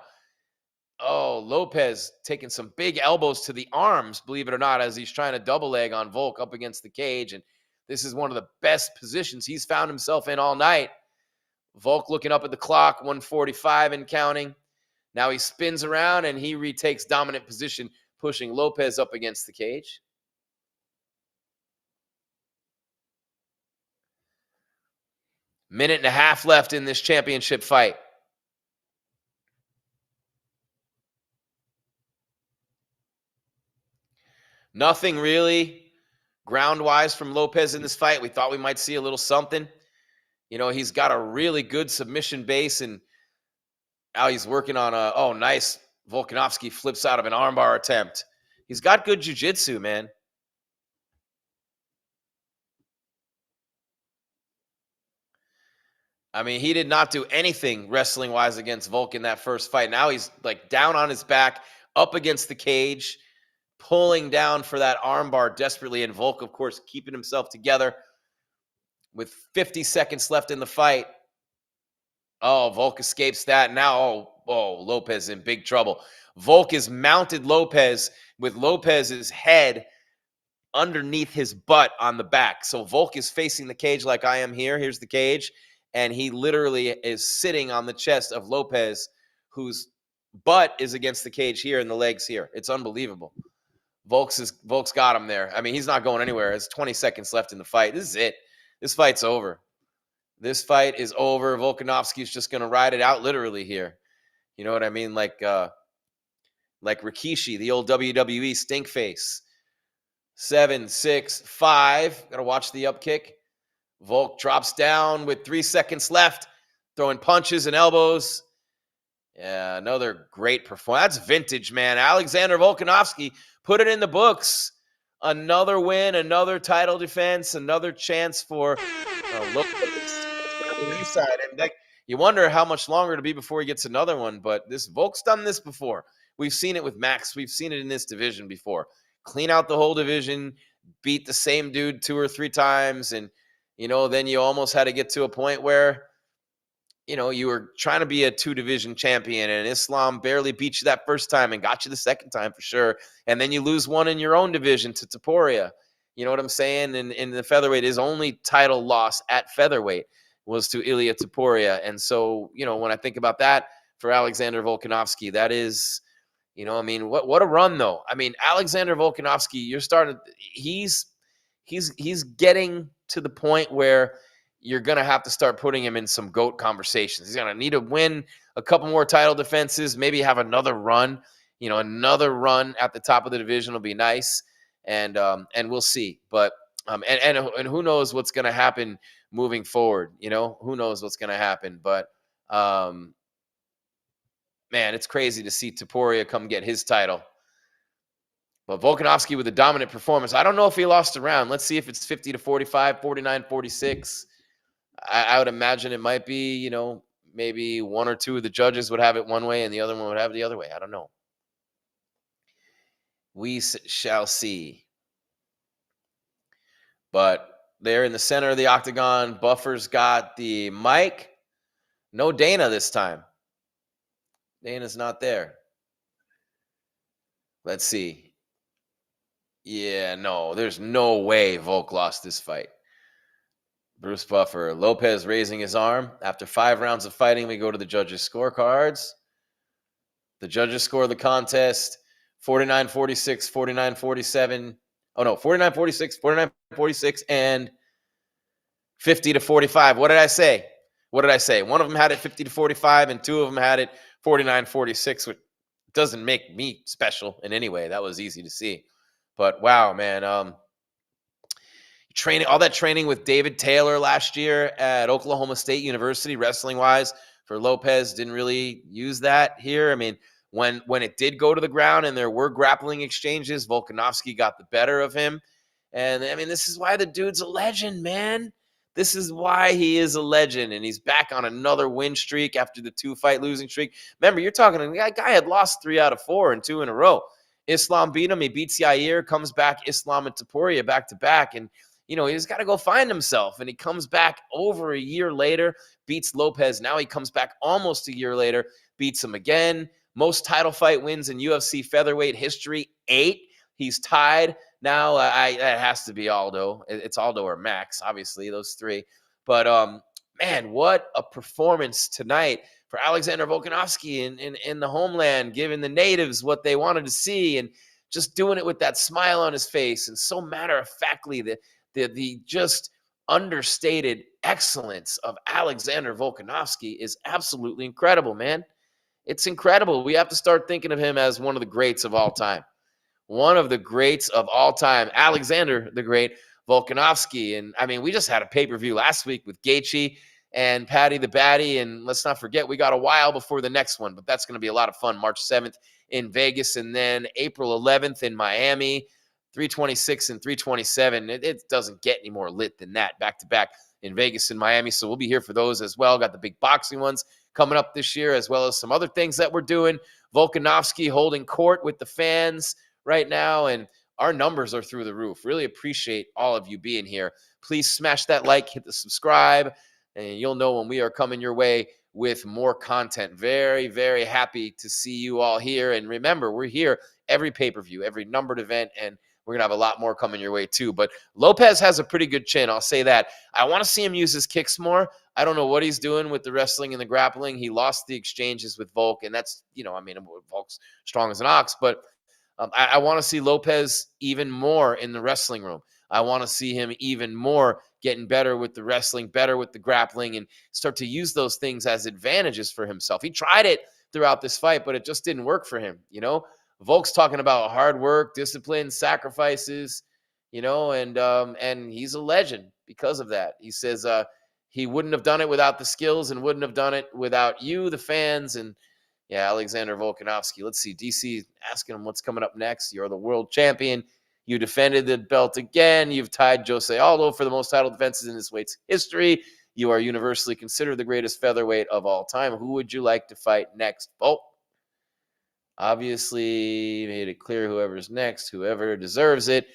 [SPEAKER 2] Oh, Lopez taking some big elbows to the arms, believe it or not, as he's trying to double leg on Volk up against the cage. And this is one of the best positions he's found himself in all night. Volk looking up at the clock, 145 and counting. Now he spins around and he retakes dominant position, pushing Lopez up against the cage. Minute and a half left in this championship fight. Nothing really ground-wise from Lopez in this fight. We thought we might see a little something. You know, he's got a really good submission base, and now he's working on nice. Volkanovski flips out of an armbar attempt. He's got good jiu-jitsu, man. I mean, he did not do anything wrestling-wise against Volk in that first fight. Now he's like down on his back, up against the cage, pulling down for that armbar desperately. And Volk, of course, keeping himself together with 50 seconds left in the fight. Oh, Volk escapes that. Now, Lopez in big trouble. Volk has mounted Lopez with Lopez's head underneath his butt on the back. So Volk is facing the cage like I am here. Here's the cage. And he literally is sitting on the chest of Lopez, whose butt is against the cage here and the legs here. It's unbelievable. Volk's got him there. I mean, he's not going anywhere. There's 20 seconds left in the fight. This is it. This fight's over. This fight is over. Volkanovski's just going to ride it out literally here. You know what I mean? Like Rikishi, the old WWE stink face. 7, 6, 5. Got to watch the up kick. Volk drops down with 3 seconds left, throwing punches and elbows. Yeah, another great performance. That's vintage, man. Alexander Volkanovski, put it in the books. Another win, another title defense, another chance for Lopez on the inside. And like, you wonder how much longer to be before he gets another one. But this Volk's done this before. We've seen it with Max. We've seen it in this division before. Clean out the whole division, beat the same dude 2 or 3 times, and then you almost had to get to a point where, you were trying to be a 2-division champion, and Islam barely beat you that first time and got you the second time for sure. And then you lose one in your own division to Topuria. You know what I'm saying? And in the featherweight, his only title loss at featherweight was to Ilia Topuria. And so, when I think about that for Alexander Volkanovski, that is, what a run though. I mean, Alexander Volkanovski, he's getting to the point where you're going to have to start putting him in some GOAT conversations. He's going to need to win a couple more title defenses, maybe have another run. Another run at the top of the division will be nice, and we'll see. But and who knows what's going to happen moving forward? Who knows what's going to happen? But man, it's crazy to see Topuria come get his title. But Volkanovski with a dominant performance. I don't know if he lost a round. Let's see if it's 50-45, 49-46. I would imagine it might be, maybe 1 or 2 of the judges would have it one way and the other one would have it the other way. I don't know. We shall see. But there in the center of the octagon, Buffer's got the mic. No Dana this time. Dana's not there. Let's see. Yeah, no, there's no way Volk lost this fight. Bruce Buffer. Lopez raising his arm. After 5 rounds of fighting, we go to the judges' scorecards. The judges score the contest 49-46, 49-47. Oh no, 49-46, 49-46, and 50-45. What did I say? One of them had it 50-45, and two of them had it 49-46, which doesn't make me special in any way. That was easy to see. But wow, man. Training, all that training with David Taylor last year at Oklahoma State University, wrestling wise, for Lopez, didn't really use that here. I mean, when it did go to the ground and there were grappling exchanges, Volkanovski got the better of him. And I mean, this is why the dude's a legend, man. This is why he is a legend, and he's back on another win streak after the 2-fight losing streak. Remember, you're talking, that guy had lost 3 out of 4 and 2 in a row. Islam beat him. He beats Yair, comes back, Islam and Topuria back to back, and he's got to go find himself. And he comes back over a year later, beats Lopez. Now he comes back almost a year later, beats him again. Most title fight wins in UFC featherweight history, 8. He's tied. Now, it has to be Aldo. It's Aldo or Max, obviously, those 3. But, man, what a performance tonight for Alexander Volkanovski in the homeland, giving the natives what they wanted to see and just doing it with that smile on his face and so matter-of-factly the just understated excellence of Alexander Volkanovski is absolutely incredible, man. It's incredible. We have to start thinking of him as one of the greats of all time. One of the greats of all time, Alexander the Great Volkanovski. And I mean, we just had a pay-per-view last week with Gaethje and Patty the Batty. And let's not forget, we got a while before the next one, but that's going to be a lot of fun. March 7th in Vegas, and then April 11th in Miami. 326 and 327. It doesn't get any more lit than that, back-to-back in Vegas and Miami. So we'll be here for those as well. Got the big boxing ones coming up this year, as well as some other things that we're doing. Volkanovski holding court with the fans right now, and our numbers are through the roof. Really appreciate all of you being here. Please smash that like, hit the subscribe, and you'll know when we are coming your way with more content. Very, very happy to see you all here. And remember, we're here every pay-per-view, every numbered event, and we're going to have a lot more coming your way too. But Lopez has a pretty good chin, I'll say that. I want to see him use his kicks more. I don't know what he's doing with the wrestling and the grappling. He lost the exchanges with Volk, and that's, Volk's strong as an ox, but I want to see Lopez even more in the wrestling room. I want to see him even more getting better with the wrestling, better with the grappling, and start to use those things as advantages for himself. He tried it throughout this fight, but it just didn't work for him, Volk's talking about hard work, discipline, sacrifices, and he's a legend because of that. He says he wouldn't have done it without the skills and wouldn't have done it without you, the fans. And yeah, Alexander Volkanovski. Let's see, DC asking him what's coming up next. You're the world champion. You defended the belt again. You've tied Jose Aldo for the most title defenses in this weight's history. You are universally considered the greatest featherweight of all time. Who would you like to fight next, Volk? Obviously, made it clear whoever's next, whoever deserves it.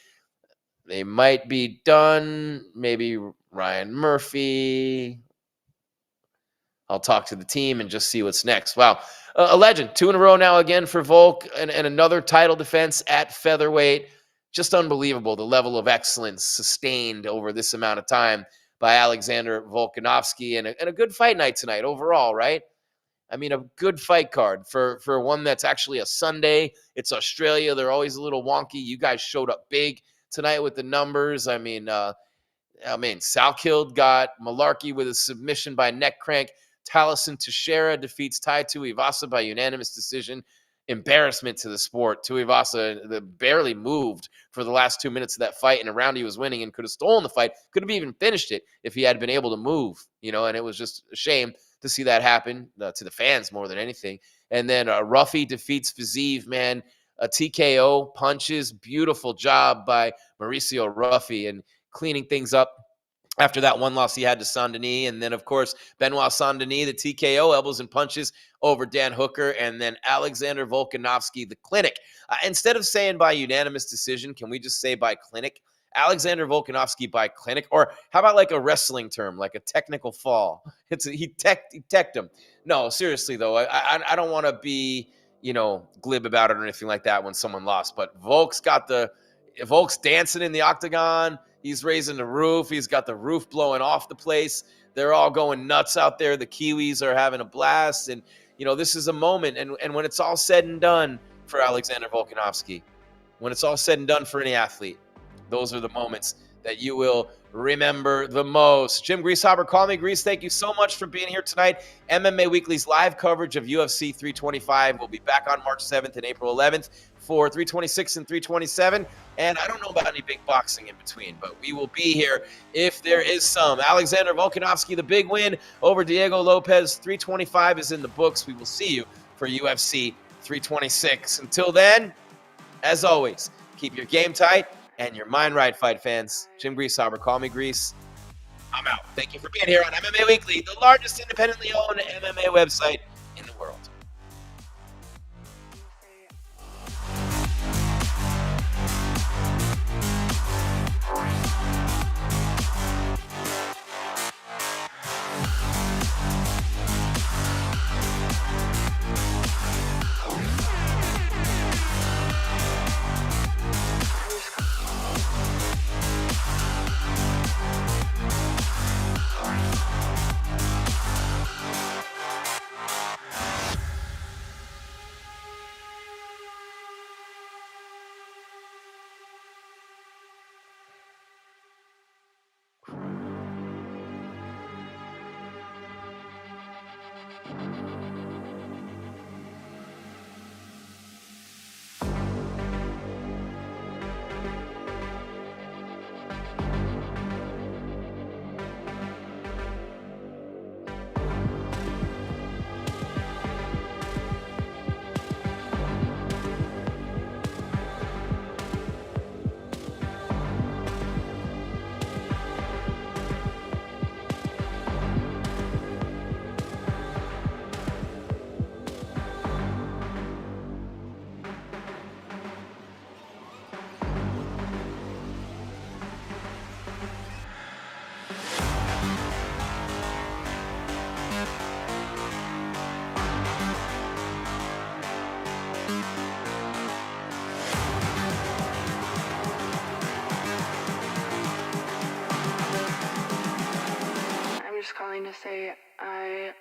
[SPEAKER 2] They might be done. Maybe Ryan Murphy. I'll talk to the team and just see what's next. Wow. A legend. 2 in a row now again for Volk, and another title defense at featherweight. Just unbelievable, the level of excellence sustained over this amount of time by Alexander Volkanovski, and a good fight night tonight overall, right? I mean, a good fight card for one that's actually a Sunday. It's Australia. They're always a little wonky. You guys showed up big tonight with the numbers. Salkild got Malarkey with a submission by neck crank. Taliesin Teixeira defeats Tai Tuivasa by unanimous decision. Embarrassment to the sport. Tuivasa barely moved for the last 2 minutes of that fight. In a round he was winning and could have stolen the fight. Could have even finished it if he had been able to move, and it was just a shame to see that happen to the fans more than anything. And then Ruffy defeats Fiziev, man. A TKO, punches, beautiful job by Mauricio Ruffy and cleaning things up after that one loss he had to Saint-Denis. And then, of course, Benoit Saint-Denis, the TKO, elbows and punches over Dan Hooker. And then Alexander Volkanovski, the clinic. Instead of saying by unanimous decision, can we just say by clinic? Alexander Volkanovski by clinic, or how about like a wrestling term, like a technical fall? He teched him. No, seriously though, I don't want to be glib about it or anything like that when someone lost. But Volk's dancing in the octagon. He's raising the roof. He's got the roof blowing off the place. They're all going nuts out there. The Kiwis are having a blast, and this is a moment. And when it's all said and done, for Alexander Volkanovski. When it's all said and done for any athlete, those are the moments that you will remember the most. Jim Greasehaber, call me Grease. Thank you so much for being here tonight. MMA Weekly's live coverage of UFC 325 will be back on March 7th and April 11th for 326 and 327. And I don't know about any big boxing in between, but we will be here if there is some. Alexander Volkanovski, the big win over Diego Lopez. 325 is in the books. We will see you for UFC 326. Until then, as always, keep your game tight and your mind right, fight fans. Jim Greasehaber, call me Grease. I'm out. Thank you for being here on MMA Weekly, the largest independently owned MMA website in the world.
[SPEAKER 1] Calling to say I